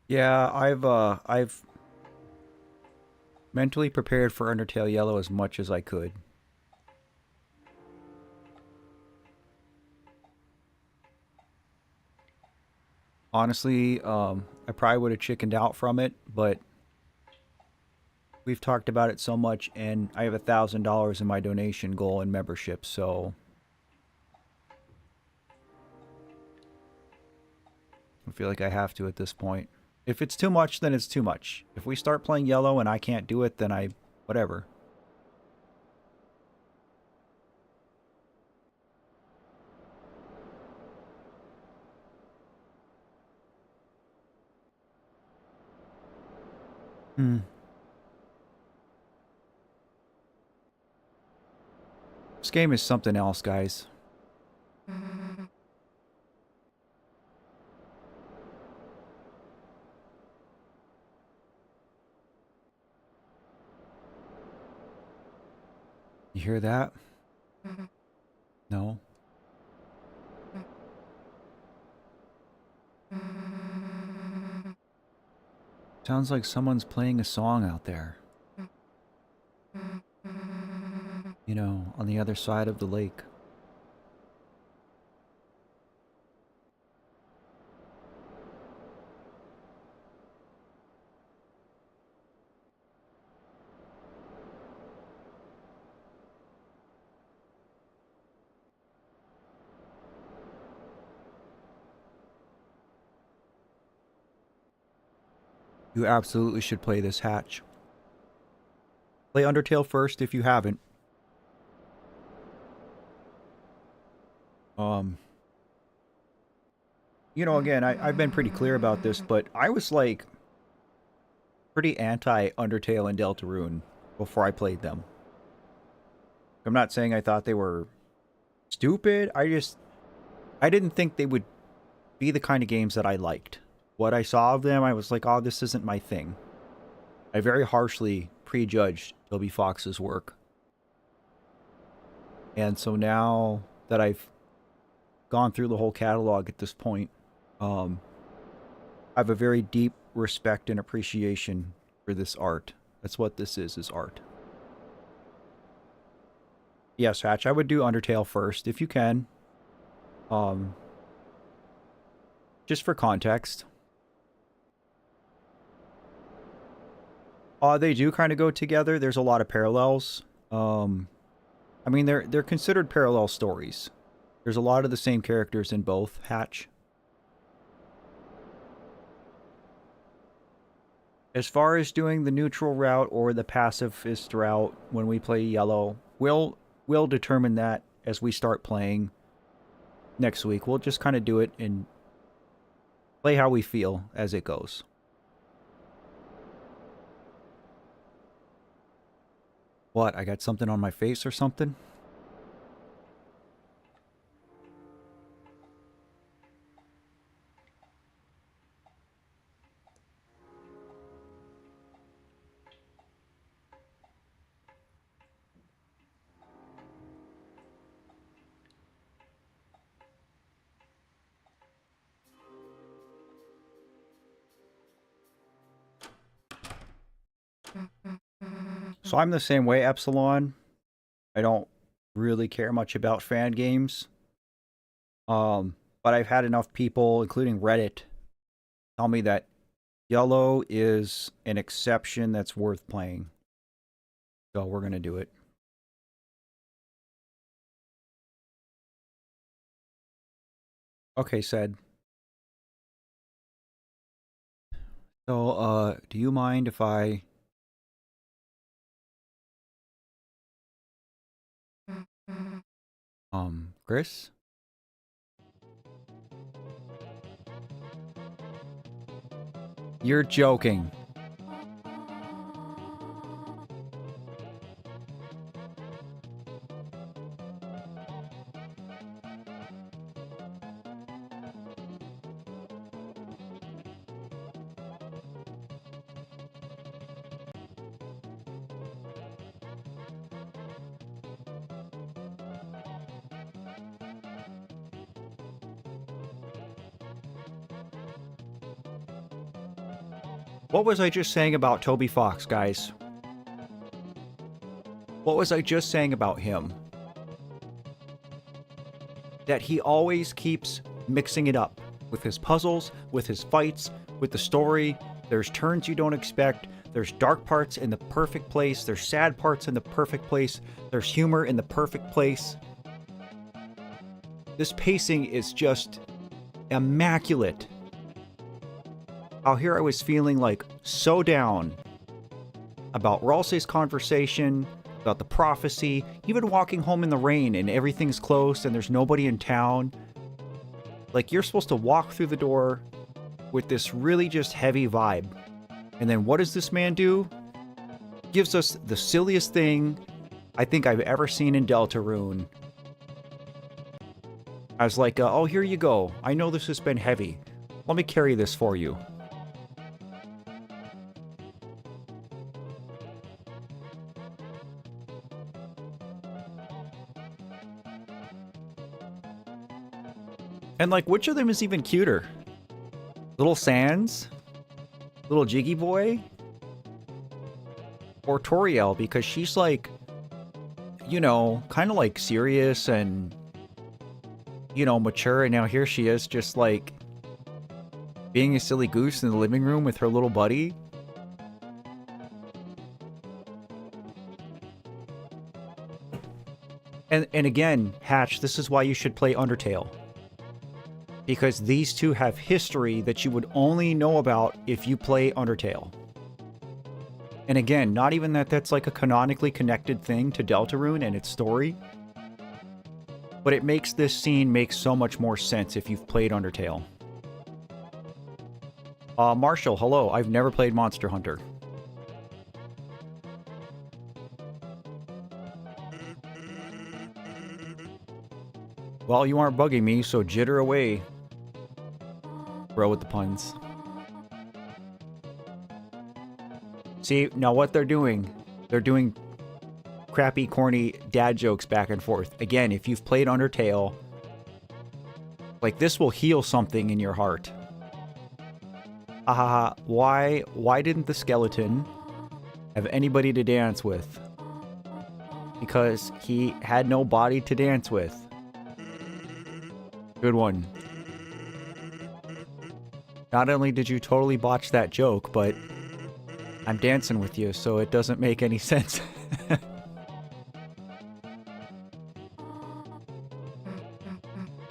Yeah, I've mentally prepared for Undertale Yellow as much as I could. Honestly, I probably would have chickened out from it, but we've talked about it so much, and I have $1,000 in my donation goal and membership, so I feel like I have to at this point. If it's too much, then it's too much. If we start playing Yellow and I can't do it, then whatever. Hmm. This game is something else, guys. You hear that? No? Sounds like someone's playing a song out there. You know, on the other side of the lake. You absolutely should play this hatch. Play Undertale first if you haven't. You know, again, I've been pretty clear about this, but I was like pretty anti Undertale and Deltarune before I played them. I'm not saying I thought they were stupid. I didn't think they would be the kind of games that I liked. What I saw of them, I was like, oh, this isn't my thing. I very harshly prejudged Toby Fox's work. And so now that I've gone through the whole catalog at this point, I have a very deep respect and appreciation for this art. That's what this is art. Yes, Hatch, I would do Undertale first, if you can. Just for context. They do kind of go together. There's a lot of parallels. I mean, they're considered parallel stories. There's a lot of the same characters in both, Hatch. As far as doing the neutral route or the pacifist route when we play yellow, we'll determine that as we start playing next week. We'll just kind of do it and play how we feel as it goes. What, I got something on my face or something? So I'm the same way, Epsilon. I don't really care much about fan games. But I've had enough people, including Reddit, tell me that yellow is an exception that's worth playing. So we're going to do it. Okay, said. So, do you mind if I... Chris? You're joking. What was I just saying about Toby Fox, guys? What was I just saying about him? That he always keeps mixing it up with his puzzles, with his fights, with the story. There's turns you don't expect. There's dark parts in the perfect place. There's sad parts in the perfect place. There's humor in the perfect place. This pacing is just immaculate. Out here I was feeling like so down about Ralsei's conversation, about the prophecy, even walking home in the rain and everything's closed and there's nobody in town. Like, you're supposed to walk through the door with this really just heavy vibe. And then what does this man do? Gives us the silliest thing I think I've ever seen in Deltarune. I was like, oh, here you go. I know this has been heavy. Let me carry this for you. And, like, which of them is even cuter? Little Sans? Little Jiggy Boy? Or Toriel, because she's, like, you know, kind of, like, serious and, you know, mature. And now here she is just, like, being a silly goose in the living room with her little buddy. And again, Hatch, this is why you should play Undertale. Because these two have history that you would only know about if you play Undertale. And again, not even that that's like a canonically connected thing to Deltarune and its story. But it makes this scene make so much more sense if you've played Undertale. Marshall, hello. I've never played Monster Hunter. Well, you aren't bugging me, so jitter away. Bro with the puns. See, now what they're doing crappy, corny dad jokes back and forth. Again, if you've played Undertale, like, this will heal something in your heart. Why didn't the skeleton have anybody to dance with? Because he had no body to dance with. Good one. Not only did you totally botch that joke, but I'm dancing with you, so it doesn't make any sense.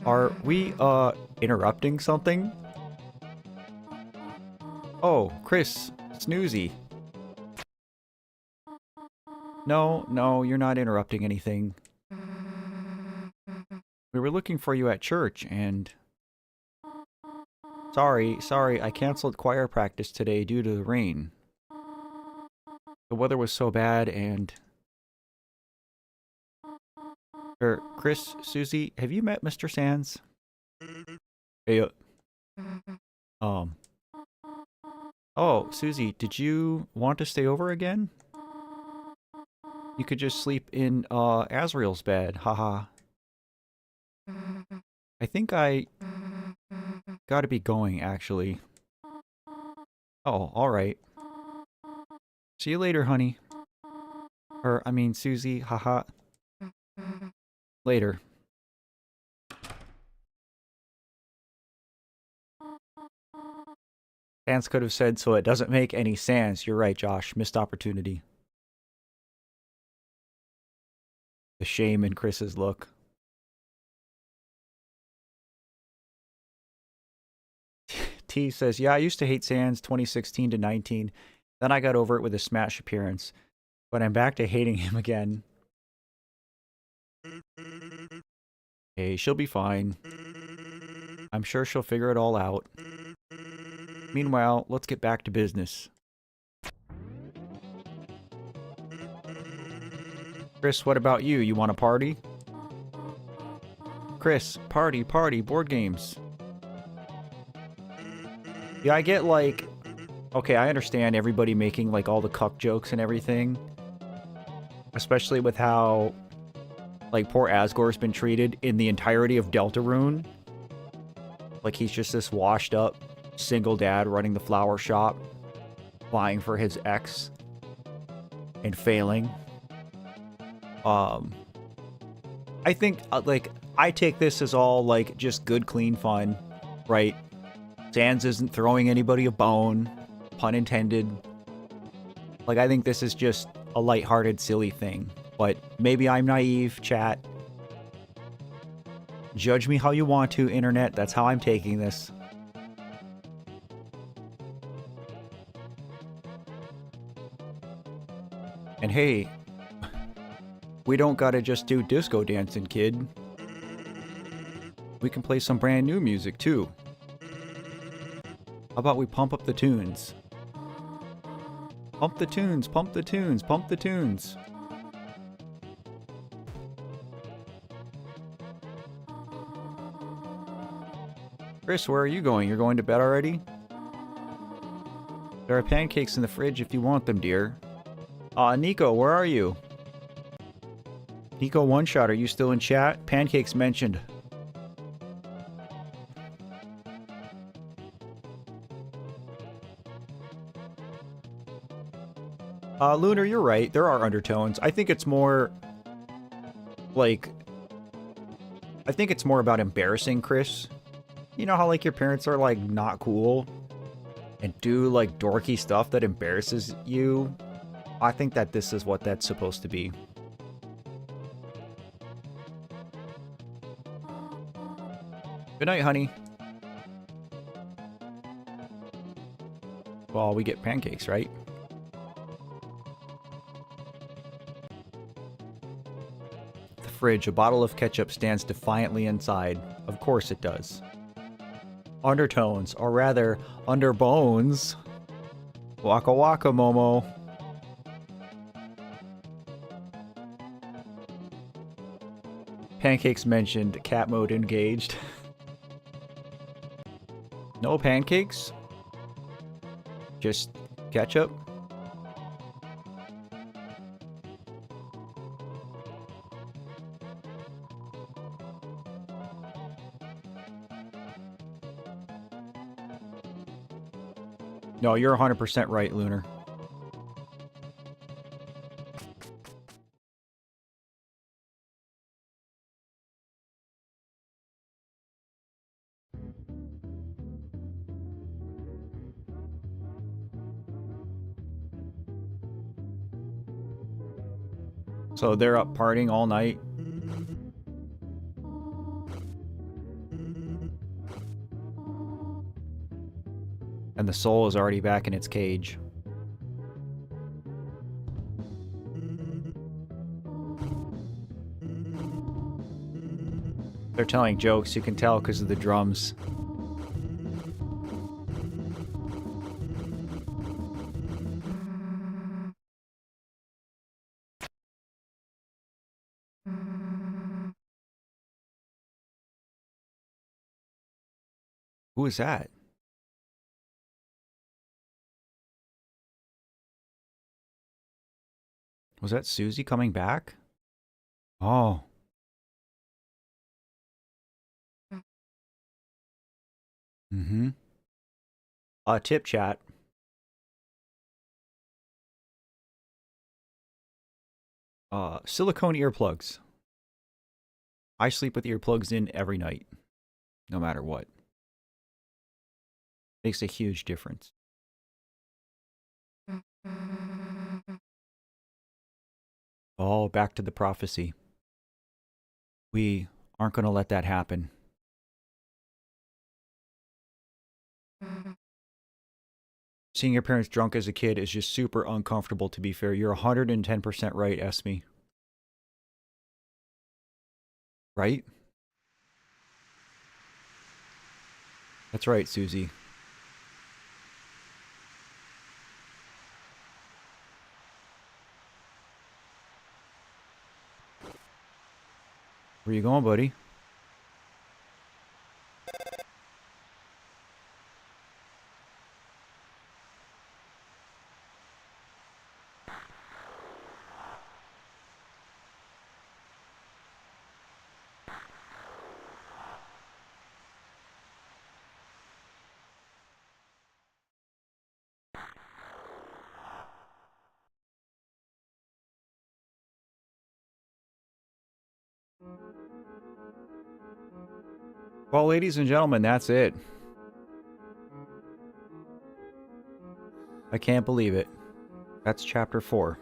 Are we, interrupting something? Oh, Chris, Snoozy. No, you're not interrupting anything. We were looking for you at church, and... Sorry, I canceled choir practice today due to the rain. The weather was so bad, and... Chris, Susie, have you met Mr. Sands? Hey, Oh, Susie, did you want to stay over again? You could just sleep in, Azrael's bed, haha. I think I gotta be going, actually. Oh, alright. See you later, honey. I mean, Susie, haha. Later. Sans could have said, so it doesn't make any sense. You're right, Josh. Missed opportunity. The shame in Chris's look. T says, yeah, I used to hate Sans 2016 to 19. Then I got over it with a Smash appearance. But I'm back to hating him again. Hey, she'll be fine. I'm sure she'll figure it all out. Meanwhile, let's get back to business. Chris, what about you? You want a party? Chris, party, board games. Yeah, I get, like... Okay, I understand everybody making, like, all the cuck jokes and everything. Especially with how, like, poor Asgore's been treated in the entirety of Deltarune. Like, he's just this washed up single dad running the flower shop, vying for his ex, and failing. I think, like, I take this as all, like, just good, clean fun, right? Sans isn't throwing anybody a bone, pun intended. Like, I think this is just a lighthearted, silly thing. But maybe I'm naive, chat. Judge me how you want to, internet. That's how I'm taking this. And hey, we don't gotta just do disco dancing, kid. We can play some brand new music, too. How about we pump up the tunes? Pump the tunes, pump the tunes, pump the tunes. Chris, where are you going? You're going to bed already? There are pancakes in the fridge if you want them, dear. Nico, where are you? Nico One-Shot, are you still in chat? Pancakes mentioned. Lunar, you're right. There are undertones. I think it's more... like... I think it's more about embarrassing Chris. You know how, like, your parents are, like, not cool? And do, like, dorky stuff that embarrasses you? I think that this is what that's supposed to be. Good night, honey. Well, we get pancakes, right? The fridge. A bottle of ketchup stands defiantly inside. Of course it does. Undertones, or rather, underbones. Waka waka, Momo. Pancakes mentioned, cat mode engaged. No pancakes? Just ketchup? No, you're 100% right, Lunar. So they're up partying all night. And the soul is already back in its cage. They're telling jokes, you can tell because of the drums. Who is that? Was that Susie coming back? Oh. Mm-hmm. Tip chat. Silicone earplugs. I sleep with earplugs in every night, no matter what. Makes a huge difference. Oh, back to the prophecy. We aren't going to let that happen. Seeing your parents drunk as a kid is just super uncomfortable, to be fair. You're 110% right, Esme. Right? That's right, Susie. Where you going, buddy? Well, ladies and gentlemen, that's it. I can't believe it. That's chapter 4.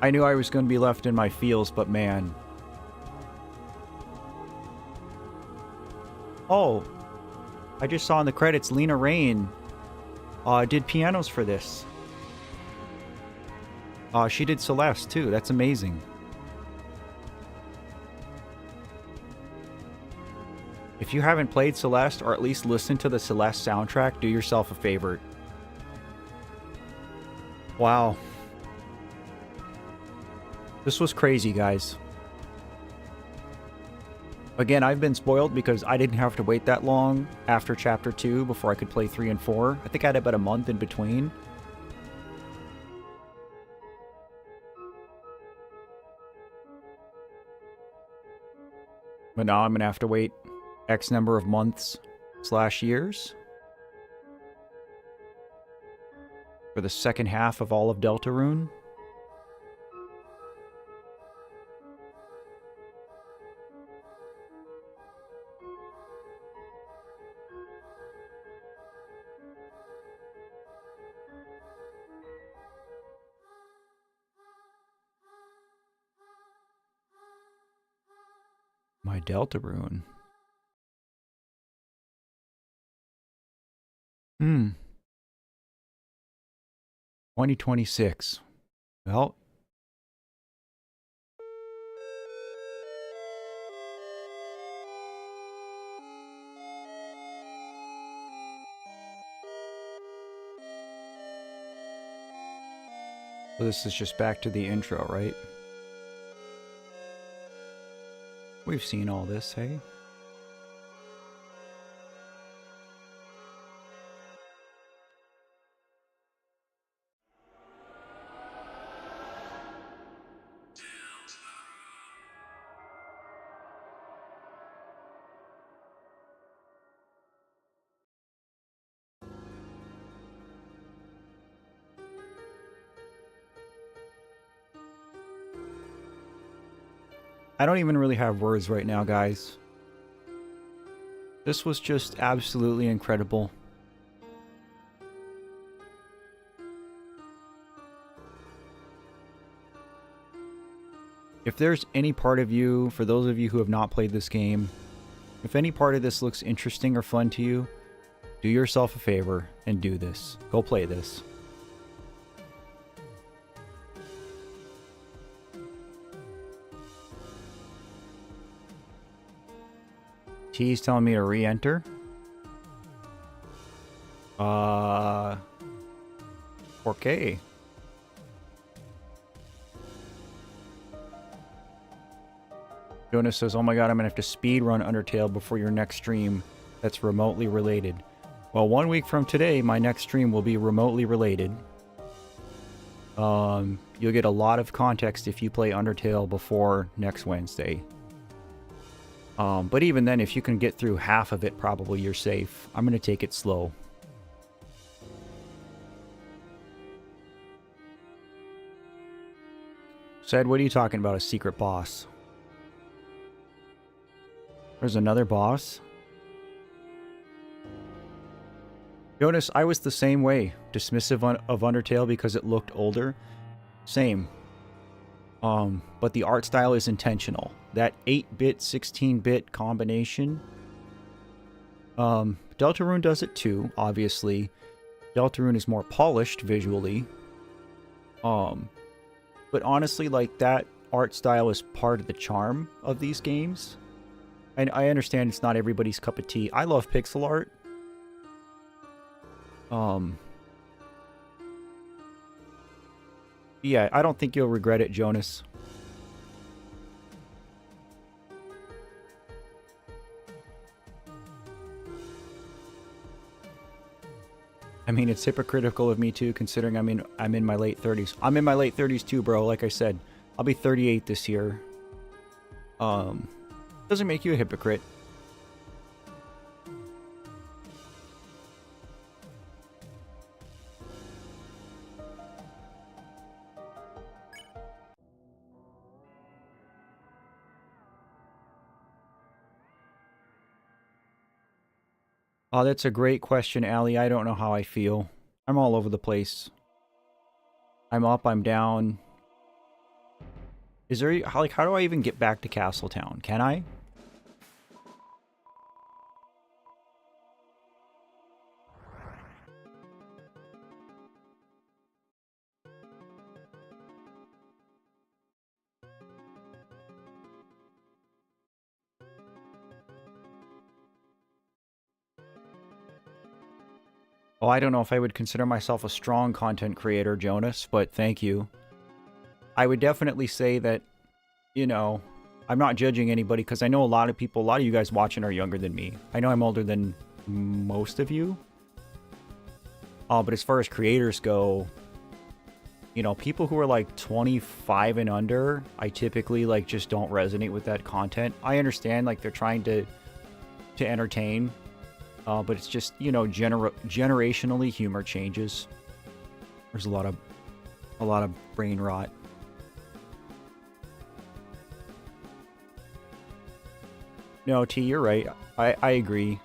I knew I was going to be left in my feels, but man. Oh, I just saw in the credits Lena Raine did pianos for this. She did Celeste too. That's amazing. If you haven't played Celeste, or at least listened to the Celeste soundtrack, do yourself a favor. Wow. This was crazy, guys. Again, I've been spoiled because I didn't have to wait that long after Chapter 2 before I could play 3 and 4. I think I had about a month in between. But now I'm going to have to wait X number of months / years for the second half of all of Deltarune. My Deltarune. 2026. Well, so this is just back to the intro, right? We've seen all this, hey? I don't even really have words right now, guys. This was just absolutely incredible. If there's any part of you, for those of you who have not played this game, if any part of this looks interesting or fun to you, do yourself a favor and do this. Go play this. T's telling me to re-enter. Okay. Jonas says, oh my god, I'm gonna have to speed run Undertale before your next stream that's remotely related. Well, 1 week from today, my next stream will be remotely related. You'll get a lot of context if you play Undertale before next Wednesday. But even then, if you can get through half of it, probably you're safe. I'm going to take it slow. Said, what are you talking about? A secret boss? There's another boss? Jonas, I was the same way. Dismissive of Undertale because it looked older. Same. But the art style is intentional. That 8-bit, 16-bit combination. Deltarune does it too, obviously. Deltarune is more polished visually. But honestly, like, that art style is part of the charm of these games. And I understand it's not everybody's cup of tea. I love pixel art. Yeah, I don't think you'll regret it, Jonas. I mean, it's hypocritical of me too, considering I'm in my late 30s. I'm in my late 30s too, bro. Like I said, I'll be 38 this year. Doesn't make you a hypocrite. Oh, that's a great question, Allie. I don't know how I feel. I'm all over the place. I'm up, I'm down. Is there, how do I even get back to Castletown? Can I? Oh, I don't know if I would consider myself a strong content creator, Jonas, but thank you. I would definitely say that, you know, I'm not judging anybody because I know a lot of people, a lot of you guys watching are younger than me. I know I'm older than most of you. But as far as creators go, you know, people who are like 25 and under, I typically like just don't resonate with that content. I understand like they're trying to entertain, but it's just, you know, generationally humor changes. There's a lot of brain rot. No, T, you're right. I agree.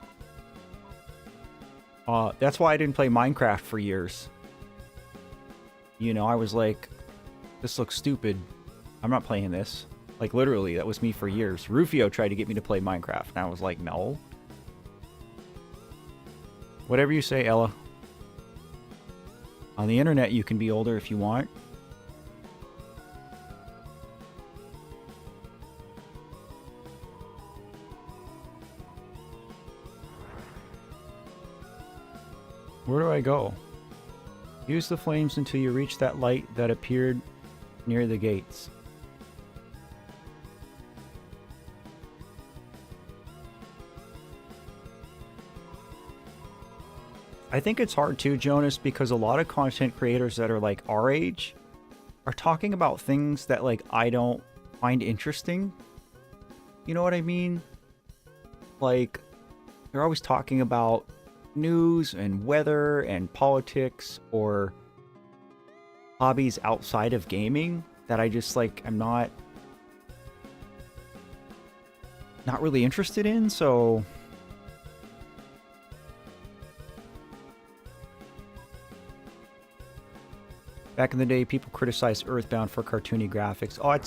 That's why I didn't play Minecraft for years. You know, I was like, this looks stupid. I'm not playing this. Like, literally, that was me for years. Rufio tried to get me to play Minecraft, and I was like, no. Whatever you say, Ella. On the internet, you can be older if you want. Where do I go? Use the flames until you reach that light that appeared near the gates. I think it's hard too, Jonas, because a lot of content creators that are like our age are talking about things that like I don't find interesting. You know what I mean? Like, they're always talking about news and weather and politics or hobbies outside of gaming that I just like I'm not really interested in, so back in the day people criticized Earthbound for cartoony graphics. Oh,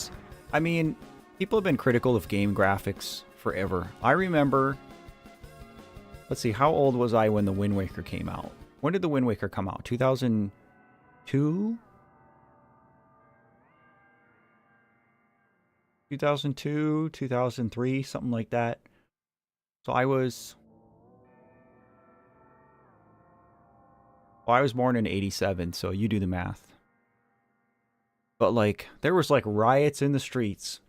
I mean, people have been critical of game graphics forever. I remember, let's see, how old was I when the Wind Waker came out? When did the Wind Waker come out? 2002? 2002, 2003, something like that. So I was born in 87, so you do the math. But like there was like riots in the streets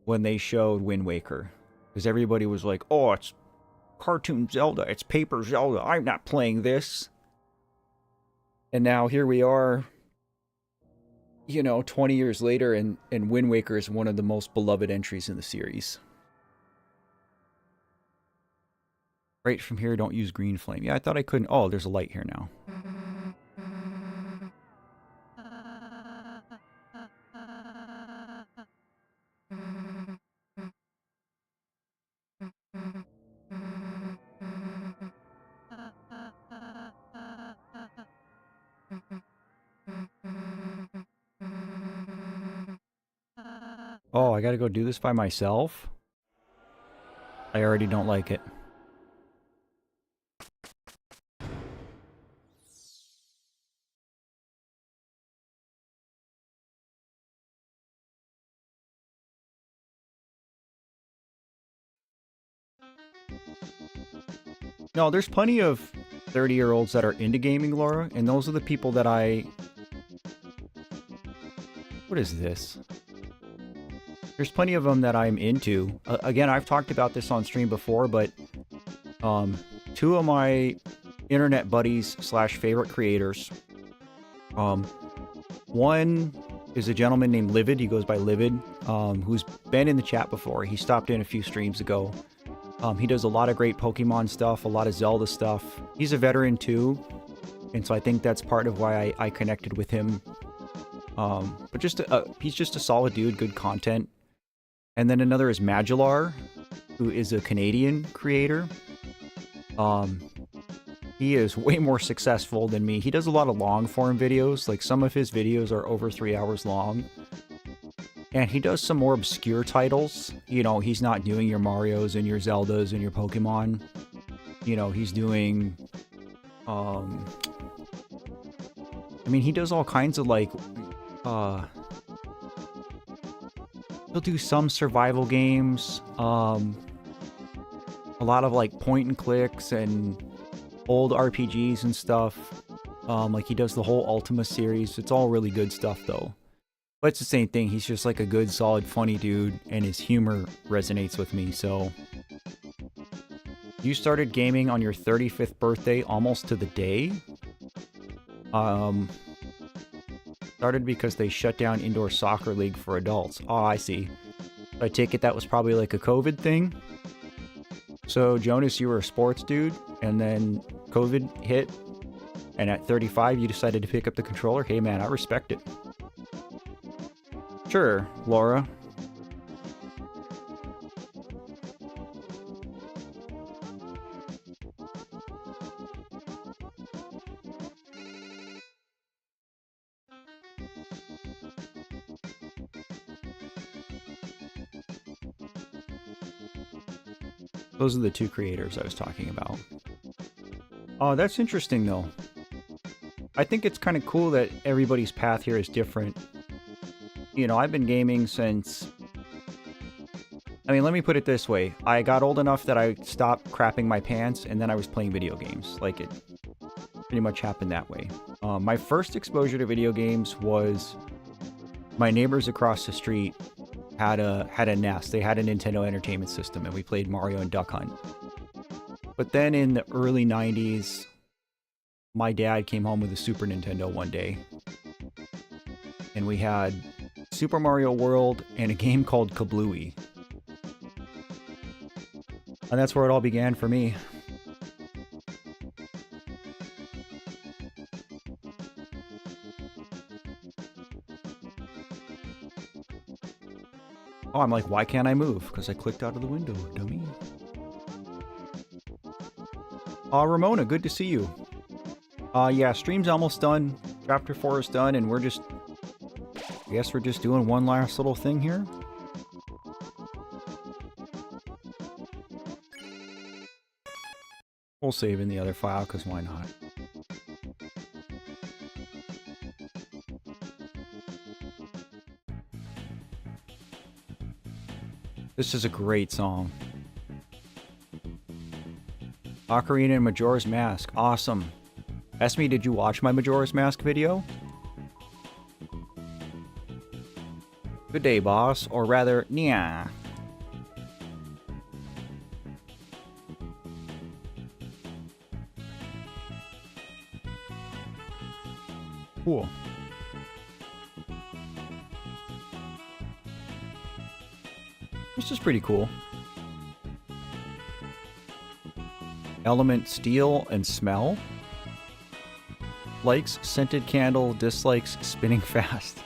when they showed Wind Waker because everybody was like, "Oh, it's cartoon Zelda, it's paper Zelda. I'm not playing this." And now here we are, you know, 20 years later, and Wind Waker is one of the most beloved entries in the series. Right from here, don't use green flame. Yeah, I thought I couldn't. Oh, there's a light here now. Oh, I gotta go do this by myself? I already don't like it. No, there's plenty of 30-year-olds that are into gaming, Laura, and those are the people that I... What is this? There's plenty of them that I'm into. Again, I've talked about this on stream before, but two of my internet buddies slash favorite creators. One is a gentleman named Livid. He goes by Livid, who's been in the chat before. He stopped in a few streams ago. He does a lot of great Pokemon stuff, a lot of Zelda stuff. He's a veteran too, and so I think that's part of why I connected with him. But just he's just a solid dude, good content. And then another is Magellar, who is a Canadian creator. He is way more successful than me. He does a lot of long form videos. Like some of his videos are over 3 hours long. And he does some more obscure titles. You know, he's not doing your Marios and your Zeldas and your Pokemon. You know, he's doing... I mean, he does all kinds of, like... he'll do some survival games. A lot of, like, point and clicks and old RPGs and stuff. Like, he does the whole Ultima series. It's all really good stuff, though. But it's the same thing. He's just like a good, solid, funny dude, and his humor resonates with me, so... You started gaming on your 35th birthday almost to the day? Started because they shut down indoor soccer league for adults. Oh, I see. I take it that was probably like a COVID thing? So, Jonas, you were a sports dude, and then COVID hit, and at 35 you decided to pick up the controller? Hey man, I respect it. Sure, Laura. Those are the two creators I was talking about. Oh, that's interesting though. I think it's kind of cool that everybody's path here is different. You know, I've been gaming since... I mean, let me put it this way. I got old enough that I stopped crapping my pants, and then I was playing video games. Like, it pretty much happened that way. My first exposure to video games was my neighbors across the street had a NES. They had a Nintendo Entertainment System, and we played Mario and Duck Hunt. But then in the early 90s, my dad came home with a Super Nintendo one day, and we had Super Mario World and a game called Kablooey. And that's where it all began for me. Oh, I'm like, why can't I move? Because I clicked out of the window, dummy. Ramona, good to see you. Yeah, stream's almost done. Chapter 4 is done, and I guess we're just doing one last little thing here. We'll save in the other file, because why not? This is a great song. Ocarina and Majora's Mask. Awesome. Esme, did you watch my Majora's Mask video? Good day, boss. Or rather, nya. Cool. This is pretty cool. Element steel and smell. Likes scented candle, dislikes spinning fast.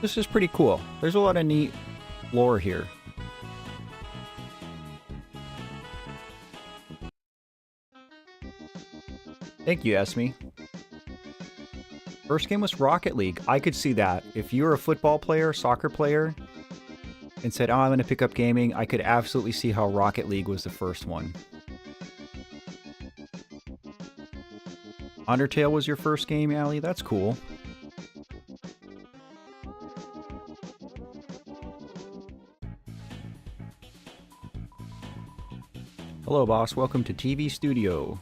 This is pretty cool. There's a lot of neat lore here. Thank you, Esme. First game was Rocket League. I could see that. If you were a football player, soccer player, and said, oh, I'm going to pick up gaming, I could absolutely see how Rocket League was the first one. Undertale was your first game, Allie? That's cool. Hello, boss. Welcome to TV Studio.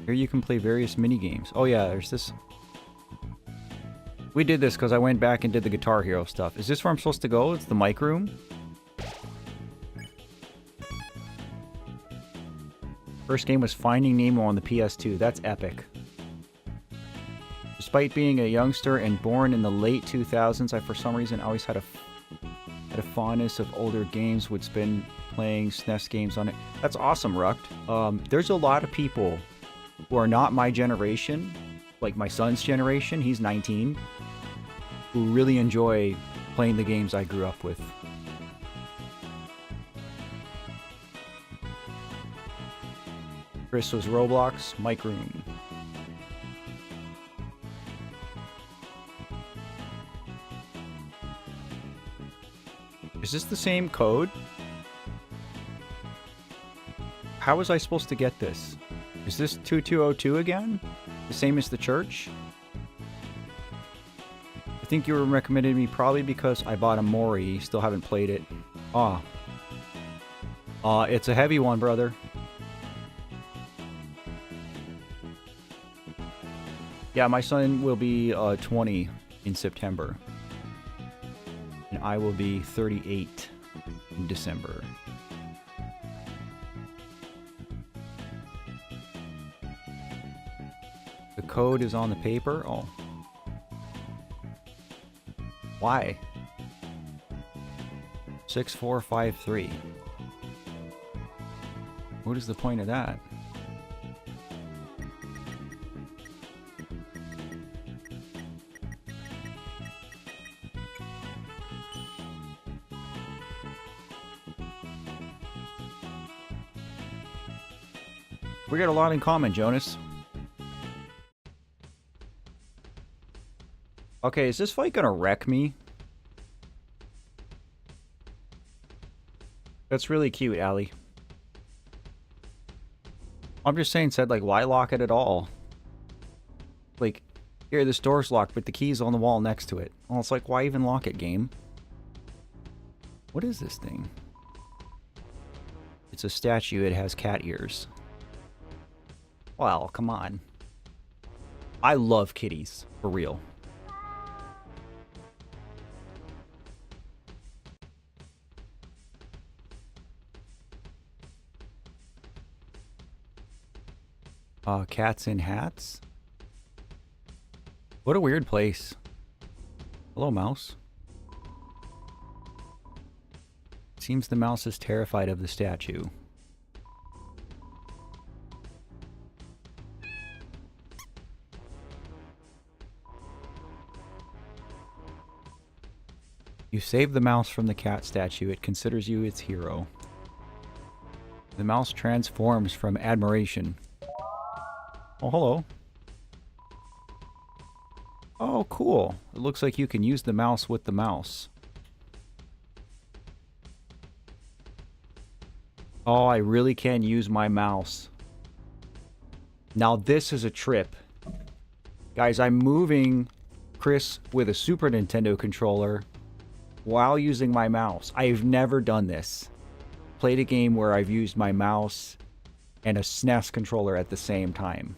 Here you can play various mini-games. Oh yeah, there's this... We did this because I went back and did the Guitar Hero stuff. Is this where I'm supposed to go? It's the mic room? First game was Finding Nemo on the PS2. That's epic. Despite being a youngster and born in the late 2000s, I for some reason always had a fondness of older games, would spend playing SNES games on it. That's awesome, Rucked. There's a lot of people who are not my generation, like my son's generation, he's 19, who really enjoy playing the games I grew up with. Chris was Roblox, Mic Room. Is this the same code? How was I supposed to get this? Is this 2202 again? The same as the church? I think you were recommending me probably because I bought a Mori. Still haven't played it. It's a heavy one, brother. Yeah, my son will be 20 in September. And I will be 38 in December. The code is on the paper? Oh. Why? 6453. What is the point of that? We got a lot in common, Jonas. Okay, is this fight gonna wreck me? That's really cute, Allie. I'm just saying, said, like, why lock it at all? Like, here, this door's locked, but the key's on the wall next to it. Well, it's like, why even lock it, game? What is this thing? It's a statue. It has cat ears. Well, come on. I love kitties, for real. Cats in hats? What a weird place. Hello, mouse. Seems the mouse is terrified of the statue. You save the mouse from the cat statue. It considers you its hero. The mouse transforms from admiration. Oh, hello. Oh, cool. It looks like you can use the mouse with the mouse. Oh, I really can use my mouse. Now this is a trip. Guys, I'm moving Chris with a Super Nintendo controller while using my mouse. I've never done this. Played a game where I've used my mouse and a SNES controller at the same time.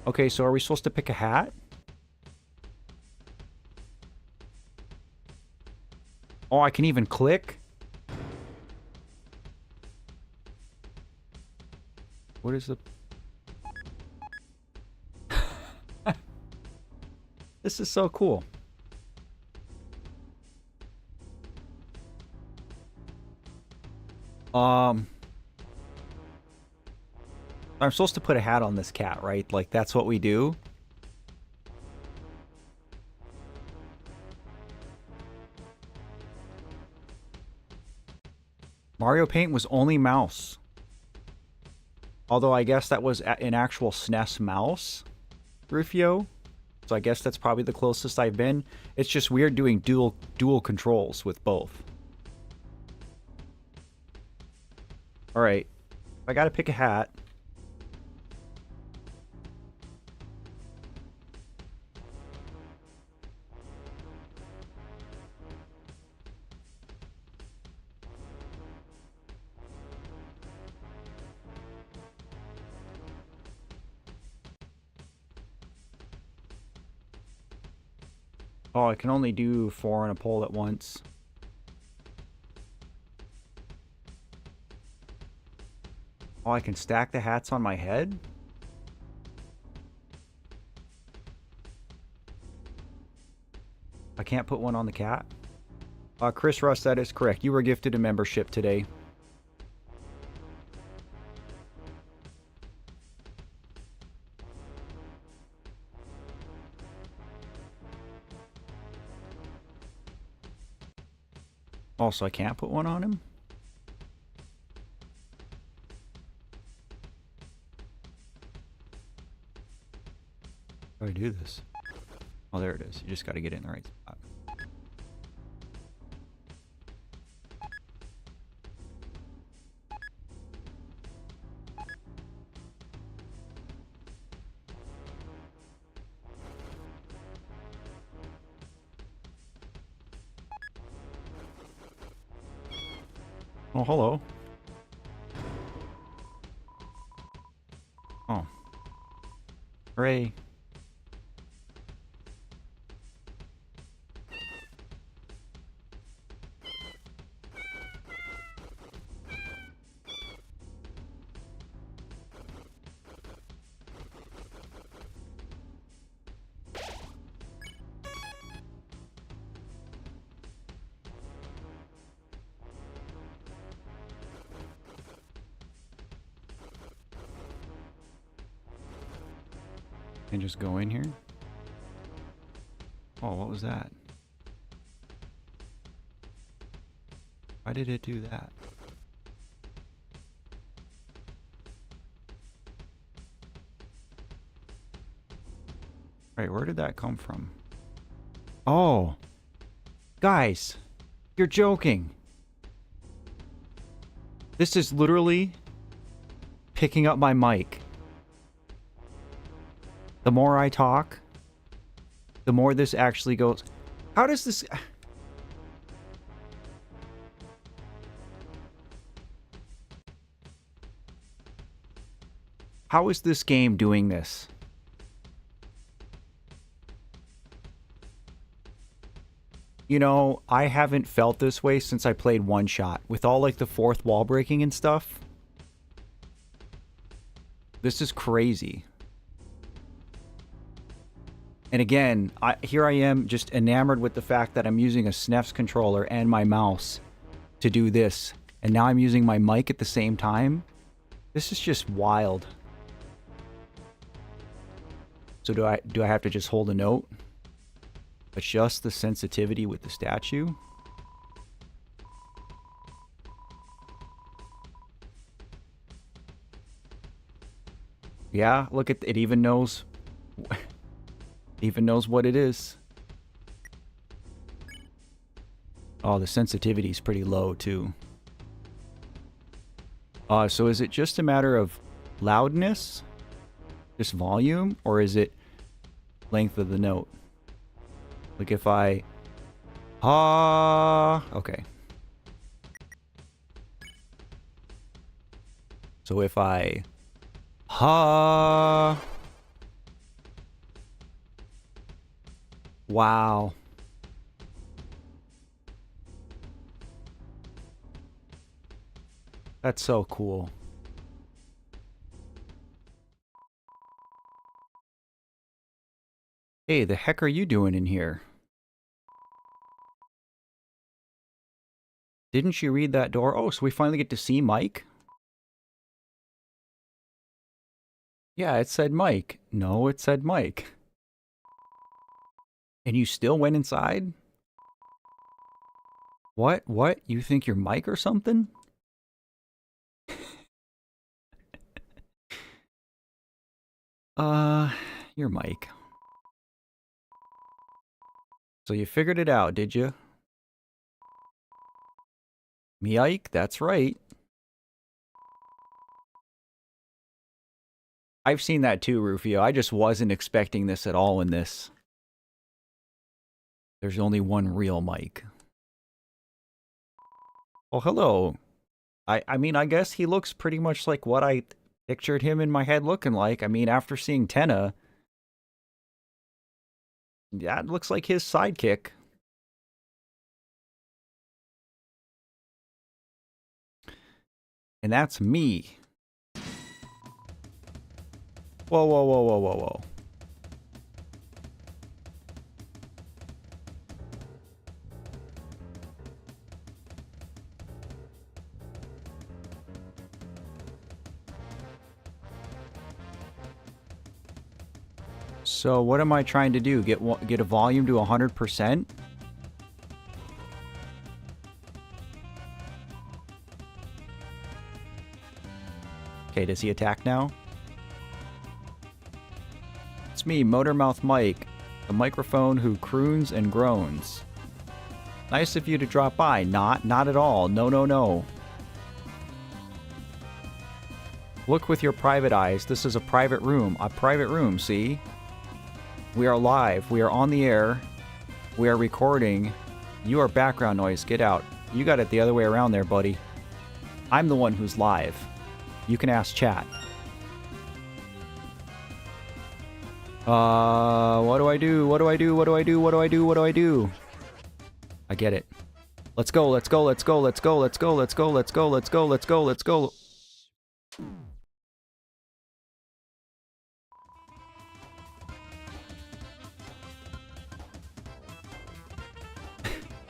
Okay, so are we supposed to pick a hat? Oh, I can even click? What is the... This is so cool. I'm supposed to put a hat on this cat, right? Like, that's what we do. Mario Paint was only mouse. Although I guess that was an actual SNES mouse, Rufio. So I guess that's probably the closest I've been. It's just weird doing dual controls with both. Alright. I gotta pick a hat. Oh, I can only do 4 on a pole at once. Oh, I can stack the hats on my head? I can't put one on the cat? Chris Russ, that is correct. You were gifted a membership today. Also, I can't put one on him? How do I do this? Oh, there it is. You just got to get in the right spot. Oh, hello. Oh. Hooray. And just go in here. Oh, what was that? Why did it do that? Right, where did that come from? Oh! Guys! You're joking! This is literally picking up my mic. The more I talk, the more this actually goes. How does this... How is this game doing this? You know, I haven't felt this way since I played One Shot. With all like the fourth wall breaking and stuff. This is crazy. And again, here I am just enamored with the fact that I'm using a SNES controller and my mouse to do this. And now I'm using my mic at the same time. This is just wild. So do I have to just hold a note? Adjust the sensitivity with the statue? Yeah, look at it. Even knows. Even knows what it is. Oh, the sensitivity is pretty low too. So is it just a matter of loudness, just volume, or is it length of the note? Like if I okay. So if I wow. That's so cool. Hey, the heck are you doing in here? Didn't you read that door? Oh, so we finally get to see Mike? Yeah, it said Mike. No, it said Mike. And you still went inside? What? What? You think you're Mike or something? You're Mike. So you figured it out, did you? Me, Ike? That's right. I've seen that too, Rufio. I just wasn't expecting this at all in this. There's only one real Mike. Oh, hello. I mean, I guess he looks pretty much like what I pictured him in my head looking like. I mean, after seeing Tenna, that looks like his sidekick. And that's me. Whoa, whoa, whoa, whoa, whoa, whoa. So what am I trying to do? Get a volume to 100%? Okay, does he attack now? It's me, Motormouth Mike, the microphone who croons and groans. Nice of you to drop by. Not at all. No, no, no. Look with your private eyes. This is a private room. A private room, see? We are live. We are on the air. We are recording. You are background noise. Get out. You got it the other way around there, buddy. I'm the one who's live. You can ask chat. What do I do? What do I do? What do I do? What do I do? What do I do? I get it. Let's go. Let's go. Let's go. Let's go. Let's go. Let's go. Let's go. Let's go. Let's go. Let's go.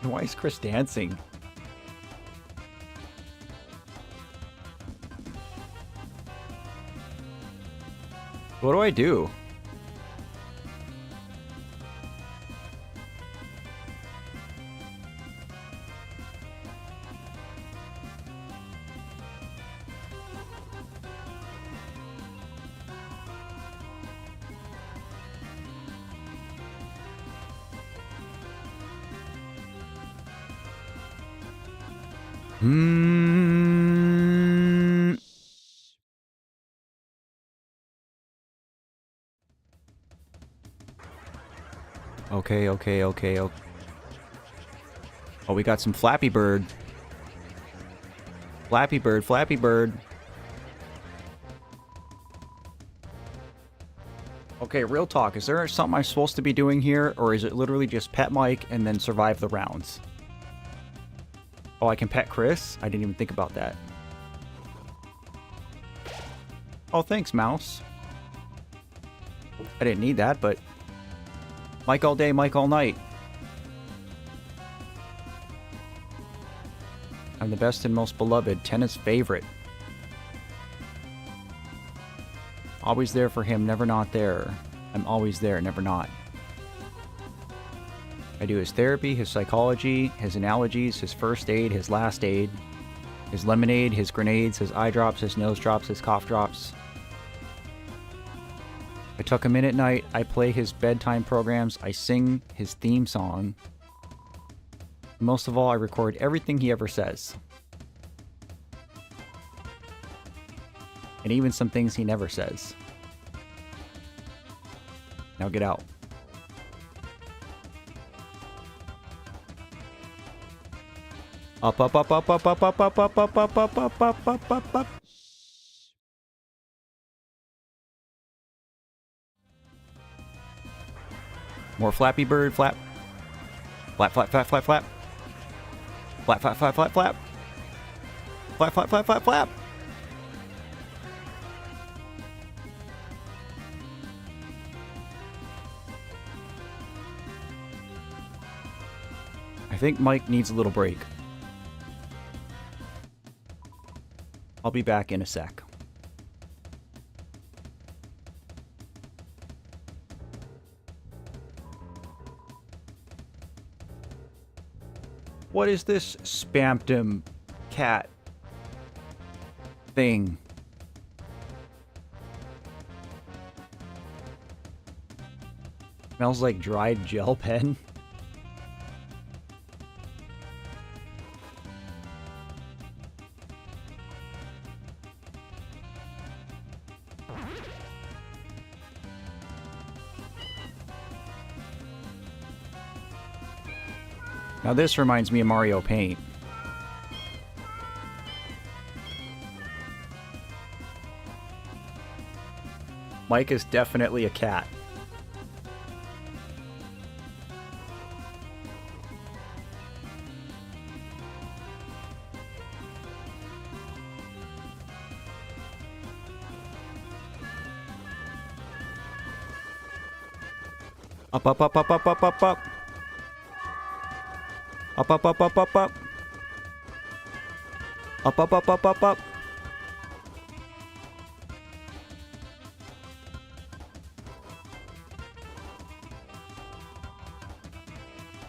Why is Chris dancing? What do I do? Okay. Oh, we got some Flappy Bird. Flappy Bird, Flappy Bird. Okay, real talk. Is there something I'm supposed to be doing here, or is it literally just pet Mike and then survive the rounds? Oh, I can pet Chris? I didn't even think about that. Oh, thanks, mouse. I didn't need that, but... Mike all day, Mike all night. I'm the best and most beloved, tennis favorite. Always there for him, never not there. I'm always there, never not. I do his therapy, his psychology, his analogies, his first aid, his last aid, his lemonade, his grenades, his eye drops, his nose drops, his cough drops. I tuck him in at night, I play his bedtime programs, I sing his theme song. Most of all, I record everything he ever says. And even some things he never says. Now get out. Up, up, up, up, up, up, up, up, up, up, up, up, up, up, up, up, up. More Flappy Bird, flap. Flap, flap, flap, flap, flap. Flap, flap, flap, flap, flap. Flap, flap, flap, flap, flap. I think Mike needs a little break. I'll be back in a sec. What is this spamdom cat thing? Smells like dried gel pen. Now this reminds me of Mario Paint. Mike is definitely a cat. Up, up, up, up, up, up, up, up. Up, up, up, up, up, up. Up, up, up, up, up, up.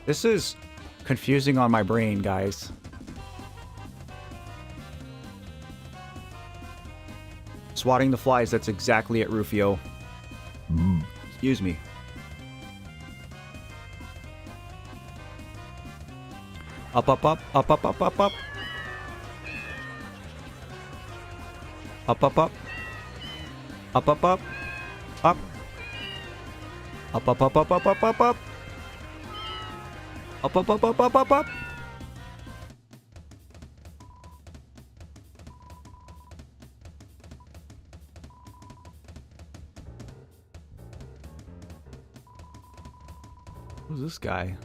This is confusing on my brain, guys. Swatting the flies, that's exactly it, Rufio. Excuse me. Up, up, up, up, up, up, up, up. Up, up, up. Up, up, up. Up. Up, up, up, up, up, up, up, up. Up, up, up, up, up, up, up. Who's this guy?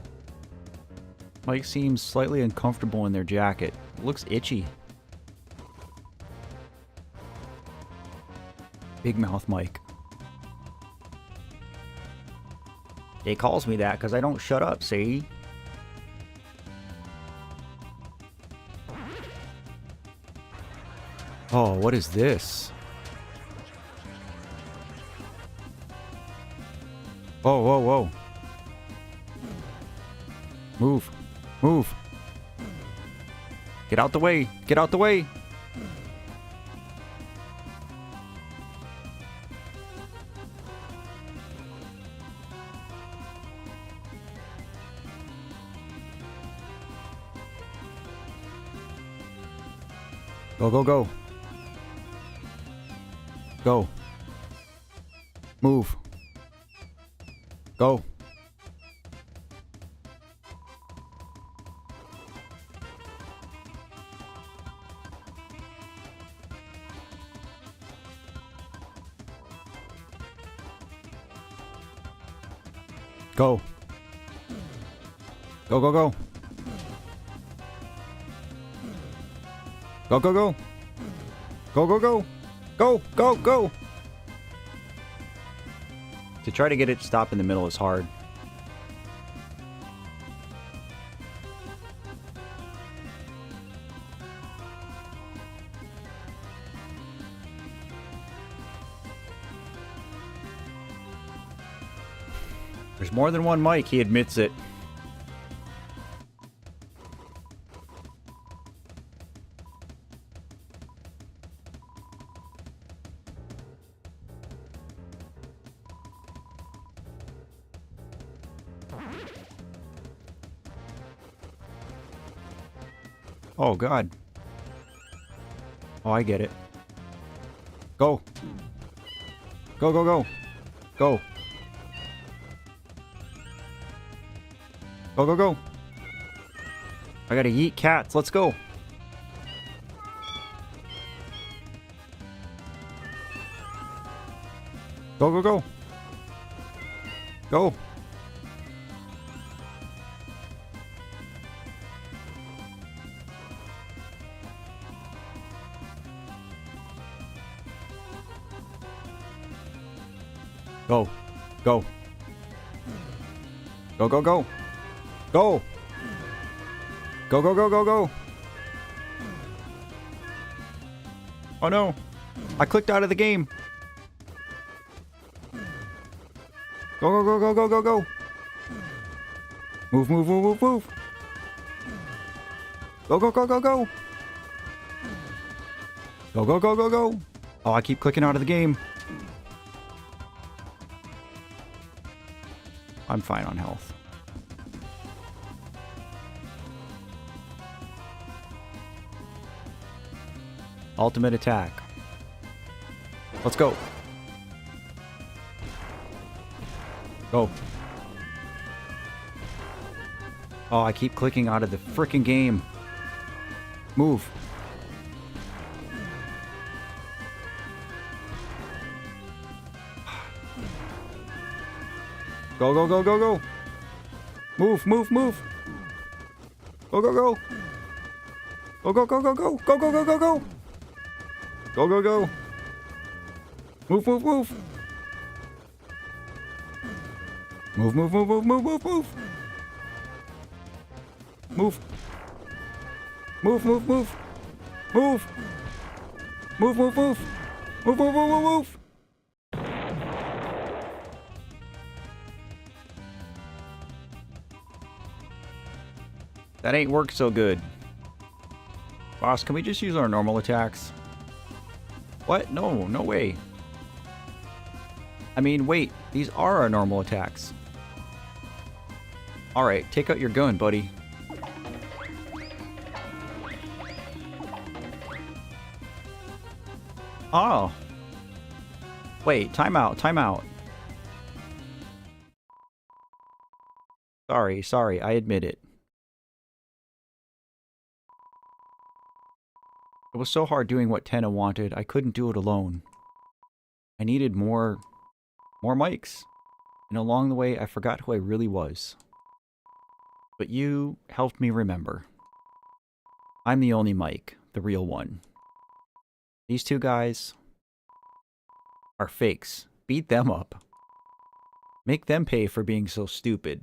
Mike seems slightly uncomfortable in their jacket. It looks itchy. Big mouth Mike. He calls me that because I don't shut up, see? Oh, what is this? Whoa, whoa, whoa. Move. Move. Get out the way. Get out the way. Go, go, go. Go. Move. Go. Go. Go, go, go. Go, go, go. Go, go, go. Go! Go! Go! To try to get it to stop in the middle is hard. There's more than one Mike, he admits it. Oh, God. Oh, I get it. Go. Go, go, go. Go. Go, go, go. I gotta yeet cats. Let's go. Go, go, go. Go. Go. Go. Go, go, go. Go. Go, go, go, go, go. Oh no. I clicked out of the game. Go, go, go, go, go, go, go. Move, move, move, move, move. Go, go, go, go, go. Go, go, go, go, go. Oh, I keep clicking out of the game. I'm fine on health. Ultimate attack. Let's go. Go. Oh, I keep clicking out of the frickin' game. Move. Go, go, go, go, go. Move, move, move. Go, go, go. Go, go, go, go, go. Go, go, go, go, go. Go, go, go. Move, move, move. Move, move, move, move, move, move, move. Move. Move, move, move. Move. Move, move, move. Move, move, move, move, move. That ain't worked so good. Boss, can we just use our normal attacks? What? No, no way. I mean, wait. These are our normal attacks. Alright, take out your gun, buddy. Oh. Wait, time out, time out. Sorry, I admit it. It was so hard doing what Tenna wanted, I couldn't do it alone. I needed more mics. And along the way, I forgot who I really was. But you helped me remember. I'm the only Mike, the real one. These two guys are fakes. Beat them up. Make them pay for being so stupid.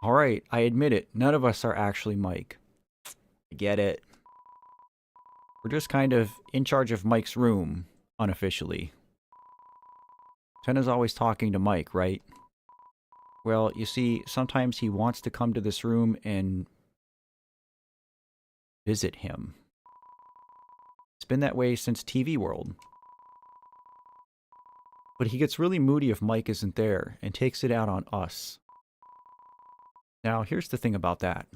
Alright, I admit it. None of us are actually Mike. I get it. We're just kind of in charge of Mike's room, unofficially. Tenna's always talking to Mike, right? Well, you see, sometimes he wants to come to this room and visit him. It's been that way since TV World. But he gets really moody if Mike isn't there and takes it out on us. Now, here's the thing about that.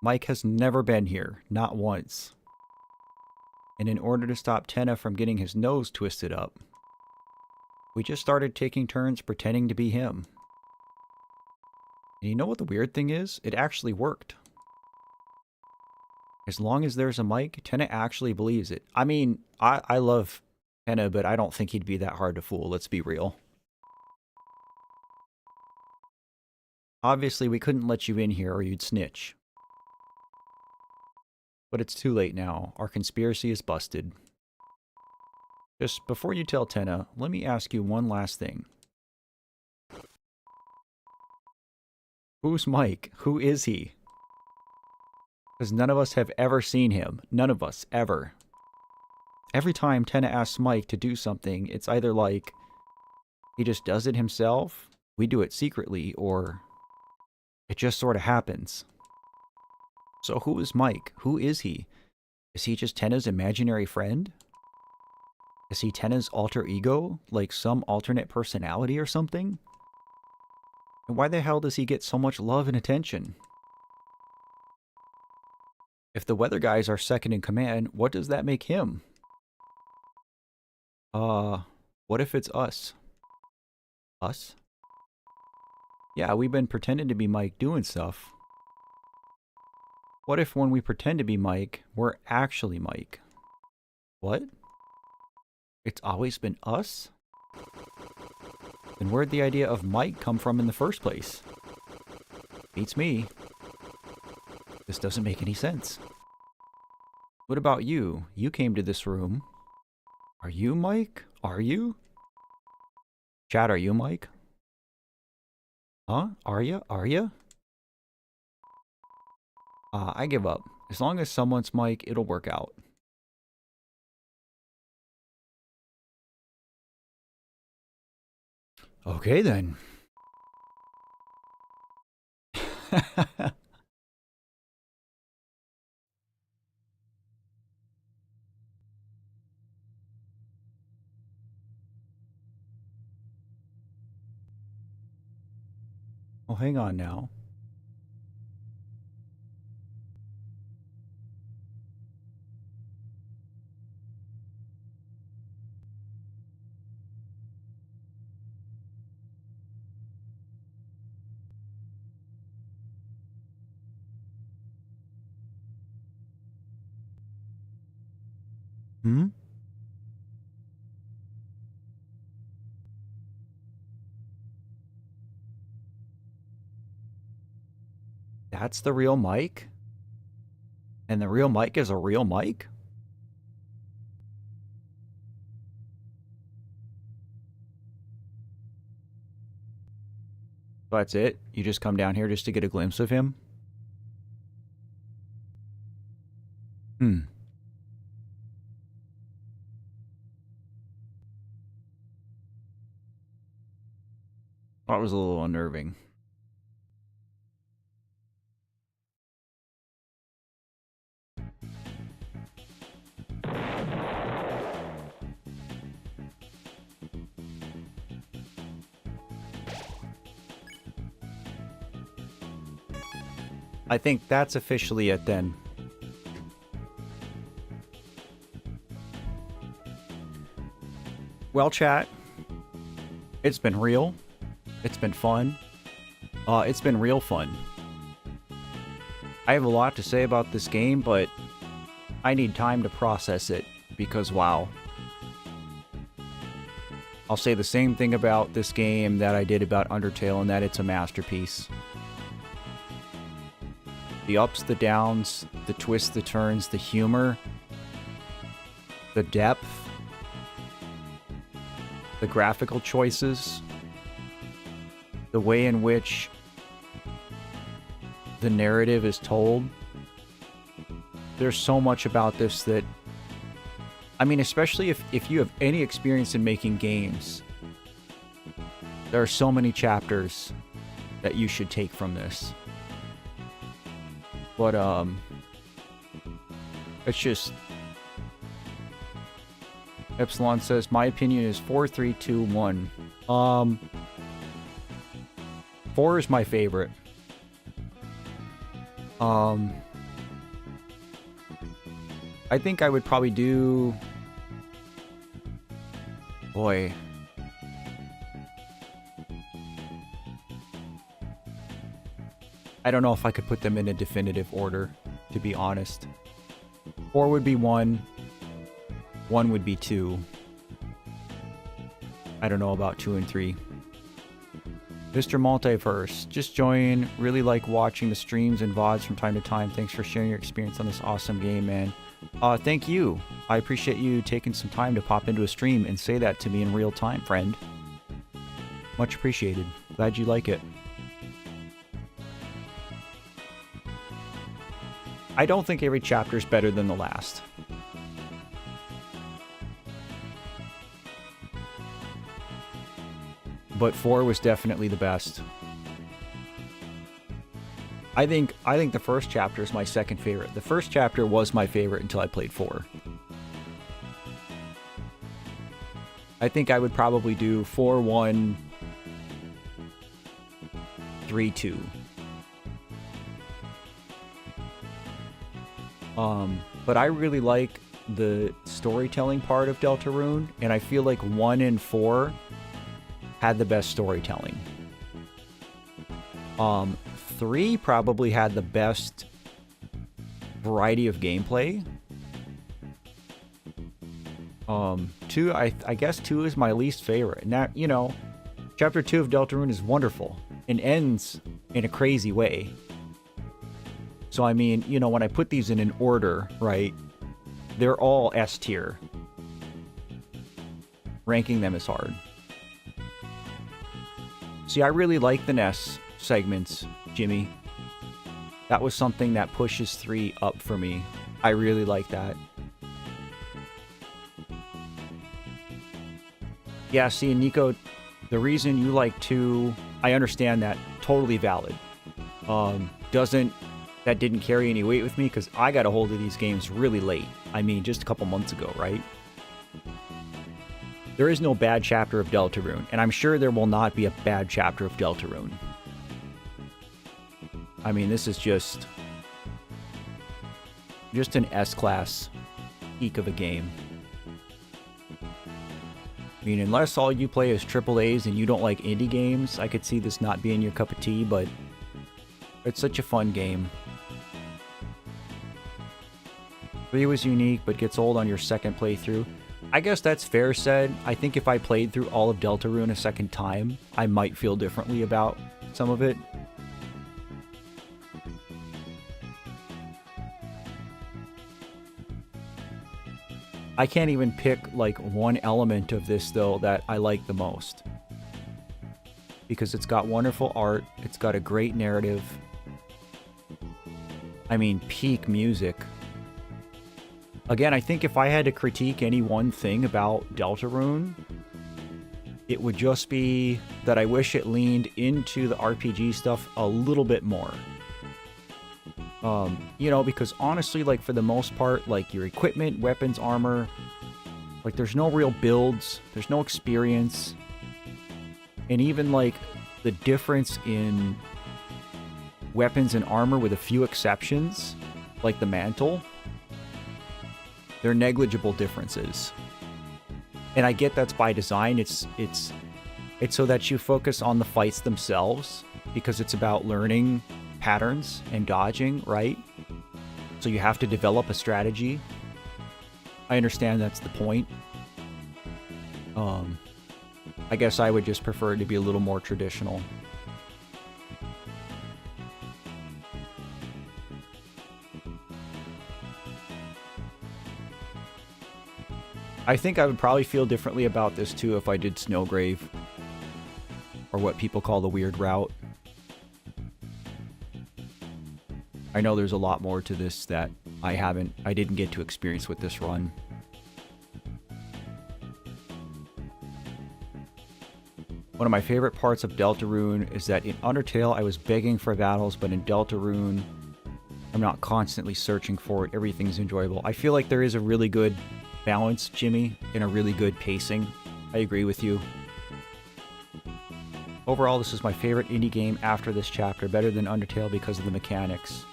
Mike has never been here, not once. And in order to stop Tenna from getting his nose twisted up, we just started taking turns pretending to be him. And you know what the weird thing is? It actually worked. As long as there's a Mike, Tenna actually believes it. I mean, I love Tenna, but I don't think he'd be that hard to fool, let's be real. Obviously, we couldn't let you in here or you'd snitch. But it's too late now. Our conspiracy is busted. Just before you tell Tenna, let me ask you one last thing. Who's Mike? Who is he? Because none of us have ever seen him. None of us, ever. Every time Tenna asks Mike to do something, it's either like he just does it himself, we do it secretly, or it just sort of happens. So who is Mike? Who is he? Is he just Tenna's imaginary friend? Is he Tenna's alter ego? Like some alternate personality or something? And why the hell does he get so much love and attention? If the weather guys are second in command, what does that make him? What if it's us? Us? Yeah, we've been pretending to be Mike doing stuff. What if when we pretend to be Mike, we're actually Mike? What? It's always been us? Then where'd the idea of Mike come from in the first place? Beats me. This doesn't make any sense. What about you? You came to this room. Are you Mike? Are you? Chat, are you Mike? Huh? Are ya? Are ya? I give up. As long as someone's Mike, it'll work out. Okay, then. Oh, hang on now. Hmm? That's the real Mike? And the real Mike is a real Mike? That's it? You just come down here just to get a glimpse of him? Hmm. That was a little unnerving. I think that's officially it then. Well, chat, it's been real. It's been fun. It's been real fun. I have a lot to say about this game, but I need time to process it because, wow. I'll say the same thing about this game that I did about Undertale, and that it's a masterpiece. The ups, the downs, the twists, the turns, the humor, the depth, the graphical choices, the way in which the narrative is told. There's so much about this that, I mean, especially if you have any experience in making games, there are so many chapters that you should take from this. But, it's just... Epsilon says, my opinion is 4, 3, 2, 1. 4 is my favorite. I think I would probably do... Boy. I don't know if I could put them in a definitive order, to be honest. 4 would be 1. 1 would be 2. I don't know about 2 and 3. Mr. Multiverse, just join. Really like watching the streams and VODs from time to time. Thanks for sharing your experience on this awesome game, man. Thank you. I appreciate you taking some time to pop into a stream and say that to me in real time, friend. Much appreciated. Glad you like it. I don't think every chapter is better than the last. But 4 was definitely the best. I think the first chapter is my second favorite. The first chapter was my favorite until I played 4. I think I would probably do 4, 1, 3, 2. But I really like the storytelling part of Deltarune, and I feel like 1 and 4 had the best storytelling. 3 probably had the best variety of gameplay. 2, I guess 2 is my least favorite. And that, you know, Chapter 2 of Deltarune is wonderful and ends in a crazy way. So, I mean, you know, when I put these in an order, right, they're all S tier. Ranking them is hard. See, I really like the NES segments, Jimmy. That was something that pushes 3 up for me. I really like that. Yeah, see, Nico, the reason you like 2, I understand that. Totally valid. That didn't carry any weight with me because I got a hold of these games really late. I mean, just a couple months ago, right? There is no bad chapter of Deltarune, and I'm sure there will not be a bad chapter of Deltarune. I mean, this is just an S-class peak of a game. I mean, unless all you play is AAAs and you don't like indie games, I could see this not being your cup of tea, but it's such a fun game. 3 was unique, but gets old on your second playthrough. I guess that's fair said. I think if I played through all of Deltarune a second time, I might feel differently about some of it. I can't even pick, like, one element of this, though, that I like the most. Because it's got wonderful art, it's got a great narrative. I mean, peak music. Again, I think if I had to critique any one thing about Deltarune, it would just be that I wish it leaned into the RPG stuff a little bit more. You know, because honestly, like, for the most part, like, your equipment, weapons, armor, like, there's no real builds, there's no experience, and even, like, the difference in weapons and armor, with a few exceptions, like the mantle, they're negligible differences. And I get that's by design. It's so that you focus on the fights themselves, because it's about learning patterns and dodging, right? So you have to develop a strategy. I understand that's the point. I guess I would just prefer it to be a little more traditional. I think I would probably feel differently about this too if I did Snowgrave, or what people call the weird route. I know there's a lot more to this that I didn't get to experience with this run. One of my favorite parts of Deltarune is that in Undertale I was begging for battles, but in Deltarune I'm not constantly searching for it. Everything's enjoyable. I feel like there is a really good balance, Jimmy, and a really good pacing. I agree with you. Overall, this is my favorite indie game after this chapter, better than Undertale because of the mechanics.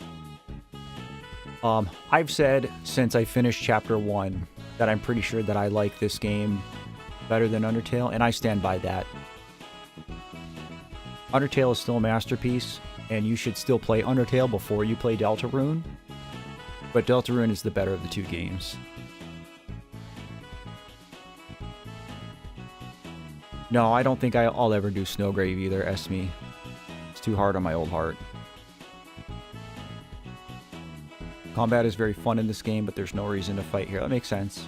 I've said since I finished chapter 1 that I'm pretty sure that I like this game better than Undertale, and I stand by that. Undertale is still a masterpiece, and you should still play Undertale before you play Deltarune, but Deltarune is the better of the two games. No, I don't think I'll ever do Snowgrave either, Esme. It's too hard on my old heart. Combat is very fun in this game, but there's no reason to fight here. That makes sense.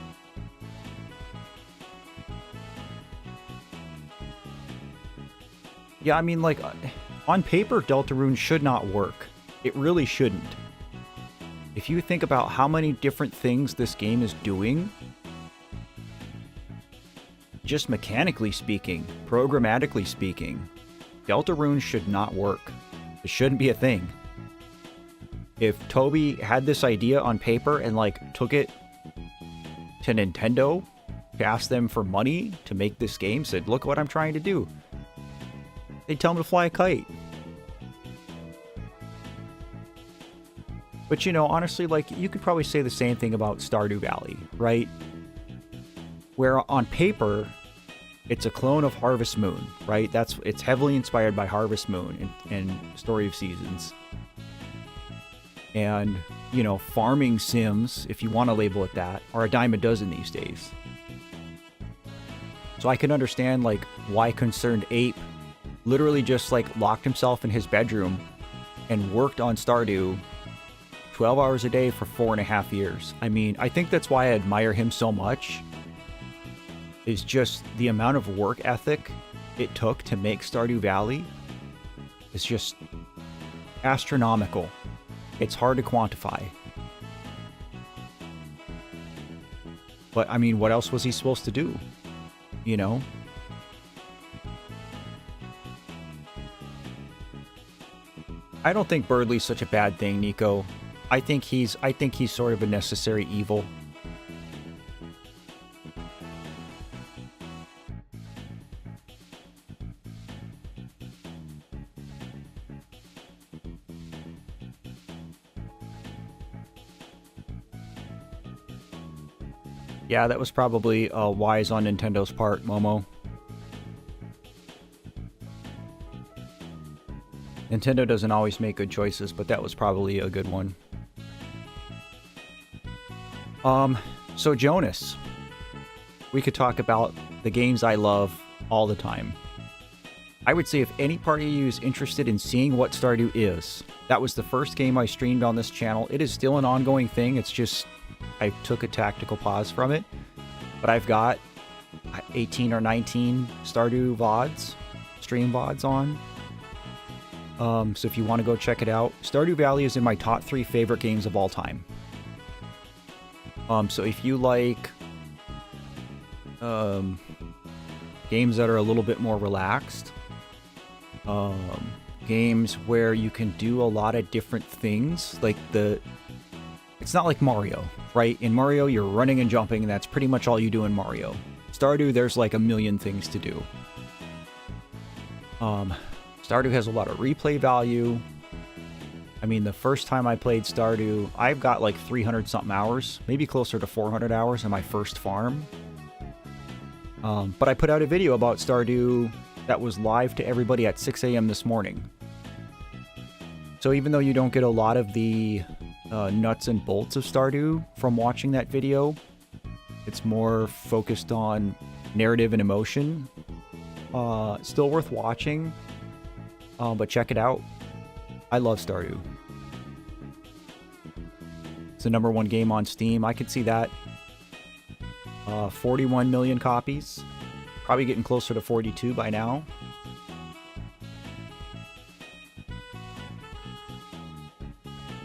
Yeah, I mean, like, on paper, Deltarune should not work. It really shouldn't. If you think about how many different things this game is doing, just mechanically speaking, programmatically speaking, Deltarune should not work. It shouldn't be a thing. If Toby had this idea on paper and, like, took it to Nintendo, asked them for money to make this game, said, look what I'm trying to do, they'd tell him to fly a kite. But, you know, honestly, like, you could probably say the same thing about Stardew Valley, right? Where on paper, it's a clone of Harvest Moon, right? It's heavily inspired by Harvest Moon and Story of Seasons. And, you know, farming sims, if you want to label it that, are a dime a dozen these days. So I can understand, like, why Concerned Ape literally just, like, locked himself in his bedroom and worked on Stardew 12 hours a day for 4.5 years. I mean, I think that's why I admire him so much, is just the amount of work ethic it took to make Stardew Valley is just astronomical. It's hard to quantify. But, I mean, what else was he supposed to do? You know? I don't think Birdley's such a bad thing, Nico. I think he's sort of a necessary evil. Yeah, that was probably wise on Nintendo's part, Momo. Nintendo doesn't always make good choices, but that was probably a good one. So Jonas, we could talk about the games I love all the time. I would say if any party of you is interested in seeing what Stardew is, that was the first game I streamed on this channel. It is still an ongoing thing. It's just, I took a tactical pause from it. But I've got 18 or 19 Stardew VODs, stream VODs on. So if you want to go check it out, Stardew Valley is in my top 3 favorite games of all time. So if you like games that are a little bit more relaxed, games where you can do a lot of different things, like it's not like Mario, right? In Mario, you're running and jumping, and that's pretty much all you do in Mario. Stardew, there's like a million things to do. Stardew has a lot of replay value. I mean, the first time I played Stardew, I've got like 300-something hours, maybe closer to 400 hours in my first farm. But I put out a video about Stardew that was live to everybody at 6 a.m. this morning. So even though you don't get a lot of the nuts and bolts of Stardew from watching that video, it's more focused on narrative and emotion. Still worth watching, but check it out. I love Stardew. It's the #1 game on Steam. I could see that. 41 million copies. Probably getting closer to 42 by now.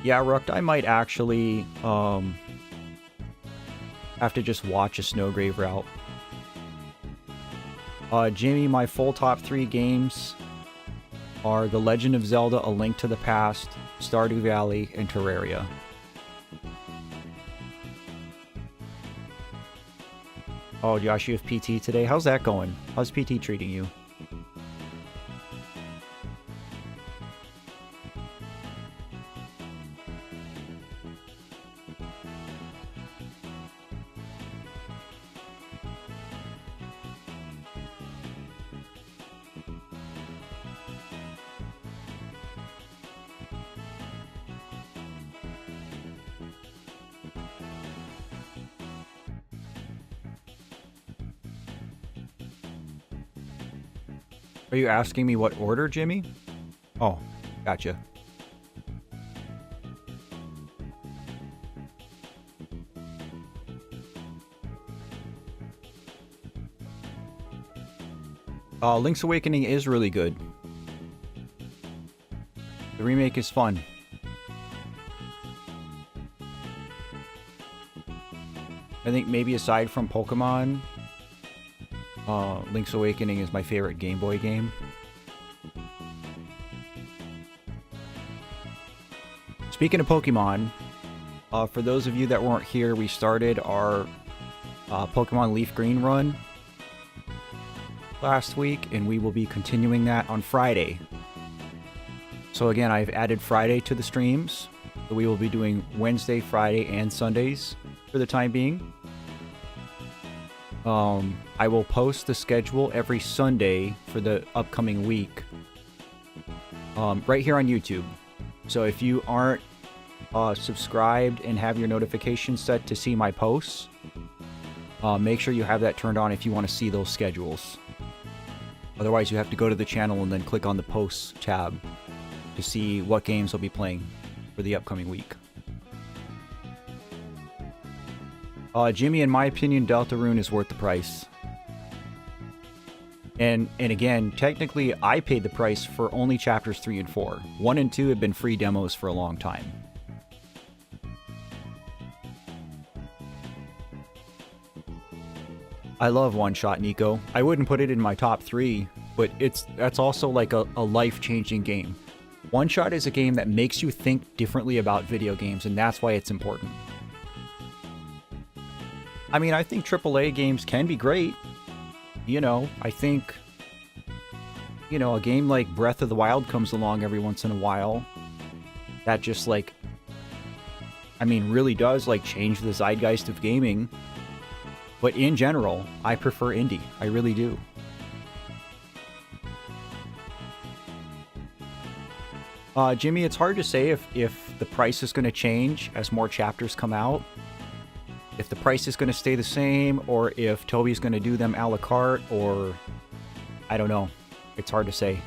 Yeah, Rooked, I might actually have to just watch a Snowgrave route. Jimmy, my full top 3 games are The Legend of Zelda: A Link to the Past, Stardew Valley, and Terraria. Oh, Josh, you have PT today? How's that going? How's PT treating you? Are you asking me what order, Jimmy? Oh, gotcha. Link's Awakening is really good. The remake is fun. I think maybe aside from Pokemon, Link's Awakening is my favorite Game Boy game. Speaking of Pokemon, for those of you that weren't here, we started our Pokemon Leaf Green run last week, and we will be continuing that on Friday. So again, I've added Friday to the streams. So we will be doing Wednesday, Friday, and Sundays for the time being. I will post the schedule every Sunday for the upcoming week right here on YouTube. So if you aren't subscribed and have your notifications set to see my posts, make sure you have that turned on if you want to see those schedules. Otherwise, you have to go to the channel and then click on the Posts tab to see what games I'll be playing for the upcoming week. Jimmy, in my opinion, Deltarune is worth the price. And again, technically, I paid the price for only chapters 3 and 4. 1 and 2 have been free demos for a long time. I love One Shot, Nico. I wouldn't put it in my top 3, but that's also like a life-changing game. One Shot is a game that makes you think differently about video games, and that's why it's important. I mean, I think AAA games can be great. You know, I think, you know, a game like Breath of the Wild comes along every once in a while. That just, like, I mean, really does, like, change the zeitgeist of gaming. But in general, I prefer indie. I really do. Jimmy, it's hard to say if the price is going to change as more chapters come out. If the price is going to stay the same, or if Toby's going to do them a la carte, or I don't know. It's hard to say.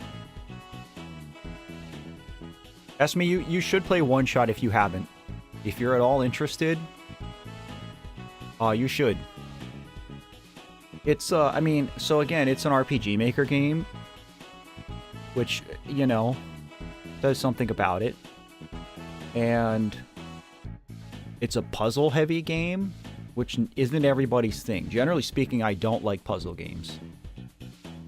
Esme, you should play One Shot if you haven't. If you're at all interested, you should. It's, I mean, so again, it's an RPG Maker game, which, you know, does something about it. And it's a puzzle-heavy game, which isn't everybody's thing. Generally speaking, I don't like puzzle games.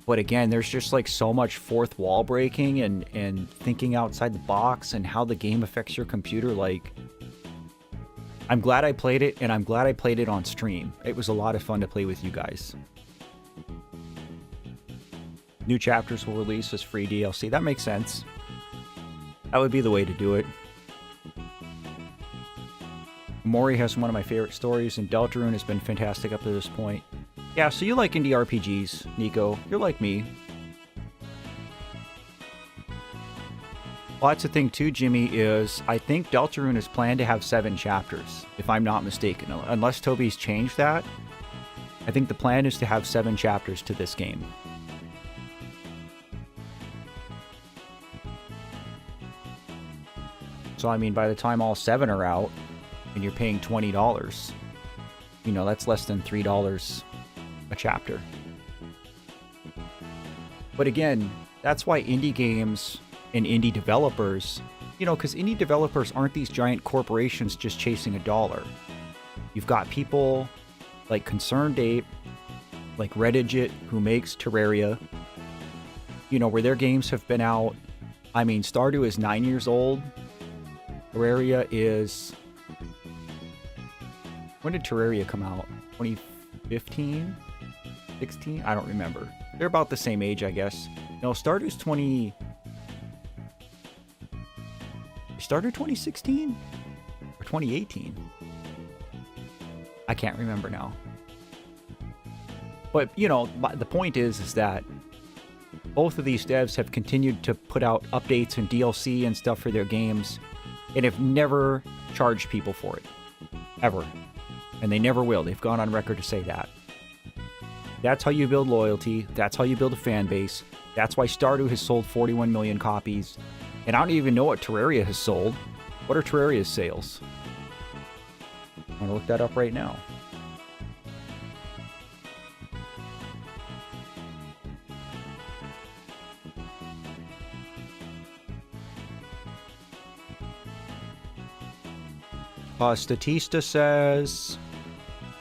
But again, there's just like so much fourth wall breaking and thinking outside the box and how the game affects your computer. Like, I'm glad I played it, and I'm glad I played it on stream. It was a lot of fun to play with you guys. New chapters will release as free DLC. That makes sense. That would be the way to do it. Mori has one of my favorite stories, and Deltarune has been fantastic up to this point. Yeah, so you like indie RPGs, Nico. You're like me. Well, that's the thing too, Jimmy, is I think Deltarune is planned to have 7 chapters, if I'm not mistaken. Unless Toby's changed that, I think the plan is to have 7 chapters to this game. So, I mean, by the time all 7 are out, and you're paying $20, you know, that's less than $3 a chapter. But again, that's why indie games and indie developers, you know, because indie developers aren't these giant corporations just chasing a dollar. You've got people like Concerned Ape, like Redigit, who makes Terraria, you know, where their games have been out. I mean, Stardew is 9 years old. Terraria is... When did Terraria come out? 2015? 16? I don't remember. They're about the same age, I guess. No, Stardew's 20... Stardew 2016? Or 2018? I can't remember now. But, you know, the point is that both of these devs have continued to put out updates and DLC and stuff for their games, and have never charged people for it. Ever. And they never will. They've gone on record to say that. That's how you build loyalty. That's how you build a fan base. That's why Stardew has sold 41 million copies. And I don't even know what Terraria has sold. What are Terraria's sales? I'm going to look that up right now. Statista says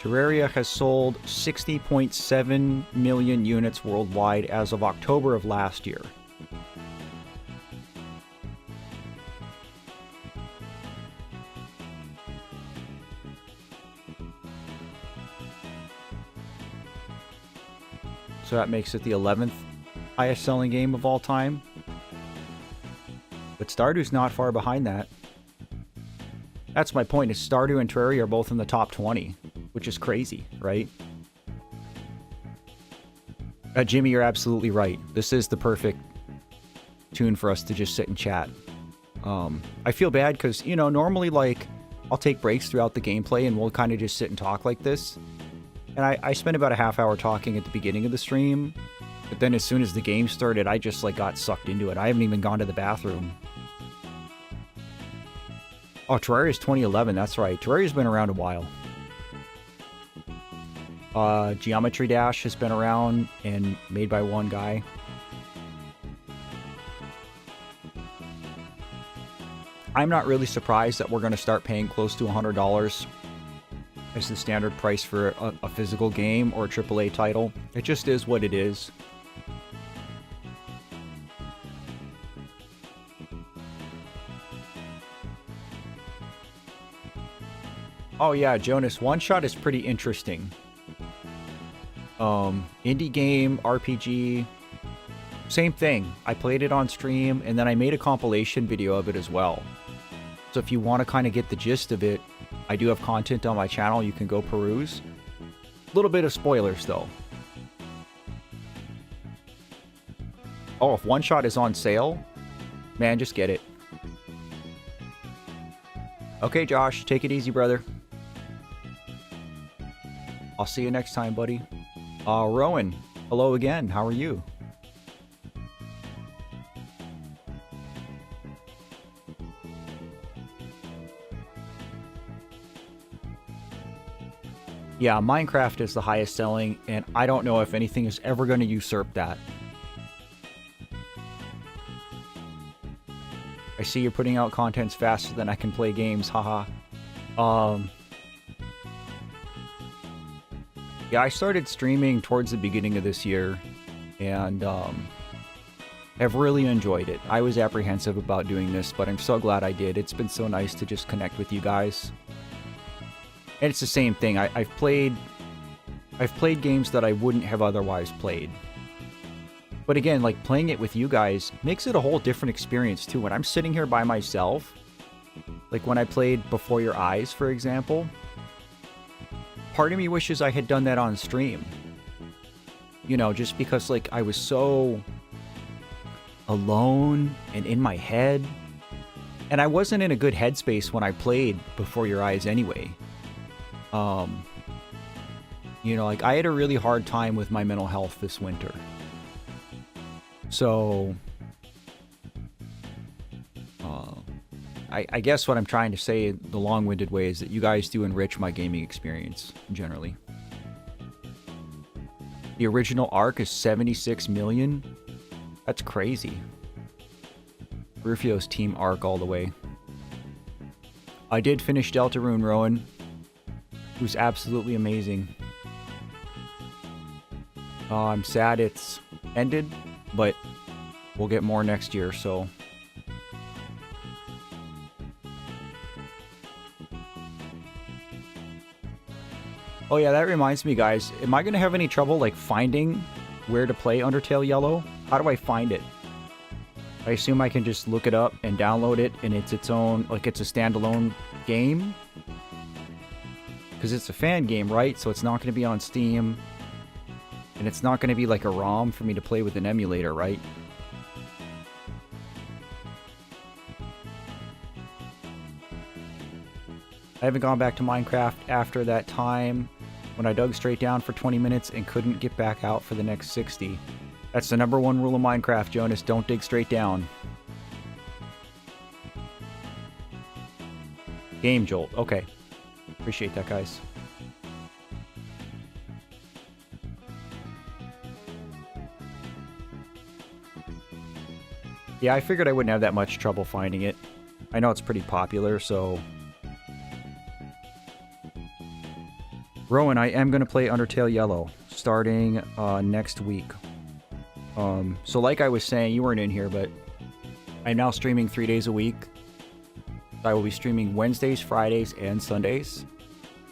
Terraria has sold 60.7 million units worldwide as of October of last year. So that makes it the 11th highest selling game of all time. But Stardew's not far behind that. That's my point, is Stardew and Terraria are both in the top 20, which is crazy, right? Jimmy, you're absolutely right. This is the perfect tune for us to just sit and chat. I feel bad because, you know, normally, like, I'll take breaks throughout the gameplay and we'll kind of just sit and talk like this. And I spent about a half hour talking at the beginning of the stream, but then as soon as the game started, I just, like, got sucked into it. I haven't even gone to the bathroom. Oh, Terraria's 2011, that's right. Terraria's been around a while. Geometry Dash has been around and made by one guy. I'm not really surprised that we're going to start paying close to $100 as the standard price for a physical game or a AAA title. It just is what it is. Oh yeah, Jonas, One Shot is pretty interesting. Indie game, RPG, same thing. I played it on stream, and then I made a compilation video of it as well. So if you want to kind of get the gist of it, I do have content on my channel you can go peruse. A little bit of spoilers, though. Oh, if One Shot is on sale, man, just get it. Okay, Josh, take it easy, brother. I'll see you next time, buddy. Rowan, hello again. How are you? Yeah, Minecraft is the highest selling, and I don't know if anything is ever going to usurp that. I see you're putting out contents faster than I can play games, haha. Yeah, I started streaming towards the beginning of this year, and have really enjoyed it. I was apprehensive about doing this, but I'm so glad I did. It's been so nice to just connect with you guys. And it's the same thing. I've played games that I wouldn't have otherwise played. But again, like, playing it with you guys makes it a whole different experience too. When I'm sitting here by myself, like when I played Before Your Eyes, for example, part of me wishes I had done that on stream. You know, just because, like, I was so alone and in my head. And I wasn't in a good headspace when I played Before Your Eyes anyway. You know, like, I had a really hard time with my mental health this winter. So, I guess what I'm trying to say in the long-winded way is that you guys do enrich my gaming experience, generally. The original Ark is 76 million? That's crazy. Rufio's Team Ark all the way. I did finish Deltarune, Rowan. It was absolutely amazing. I'm sad it's ended, but we'll get more next year, so... Oh yeah, that reminds me, guys. Am I going to have any trouble, like, finding where to play Undertale Yellow? How do I find it? I assume I can just look it up and download it, and it's its own, like, it's a standalone game? Because it's a fan game, right? So it's not going to be on Steam. And it's not going to be like a ROM for me to play with an emulator, right? I haven't gone back to Minecraft after that time when I dug straight down for 20 minutes and couldn't get back out for the next 60. That's the #1 rule of Minecraft, Jonas. Don't dig straight down. Game Jolt. Okay. Appreciate that, guys. Yeah, I figured I wouldn't have that much trouble finding it. I know it's pretty popular, so... Rowan, I am going to play Undertale Yellow, starting next week. So like I was saying, you weren't in here, but I'm now streaming 3 days a week. I will be streaming Wednesdays, Fridays, and Sundays.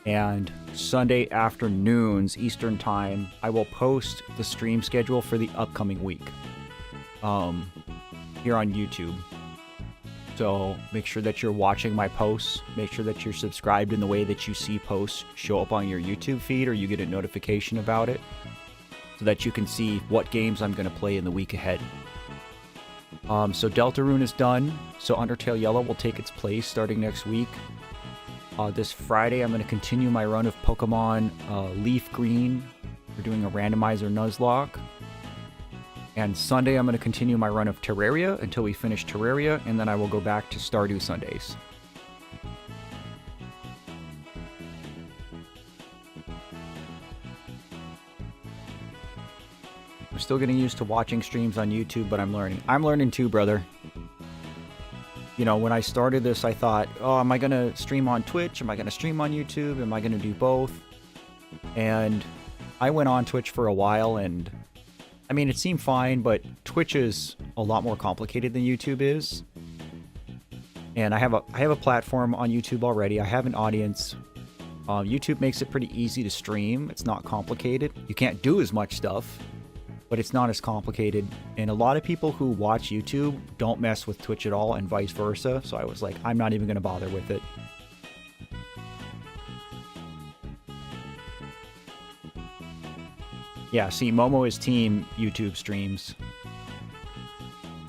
And Sunday afternoons, Eastern Time, I will post the stream schedule for the upcoming week. Here on YouTube. So make sure that you're watching my posts. Make sure that you're subscribed in the way that you see posts show up on your YouTube feed, or you get a notification about it, so that you can see what games I'm going to play in the week ahead. So Deltarune is done. So Undertale Yellow will take its place starting next week. This Friday, I'm going to continue my run of Pokemon Leaf Green. We're doing a randomizer Nuzlocke. And Sunday, I'm going to continue my run of Terraria until we finish Terraria, and then I will go back to Stardew Sundays. I'm still getting used to watching streams on YouTube, but I'm learning. I'm learning too, brother. You know, when I started this, I thought, oh, am I going to stream on Twitch? Am I going to stream on YouTube? Am I going to do both? And I went on Twitch for a while, and I mean, it seemed fine, but Twitch is a lot more complicated than YouTube is. And I have a platform on YouTube already. I have an audience. YouTube makes it pretty easy to stream. It's not complicated. You can't do as much stuff, but it's not as complicated. And a lot of people who watch YouTube don't mess with Twitch at all, and vice versa. So I was like, I'm not even going to bother with it. Yeah, see, Momo is team YouTube streams.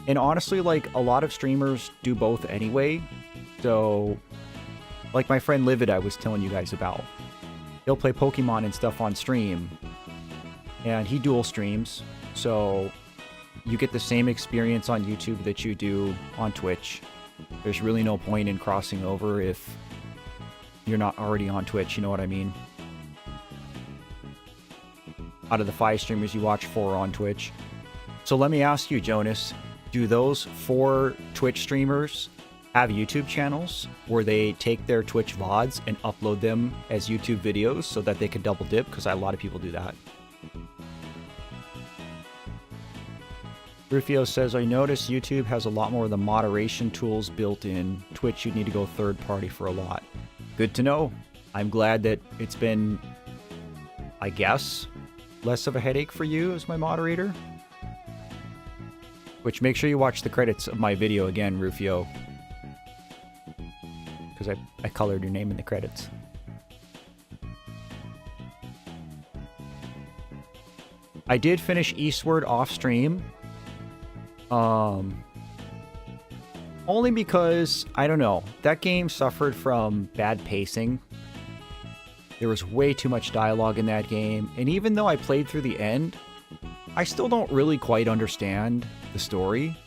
And honestly, like, a lot of streamers do both anyway. So, like my friend Livid I was telling you guys about. He'll play Pokemon and stuff on stream. And he dual streams. So, you get the same experience on YouTube that you do on Twitch. There's really no point in crossing over if you're not already on Twitch, you know what I mean? Out of the 5 streamers you watch, 4 are on Twitch. So let me ask you, Jonas, do those 4 Twitch streamers have YouTube channels where they take their Twitch VODs and upload them as YouTube videos so that they can double dip? Because a lot of people do that. Rufio says, I noticed YouTube has a lot more of the moderation tools built in. Twitch, you need to go third party for a lot. Good to know. I'm glad that it's been, I guess, less of a headache for you as my moderator. Which, make sure you watch the credits of my video again, Rufio. Because I colored your name in the credits. I did finish Eastward off stream. Only because, I don't know, that game suffered from bad pacing. There was way too much dialogue in that game, and even though I played through the end, I still don't really quite understand the story.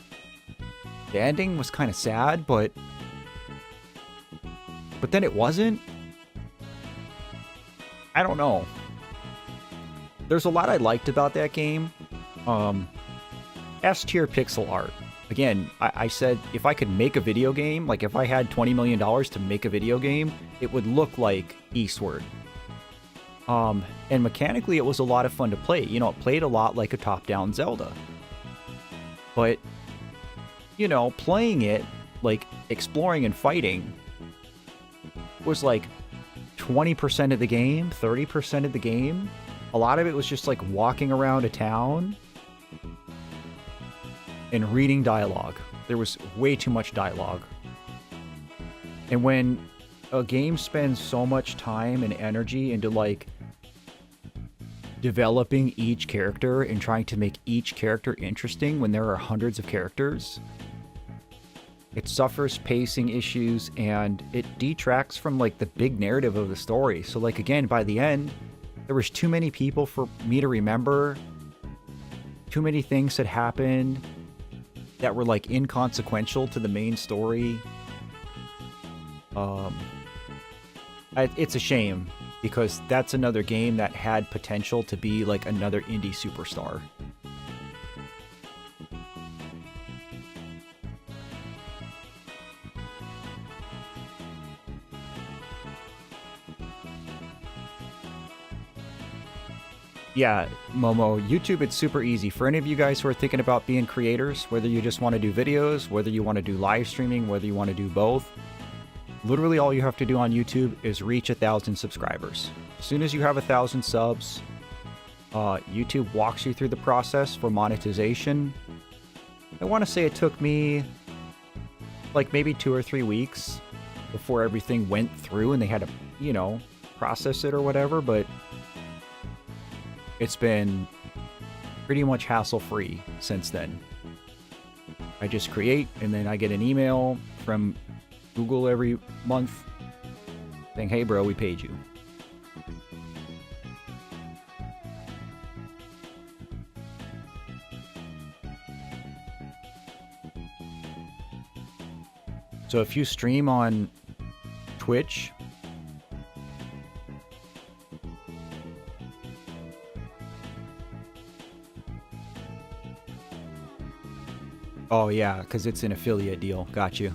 The ending was kind of sad, but then it wasn't. I don't know. There's a lot I liked about that game. S-tier pixel art. Again, I said if I could make a video game, like if I had $20 million to make a video game, it would look like Eastward. And mechanically, it was a lot of fun to play. You know, it played a lot like a top-down Zelda. But, you know, playing it, like, exploring and fighting, was like 20% of the game, 30% of the game. A lot of it was just like walking around a town and reading dialogue. There was way too much dialogue. And when a game spends so much time and energy into like developing each character and trying to make each character interesting when there are hundreds of characters, it suffers pacing issues and it detracts from like the big narrative of the story. So like, again, by the end, there was too many people for me to remember, too many things had happened that were like inconsequential to the main story. It's a shame because that's another game that had potential to be like another indie superstar. Yeah, Momo, YouTube, it's super easy. For any of you guys who are thinking about being creators, whether you just want to do videos, whether you want to do live streaming, whether you want to do both, literally all you have to do on YouTube is reach 1,000 subscribers. As soon as you have 1,000 subs, YouTube walks you through the process for monetization. I want to say it took me like maybe 2 or 3 weeks before everything went through and they had to, you know, process it or whatever, but it's been pretty much hassle-free since then. I just create, and then I get an email from Google every month saying, hey bro, we paid you. So if you stream on Twitch, oh yeah, because it's an affiliate deal. Got you.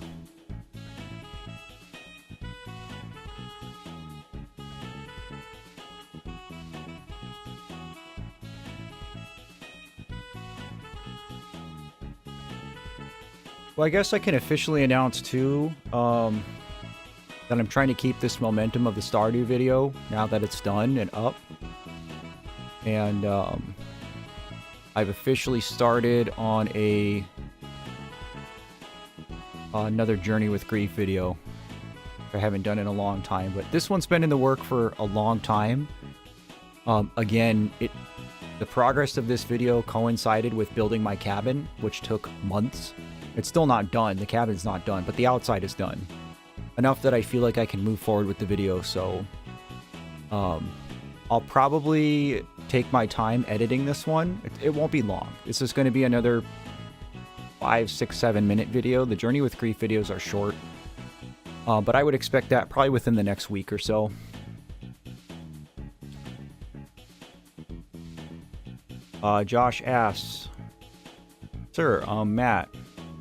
Well, I guess I can officially announce too that I'm trying to keep this momentum of the Stardew video now that it's done and up. And I've officially started on another Journey with Grief video. I haven't done in a long time, but this one's been in the work for a long time. Again, the progress of this video coincided with building my cabin, which took months. It's still not done. The cabin's not done, but the outside is done. Enough that I feel like I can move forward with the video, so I'll probably take my time editing this one. It won't be long. This is going to be another 5, 6, 7 minute video. The Journey with Grief videos are short, but I would expect that probably within the next week or so. Josh asks, Sir, Matt,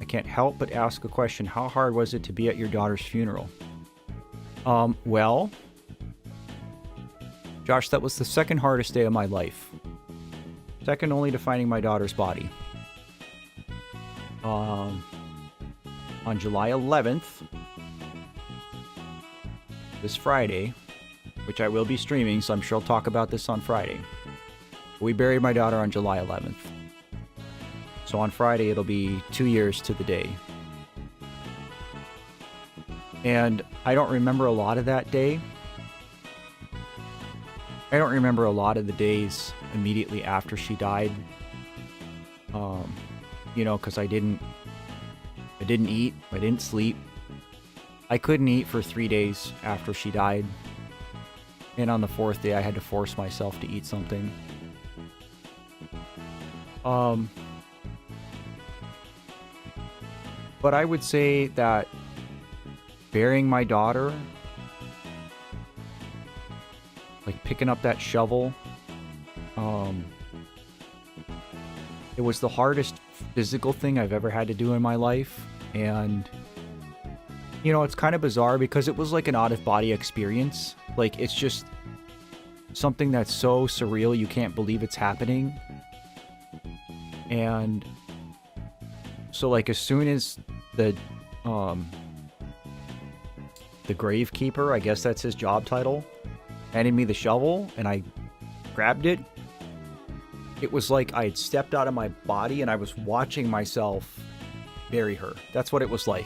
I can't help but ask a question. How hard was it to be at your daughter's funeral? Well, Josh, that was the second hardest day of my life. Second only to finding my daughter's body. On July 11th, this Friday, which I will be streaming, so I'm sure I'll talk about this on Friday. We buried my daughter on July 11th. So on Friday, it'll be 2 years to the day. And I don't remember a lot of that day. I don't remember a lot of the days immediately after she died. You know, because I didn't eat, I didn't sleep. I couldn't eat for 3 days after she died. And on the 4th day, I had to force myself to eat something. But I would say that burying my daughter, like picking up that shovel, it was the hardest physical thing I've ever had to do in my life. And, you know, it's kind of bizarre because it was like an out-of-body experience. Like, it's just something that's so surreal, you can't believe it's happening. And so, like, as soon as the gravekeeper, I guess that's his job title, handed me the shovel and I grabbed it, it was like I had stepped out of my body and I was watching myself bury her. That's what it was like.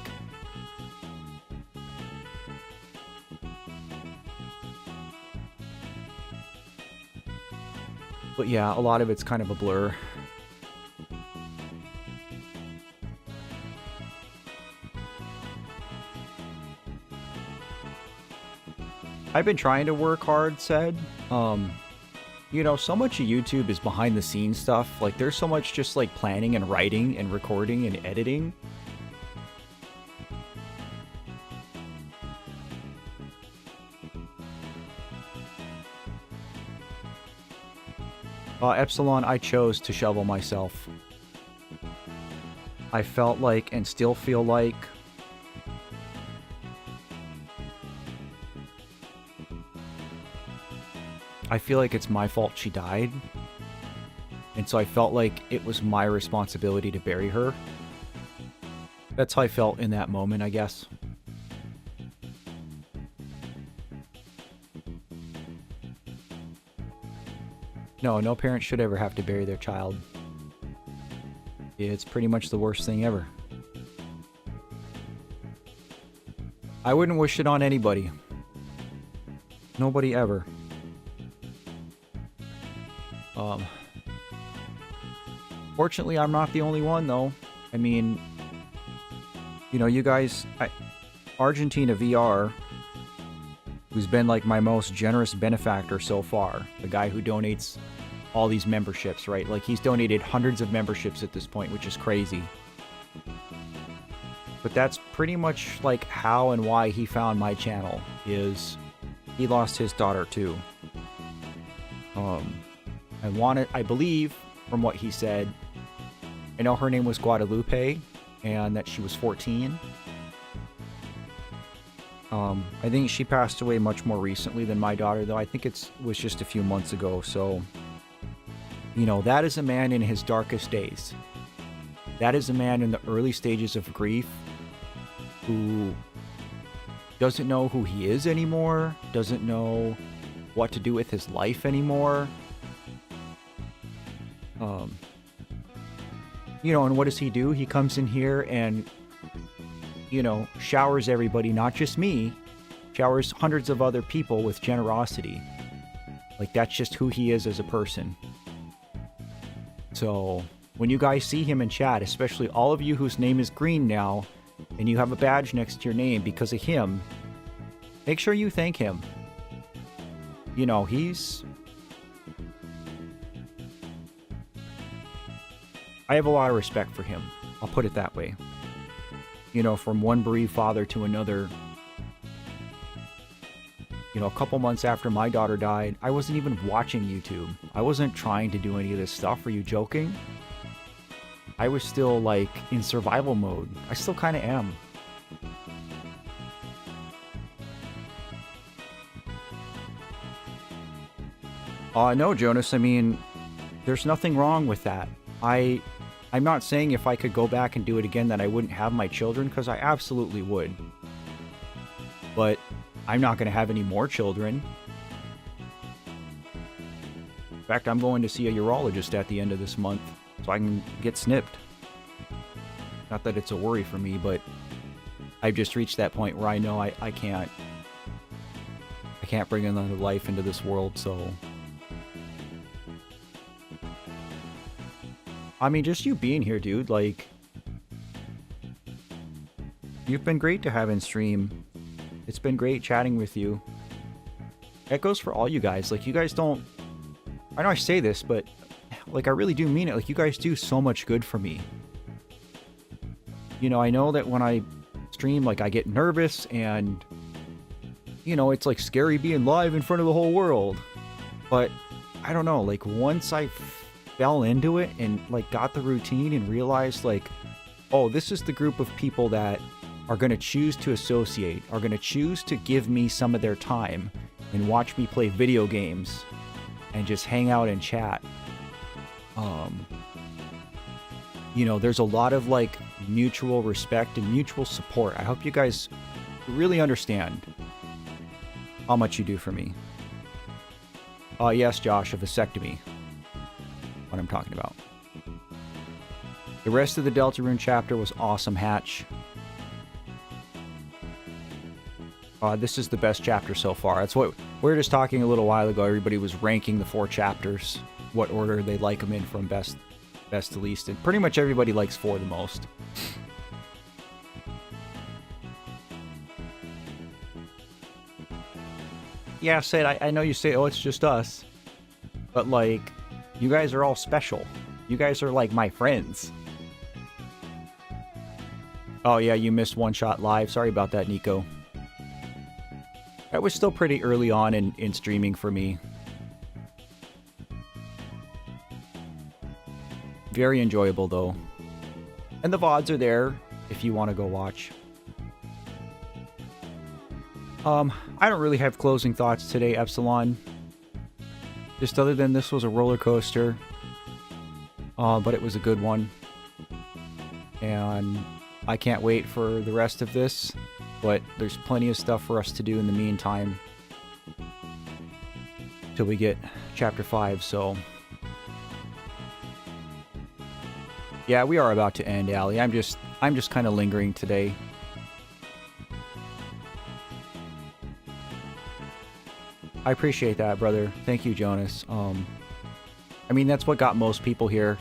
But yeah, a lot of it's kind of a blur. I've been trying to work hard, said. You know, so much of YouTube is behind the scenes stuff. Like, there's so much just like planning and writing and recording and editing. Epsilon, I chose to shovel myself. I felt like, and still feel like, I feel like it's my fault she died. And so I felt like it was my responsibility to bury her. That's how I felt in that moment, I guess. No parent should ever have to bury their child. It's pretty much the worst thing ever. I wouldn't wish it on anybody. Nobody ever. Fortunately, I'm not the only one, though. I mean, you know, you guys... Argentina VR, who's been, like, my most generous benefactor so far, the guy who donates all these memberships, right? Like, he's donated hundreds of memberships at this point, which is crazy. But that's pretty much, like, how and why he found my channel, is he lost his daughter, too. I believe, from what he said, I know her name was Guadalupe, and that she was 14. I think she passed away much more recently than my daughter, though. I think it was just a few months ago, so... You know, that is a man in his darkest days. That is a man in the early stages of grief who doesn't know who he is anymore, doesn't know what to do with his life anymore. You know, and what does he do? He comes in here and, you know, showers everybody, not just me, showers hundreds of other people with generosity. Like, that's just who he is as a person. So, when you guys see him in chat, especially all of you whose name is green now, and you have a badge next to your name because of him, make sure you thank him. You know, I have a lot of respect for him. I'll put it that way. You know, from one bereaved father to another. You know, a couple months after my daughter died, I wasn't even watching YouTube. I wasn't trying to do any of this stuff. Are you joking? I was still, like, in survival mode. I still kind of am. No, Jonas, I mean, there's nothing wrong with that. I'm not saying if I could go back and do it again that I wouldn't have my children, because I absolutely would. But I'm not going to have any more children. In fact, I'm going to see a urologist at the end of this month so I can get snipped. Not that it's a worry for me, but I've just reached that point where I know I can't bring another life into this world, so... I mean, just you being here, dude, like... You've been great to have in stream. It's been great chatting with you. That goes for all you guys. Like, you guys don't... I know I say this, but... Like, I really do mean it. Like, you guys do so much good for me. You know, I know that when I stream, like, I get nervous and... You know, it's, like, scary being live in front of the whole world. But, I don't know. Like, once I fell into it and, like, got the routine and realized, like... Oh, this is the group of people that... are going to choose to associate, are going to choose to give me some of their time and watch me play video games and just hang out and chat. You know, there's a lot of, like, mutual respect and mutual support. I hope you guys really understand how much you do for me. Yes, Josh, a vasectomy. What I'm talking about. The rest of the Deltarune chapter was awesome, Hatch. This is the best chapter so far. That's what we were just talking a little while ago. Everybody was ranking the 4 chapters, what order they like them in from best to least, and pretty much everybody likes 4 the most. Yeah, Sid, I know you say, oh, it's just us. But, like, you guys are all special. You guys are, like, my friends. Oh, yeah, you missed One Shot Live. Sorry about that, Nico. That was still pretty early on in streaming for me. Very enjoyable, though. And the VODs are there if you want to go watch. I don't really have closing thoughts today, Epsilon. Just other than this was a roller coaster. But it was a good one. And I can't wait for the rest of this. But there's plenty of stuff for us to do in the meantime. Till we get Chapter 5, so... Yeah, we are about to end, Allie. I'm just kind of lingering today. I appreciate that, brother. Thank you, Jonas. I mean, that's what got most people here.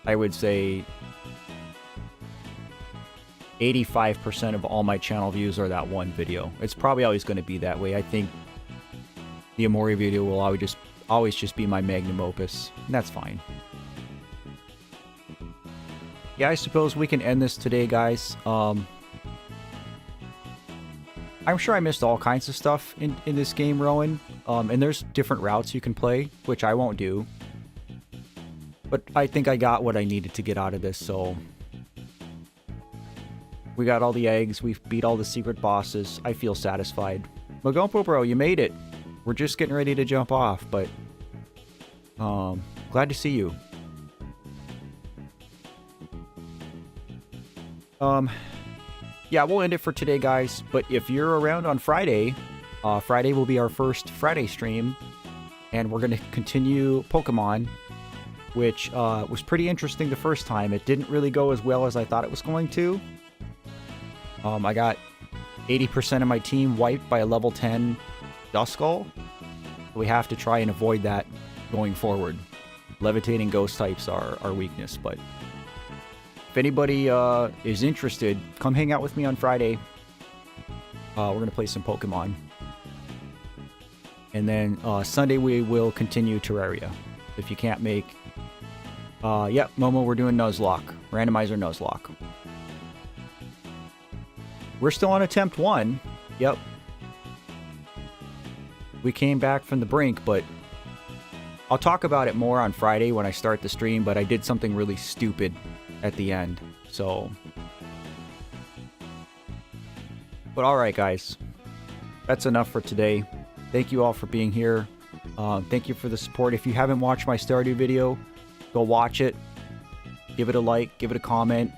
I would say 85% of all my channel views are that one video. It's probably always going to be that way. I think the Amori video will always just be my magnum opus, and that's fine. Yeah, I suppose we can end this today, guys. I'm sure I missed all kinds of stuff in this game, Rowan. And there's different routes you can play, which I won't do. But I think I got what I needed to get out of this, so... We got all the eggs, we've beat all the secret bosses. I feel satisfied. Magompo, bro, you made it. We're just getting ready to jump off, but... glad to see you. Yeah, we'll end it for today, guys. But if you're around on Friday, Friday will be our first Friday stream. And we're going to continue Pokemon, which was pretty interesting the first time. It didn't really go as well as I thought it was going to. I got 80% of my team wiped by a level 10 Duskull. We have to try and avoid that going forward. Levitating ghost types are our weakness, but... If anybody is interested, come hang out with me on Friday. We're going to play some Pokemon. And then Sunday we will continue Terraria. If you can't make... Yep, Momo, we're doing Nuzlocke. Randomizer Nuzlocke. We're still on attempt 1. Yep. We came back from the brink, but... I'll talk about it more on Friday when I start the stream, but I did something really stupid at the end, so... But alright, guys. That's enough for today. Thank you all for being here. Thank you for the support. If you haven't watched my Stardew video, go watch it. Give it a like, give it a comment.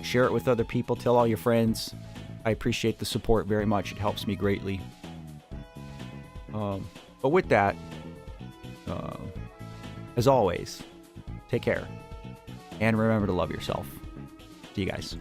Share it with other people, tell all your friends. I appreciate the support very much. It helps me greatly. But with that, as always, take care. And remember to love yourself. See you guys.